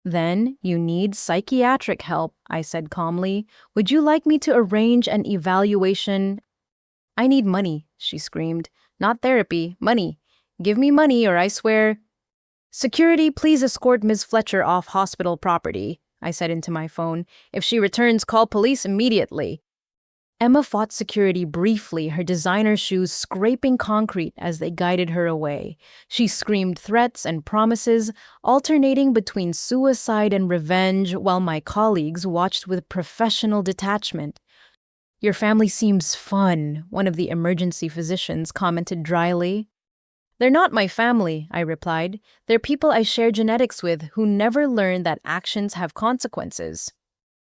"Then you need psychiatric help," I said calmly. "Would you like me to arrange an evaluation?" "I need money," she screamed. "Not therapy, money. Give me money or I swear—" "Security, please escort Ms. Fletcher off hospital property," I said into my phone. "If she returns, call police immediately." Emma fought security briefly, her designer shoes scraping concrete as they guided her away. She screamed threats and promises, alternating between suicide and revenge, while my colleagues watched with professional detachment. "Your family seems fun," one of the emergency physicians commented dryly. They're not my family, I replied. They're people I share genetics with who never learn that actions have consequences.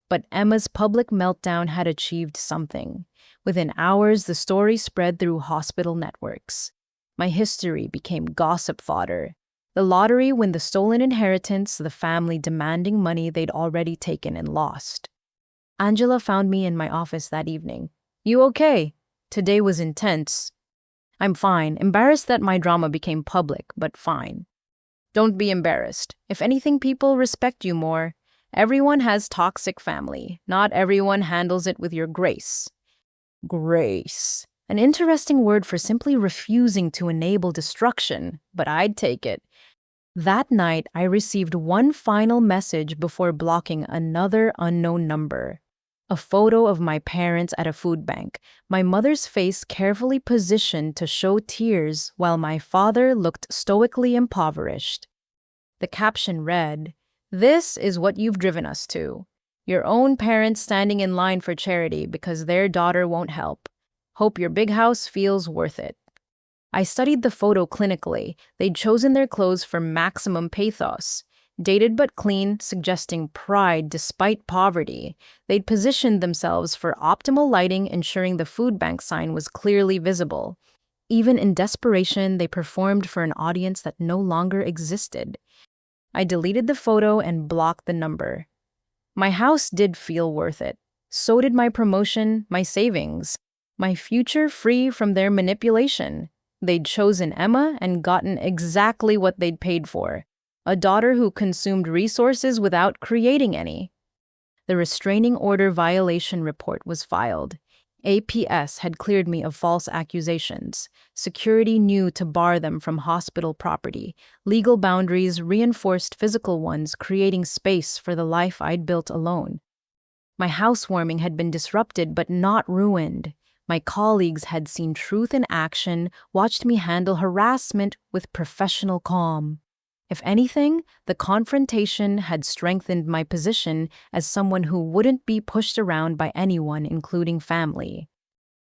But Emma's public meltdown had achieved something. Within hours, the story spread through hospital networks. My history became gossip fodder. The lottery win the stolen inheritance, the family demanding money they'd already taken and lost. Angela found me in my office that evening. You okay? Today was intense. I'm fine, embarrassed that my drama became public, but fine. Don't be embarrassed. If anything, people respect you more. Everyone has toxic family. Not everyone handles it with your grace. Grace. An interesting word for simply refusing to enable destruction, but I'd take it. That night, I received one final message before blocking another unknown number. A photo of my parents at a food bank, my mother's face carefully positioned to show tears while my father looked stoically impoverished. The caption read, "This is what you've driven us to. Your own parents standing in line for charity because their daughter won't help. Hope your big house feels worth it." I studied the photo clinically. They'd chosen their clothes for maximum pathos. Dated but clean, suggesting pride despite poverty. They'd positioned themselves for optimal lighting, ensuring the food bank sign was clearly visible. Even in desperation, they performed for an audience that no longer existed. I deleted the photo and blocked the number. My house did feel worth it. So did my promotion, my savings, my future free from their manipulation. They'd chosen Emma and gotten exactly what they'd paid for. A daughter who consumed resources without creating any. The restraining order violation report was filed. APS had cleared me of false accusations. Security knew to bar them from hospital property. Legal boundaries reinforced physical ones, creating space for the life I'd built alone. My housewarming had been disrupted but not ruined. My colleagues had seen truth in action, watched me handle harassment with professional calm. If anything, the confrontation had strengthened my position as someone who wouldn't be pushed around by anyone, including family.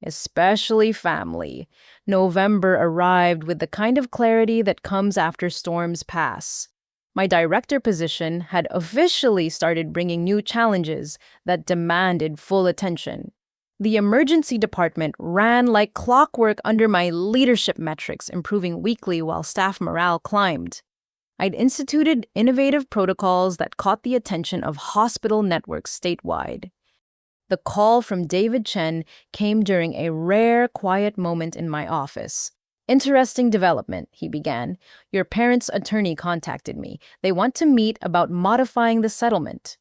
Especially family. November arrived with the kind of clarity that comes after storms pass. My director position had officially started bringing new challenges that demanded full attention. The emergency department ran like clockwork under my leadership metrics, improving weekly while staff morale climbed. I'd instituted innovative protocols that caught the attention of hospital networks statewide. The call from David Chen came during a rare, quiet moment in my office. "Interesting development," he began. "Your parents' attorney contacted me. They want to meet about modifying the settlement."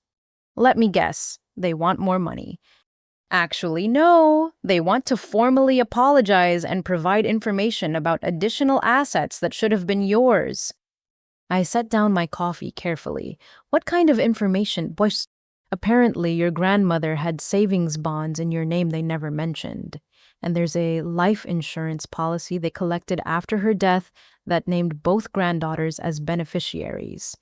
Let me guess, they want more money. Actually, no. They want to formally apologize and provide information about additional assets that should have been yours. I set down my coffee carefully. What kind of information? Boys, apparently your grandmother had savings bonds in your name they never mentioned. And there's a life insurance policy they collected after her death that named both granddaughters as beneficiaries.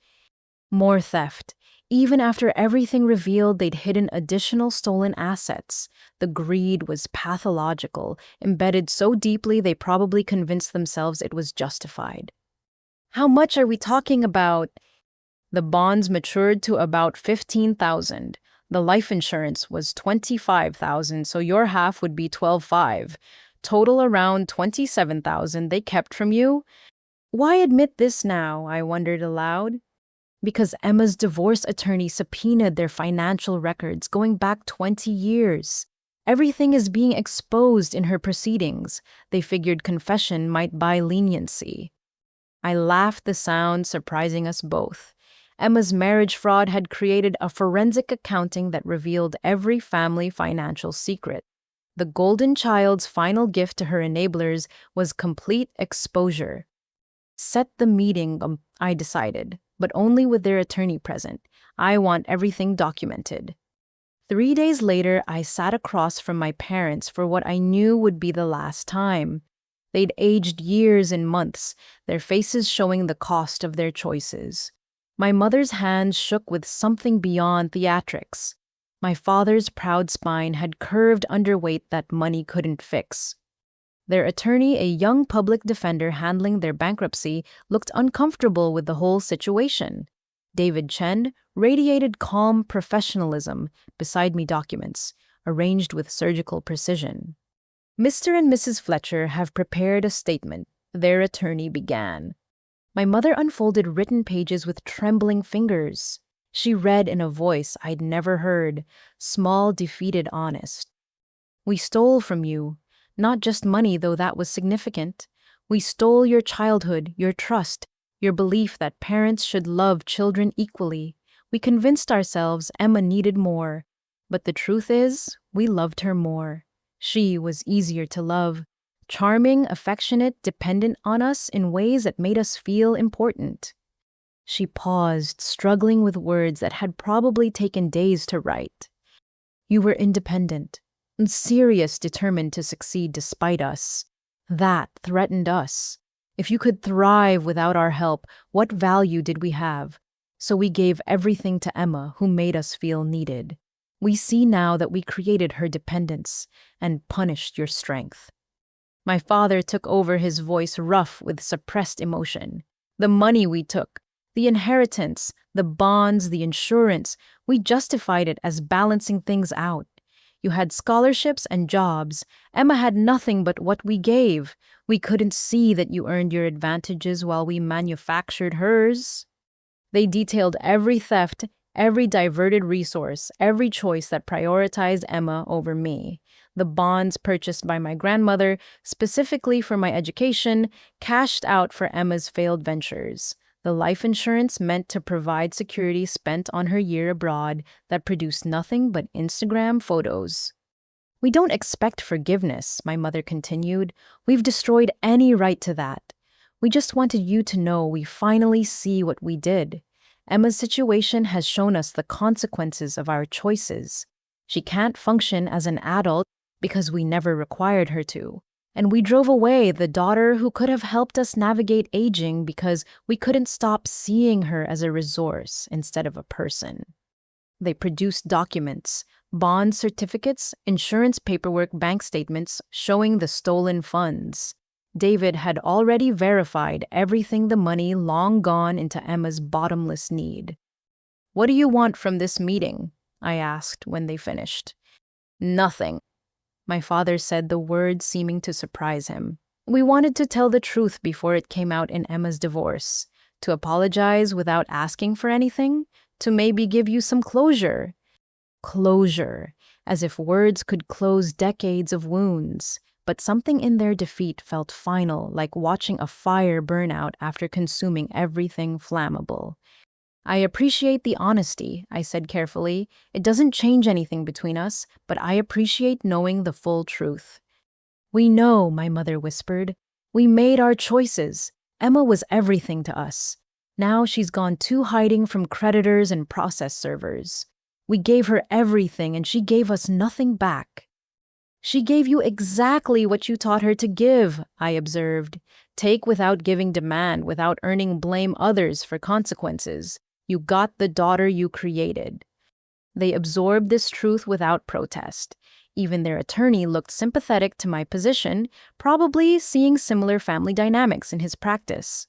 More theft. Even after everything revealed, they'd hidden additional stolen assets. The greed was pathological, embedded so deeply they probably convinced themselves it was justified. How much are we talking about? The bonds matured to about $15,000. The life insurance was $25,000, so your half would be $12,500. Total around $27,000 they kept from you. Why admit this now? I wondered aloud. Because Emma's divorce attorney subpoenaed their financial records going back 20 years. Everything is being exposed in her proceedings. They figured confession might buy leniency. I laughed, the sound surprising us both. Emma's marriage fraud had created a forensic accounting that revealed every family financial secret. The golden child's final gift to her enablers was complete exposure. Set the meeting, I decided, but only with their attorney present. I want everything documented. 3 days later, I sat across from my parents for what I knew would be the last time. They'd aged years and months, their faces showing the cost of their choices. My mother's hands shook with something beyond theatrics. My father's proud spine had curved under weight that money couldn't fix. Their attorney, a young public defender handling their bankruptcy, looked uncomfortable with the whole situation. David Chen radiated calm professionalism beside me documents, arranged with surgical precision. Mr. and Mrs. Fletcher have prepared a statement, their attorney began. My mother unfolded written pages with trembling fingers. She read in a voice I'd never heard, small, defeated, honest. We stole from you, not just money, though that was significant. We stole your childhood, your trust, your belief that parents should love children equally. We convinced ourselves Emma needed more, but the truth is, we loved her more. She was easier to love, charming, affectionate, dependent on us in ways that made us feel important. She paused, struggling with words that had probably taken days to write. You were independent, and serious, determined to succeed despite us. That threatened us. If you could thrive without our help, what value did we have? So we gave everything to Emma, who made us feel needed. We see now that we created her dependence and punished your strength. My father took over, his voice rough with suppressed emotion. The money we took, the inheritance, the bonds, the insurance, we justified it as balancing things out. You had scholarships and jobs. Emma had nothing but what we gave. We couldn't see that you earned your advantages while we manufactured hers. They detailed every theft, every diverted resource, every choice that prioritized Emma over me. The bonds purchased by my grandmother, specifically for my education, cashed out for Emma's failed ventures. The life insurance meant to provide security spent on her year abroad that produced nothing but Instagram photos. We don't expect forgiveness, my mother continued. We've destroyed any right to that. We just wanted you to know we finally see what we did. Emma's situation has shown us the consequences of our choices. She can't function as an adult because we never required her to. And we drove away the daughter who could have helped us navigate aging because we couldn't stop seeing her as a resource instead of a person. They produced documents, bond certificates, insurance paperwork, bank statements showing the stolen funds. David had already verified everything, the money long gone into Emma's bottomless need. What do you want from this meeting? I asked when they finished. Nothing. My father said, the words seeming to surprise him. We wanted to tell the truth before it came out in Emma's divorce, to apologize without asking for anything, to maybe give you some closure. Closure, as if words could close decades of wounds. But something in their defeat felt final, like watching a fire burn out after consuming everything flammable. I appreciate the honesty, I said carefully. It doesn't change anything between us, but I appreciate knowing the full truth. We know, my mother whispered. We made our choices. Emma was everything to us. Now she's gone to hiding from creditors and process servers. We gave her everything and she gave us nothing back. She gave you exactly what you taught her to give, I observed. Take without giving, demand without earning, blame others for consequences. You got the daughter you created. They absorbed this truth without protest. Even their attorney looked sympathetic to my position, probably seeing similar family dynamics in his practice.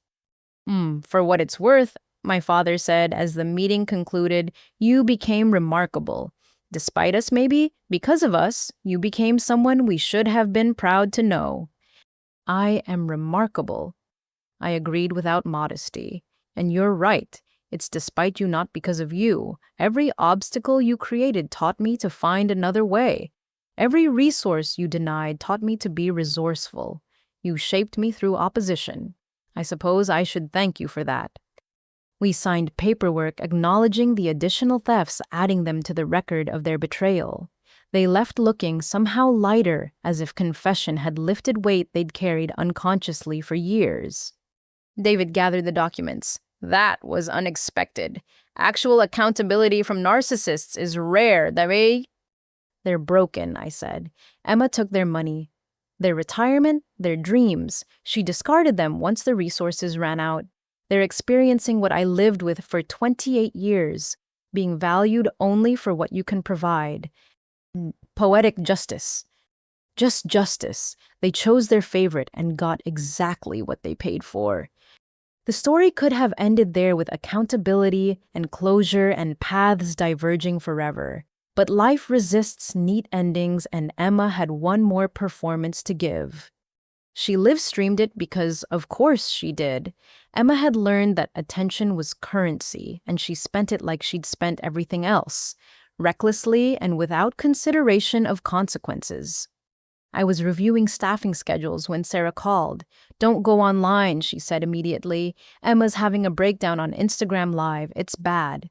For what it's worth, my father said as the meeting concluded, you became remarkable. Despite us, maybe, because of us, you became someone we should have been proud to know. I am remarkable, I agreed without modesty. And you're right. It's despite you, not because of you. Every obstacle you created taught me to find another way. Every resource you denied taught me to be resourceful. You shaped me through opposition. I suppose I should thank you for that. We signed paperwork acknowledging the additional thefts, adding them to the record of their betrayal. They left looking somehow lighter, as if confession had lifted weight they'd carried unconsciously for years. David gathered the documents. That was unexpected. Actual accountability from narcissists is rare, They're broken, I said. Emma took their money, their retirement, their dreams. She discarded them once the resources ran out. They're experiencing what I lived with for 28 years, being valued only for what you can provide. Poetic justice. Just justice. They chose their favorite and got exactly what they paid for. The story could have ended there with accountability and closure and paths diverging forever. But life resists neat endings, and Emma had one more performance to give. She live streamed it because, of course, she did. Emma had learned that attention was currency, and she spent it like she'd spent everything else, recklessly and without consideration of consequences. I was reviewing staffing schedules when Sarah called. "Don't go online," she said immediately. "Emma's having a breakdown on Instagram Live. It's bad."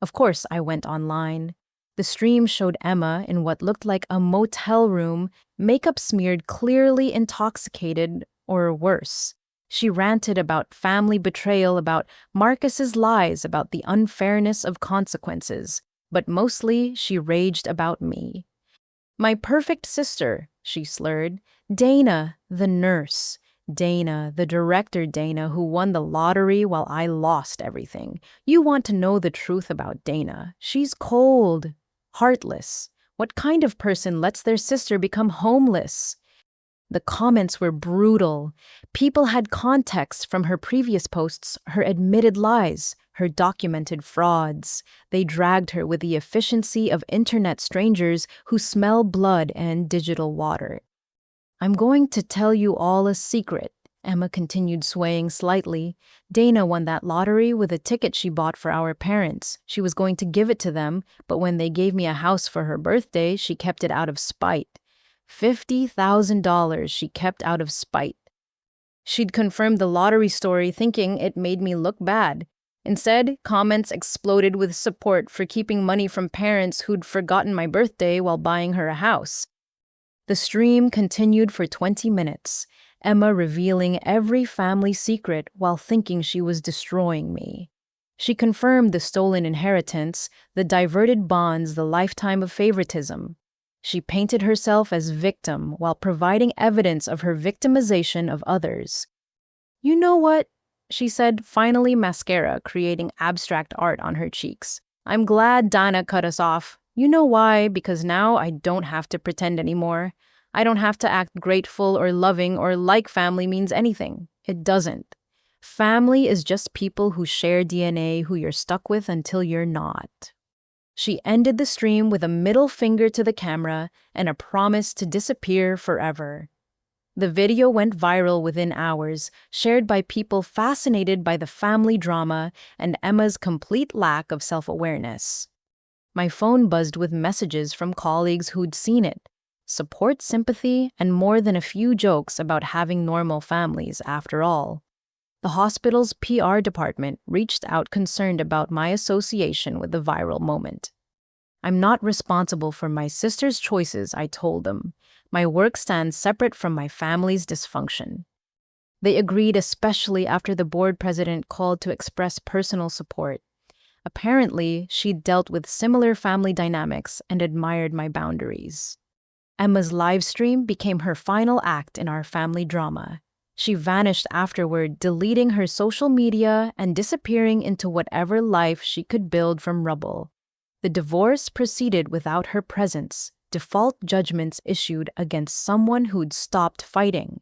Of course, I went online. The stream showed Emma in what looked like a motel room, makeup smeared, clearly intoxicated, or worse. She ranted about family betrayal, about Marcus's lies, about the unfairness of consequences. But mostly, she raged about me. "My perfect sister," she slurred. "Dana, the nurse. Dana, the director Dana, who won the lottery while I lost everything. You want to know the truth about Dana. She's cold, heartless. What kind of person lets their sister become homeless?" The comments were brutal. People had context from her previous posts, her admitted lies, her documented frauds. They dragged her with the efficiency of internet strangers who smell blood and digital water. "I'm going to tell you all a secret," Emma continued, swaying slightly. "Dana won that lottery with a ticket she bought for our parents. She was going to give it to them, but when they gave me a house for her birthday, she kept it out of spite. $50,000 she kept out of spite. She'd confirmed the lottery story, thinking it made me look bad. Instead, comments exploded with support for keeping money from parents who'd forgotten my birthday while buying her a house." The stream continued for 20 minutes, Emma revealing every family secret while thinking she was destroying me. She confirmed the stolen inheritance, the diverted bonds, the lifetime of favoritism. She painted herself as victim while providing evidence of her victimization of others. "You know what?" she said, finally mascara creating abstract art on her cheeks. "I'm glad Dana cut us off. You know why? Because now I don't have to pretend anymore. I don't have to act grateful or loving or like family means anything. It doesn't. Family is just people who share DNA who you're stuck with until you're not." She ended the stream with a middle finger to the camera and a promise to disappear forever. The video went viral within hours, shared by people fascinated by the family drama and Emma's complete lack of self-awareness. My phone buzzed with messages from colleagues who'd seen it, support, sympathy, and more than a few jokes about having normal families after all. The hospital's PR department reached out concerned about my association with the viral moment. "I'm not responsible for my sister's choices," I told them. "My work stands separate from my family's dysfunction." They agreed, especially after the board president called to express personal support. Apparently, she'd dealt with similar family dynamics and admired my boundaries. Emma's live stream became her final act in our family drama. She vanished afterward, deleting her social media and disappearing into whatever life she could build from rubble. The divorce proceeded without her presence, default judgments issued against someone who'd stopped fighting.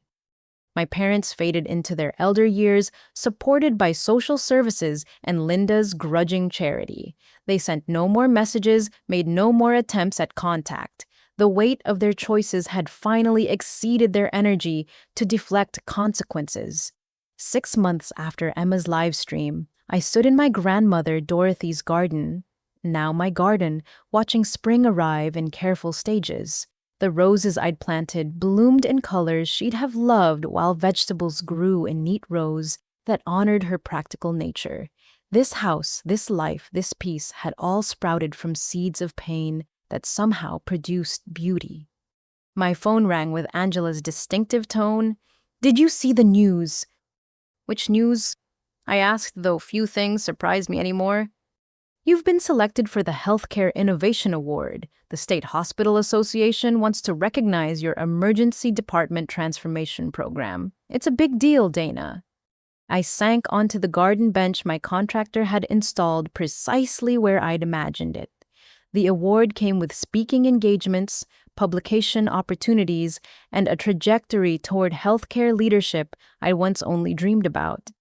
My parents faded into their elder years, supported by social services and Linda's grudging charity. They sent no more messages, made no more attempts at contact. The weight of their choices had finally exceeded their energy to deflect consequences. 6 months after Emma's live stream, I stood in my grandmother Dorothy's garden, now my garden, watching spring arrive in careful stages. The roses I'd planted bloomed in colors she'd have loved, while vegetables grew in neat rows that honored her practical nature. This house, this life, this peace had all sprouted from seeds of pain that somehow produced beauty. My phone rang with Angela's distinctive tone. "Did you see the news?" "Which news?" I asked, though few things surprised me anymore. "You've been selected for the Healthcare Innovation Award. The State Hospital Association wants to recognize your Emergency Department Transformation Program. It's a big deal, Dana." I sank onto the garden bench my contractor had installed precisely where I'd imagined it. The award came with speaking engagements, publication opportunities, and a trajectory toward healthcare leadership I once only dreamed about.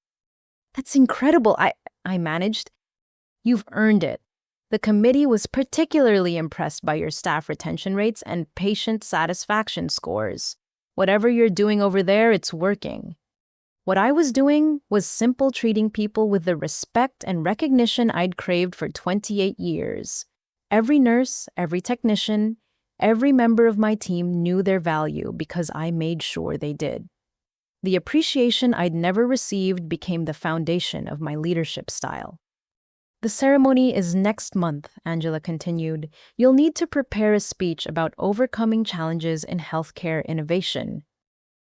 That's incredible, I managed. You've earned it. The committee was particularly impressed by your staff retention rates and patient satisfaction scores. Whatever you're doing over there, it's working. What I was doing was simple treating people with the respect and recognition I'd craved for 28 years. Every nurse, every technician, every member of my team knew their value because I made sure they did. The appreciation I'd never received became the foundation of my leadership style. The ceremony is next month, Angela continued. You'll need to prepare a speech about overcoming challenges in healthcare innovation.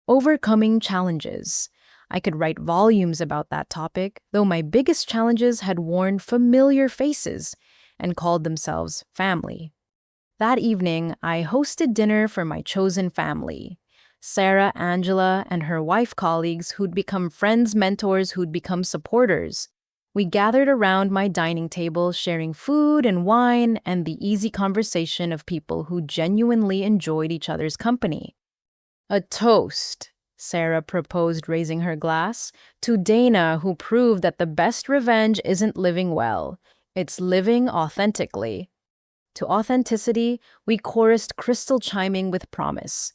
Overcoming challenges. I could write volumes about that topic, though my biggest challenges had worn familiar faces and called themselves family. That evening, I hosted dinner for my chosen family. Sarah, Angela, and her wife colleagues who'd become friends, mentors who'd become supporters. We gathered around my dining table, sharing food and wine and the easy conversation of people who genuinely enjoyed each other's company. A toast, Sarah proposed, raising her glass, to Dana, who proved that the best revenge isn't living well, it's living authentically. To authenticity, we chorused, crystal chiming with promise.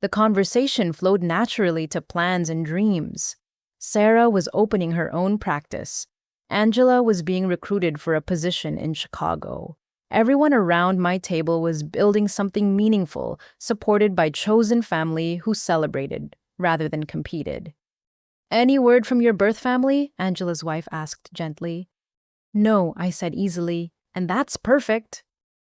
The conversation flowed naturally to plans and dreams. Sarah was opening her own practice. Angela was being recruited for a position in Chicago. Everyone around my table was building something meaningful, supported by chosen family who celebrated rather than competed. "Any word from your birth family?" Angela's wife asked gently. "No," I said easily, "and that's perfect."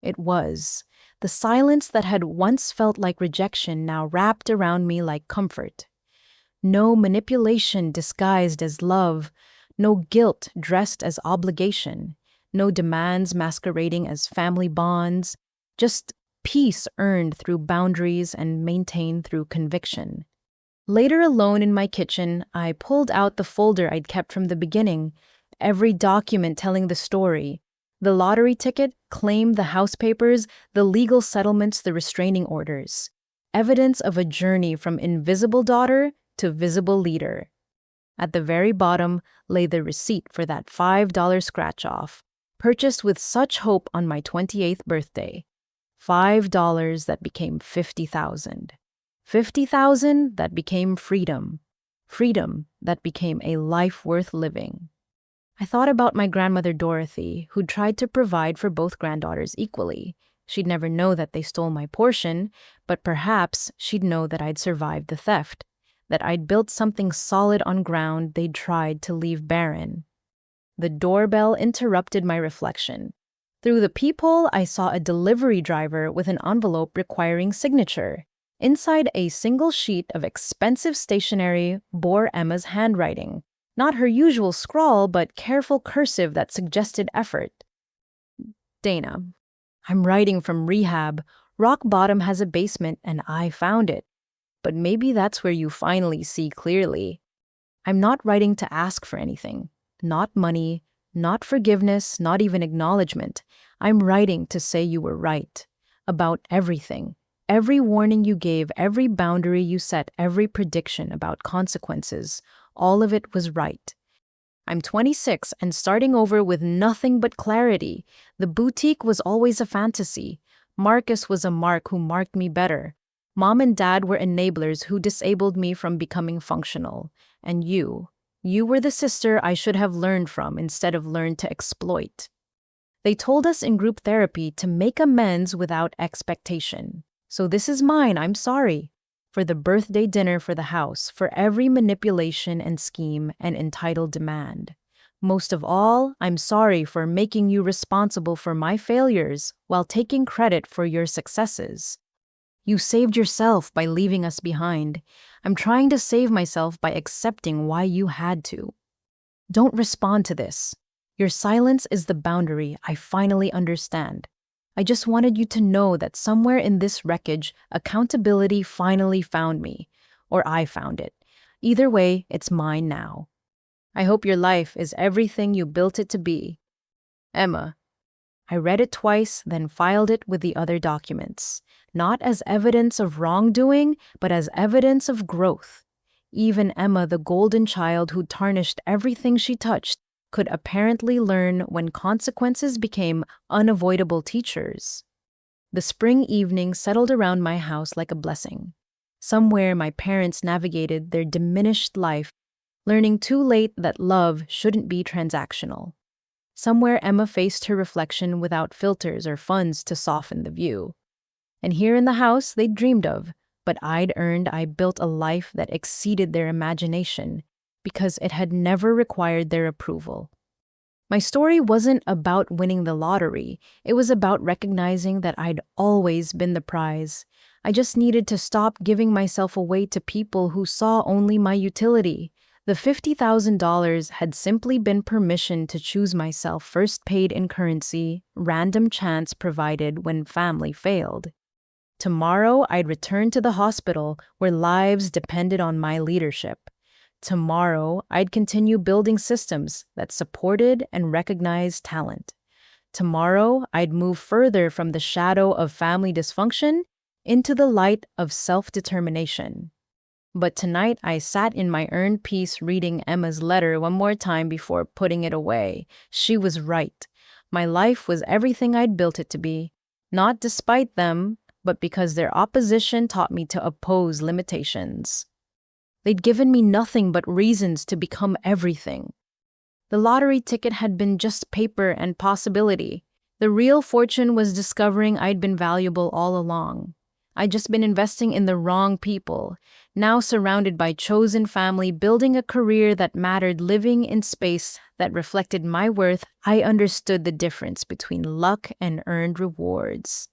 It was. The silence that had once felt like rejection now wrapped around me like comfort. No manipulation disguised as love, no guilt dressed as obligation, no demands masquerading as family bonds, just peace earned through boundaries and maintained through conviction. Later, alone in my kitchen, I pulled out the folder I'd kept from the beginning, every document telling the story. The lottery ticket, claim, the house papers, the legal settlements, the restraining orders. Evidence of a journey from invisible daughter to visible leader. At the very bottom lay the receipt for that $5 scratch-off, purchased with such hope on my 28th birthday. $5 that became 50,000. 50,000 that became freedom. Freedom that became a life worth living. I thought about my grandmother Dorothy, who tried to provide for both granddaughters equally. She'd never know that they stole my portion, but perhaps she'd know that I'd survived the theft, that I'd built something solid on ground they'd tried to leave barren. The doorbell interrupted my reflection. Through the peephole, I saw a delivery driver with an envelope requiring signature. Inside, a single sheet of expensive stationery bore Emma's handwriting. Not her usual scrawl, but careful cursive that suggested effort. Dana, I'm writing from rehab. Rock bottom has a basement, and I found it. But maybe that's where you finally see clearly. I'm not writing to ask for anything. Not money, not forgiveness, not even acknowledgement. I'm writing to say you were right. About everything. Every warning you gave, every boundary you set, every prediction about consequences. All of it was right. I'm 26 and starting over with nothing but clarity. The boutique was always a fantasy. Marcus was a mark who marked me better. Mom and Dad were enablers who disabled me from becoming functional. And you were the sister I should have learned from instead of learned to exploit. They told us in group therapy to make amends without expectation. So this is mine, I'm sorry. For the birthday dinner for the house, for every manipulation and scheme and entitled demand. Most of all, I'm sorry for making you responsible for my failures while taking credit for your successes. You saved yourself by leaving us behind. I'm trying to save myself by accepting why you had to. Don't respond to this. Your silence is the boundary I finally understand. I just wanted you to know that somewhere in this wreckage, accountability finally found me. Or I found it. Either way, it's mine now. I hope your life is everything you built it to be. Emma. I read it twice, then filed it with the other documents, not as evidence of wrongdoing, but as evidence of growth. Even Emma, the golden child who tarnished everything she touched, could apparently learn when consequences became unavoidable teachers. The spring evening settled around my house like a blessing. Somewhere my parents navigated their diminished life, learning too late that love shouldn't be transactional. Somewhere Emma faced her reflection without filters or funds to soften the view. And here in the house they dreamed of, but I built a life that exceeded their imagination because it had never required their approval. My story wasn't about winning the lottery. It was about recognizing that I'd always been the prize. I just needed to stop giving myself away to people who saw only my utility. The $50,000 had simply been permission to choose myself, first paid in currency, random chance provided when family failed. Tomorrow, I'd return to the hospital where lives depended on my leadership. Tomorrow, I'd continue building systems that supported and recognized talent. Tomorrow, I'd move further from the shadow of family dysfunction into the light of self-determination. But tonight, I sat in my earned peace reading Emma's letter one more time before putting it away. She was right. My life was everything I'd built it to be, not despite them, but because their opposition taught me to oppose limitations. They'd given me nothing but reasons to become everything. The lottery ticket had been just paper and possibility. The real fortune was discovering I'd been valuable all along. I'd just been investing in the wrong people, now surrounded by chosen family, building a career that mattered, living in space that reflected my worth. I understood the difference between luck and earned rewards.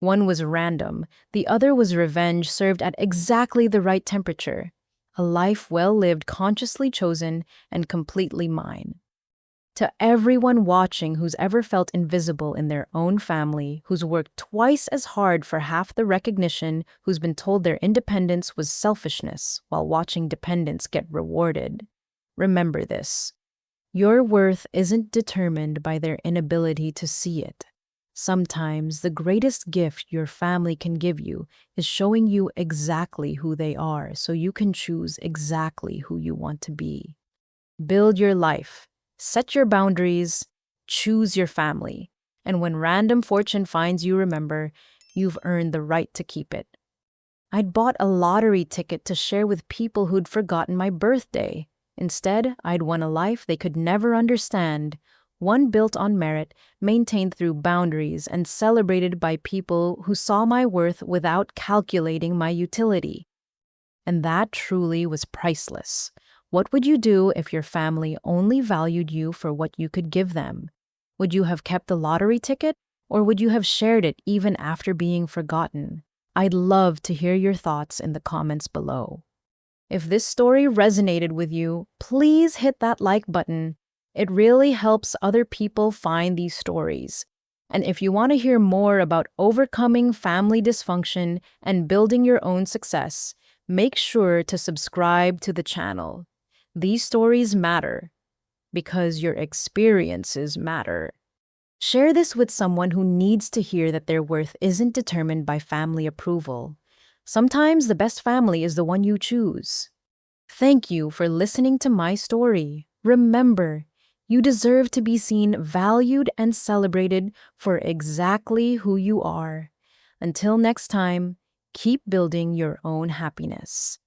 One was random, the other was revenge served at exactly the right temperature. A life well lived, consciously chosen, and completely mine. To everyone watching who's ever felt invisible in their own family, who's worked twice as hard for half the recognition, who's been told their independence was selfishness while watching dependence get rewarded, remember this. Your worth isn't determined by their inability to see it. Sometimes the greatest gift your family can give you is showing you exactly who they are so you can choose exactly who you want to be. Build your life, set your boundaries, choose your family, and when random fortune finds you, remember, you've earned the right to keep it. I'd bought a lottery ticket to share with people who'd forgotten my birthday. Instead, I'd won a life they could never understand. One built on merit, maintained through boundaries, and celebrated by people who saw my worth without calculating my utility. And that truly was priceless. What would you do if your family only valued you for what you could give them? Would you have kept the lottery ticket, or would you have shared it even after being forgotten? I'd love to hear your thoughts in the comments below. If this story resonated with you, please hit that like button. It really helps other people find these stories. And if you want to hear more about overcoming family dysfunction and building your own success, make sure to subscribe to the channel. These stories matter because your experiences matter. Share this with someone who needs to hear that their worth isn't determined by family approval. Sometimes the best family is the one you choose. Thank you for listening to my story. Remember, you deserve to be seen, valued, and celebrated for exactly who you are. Until next time, keep building your own happiness.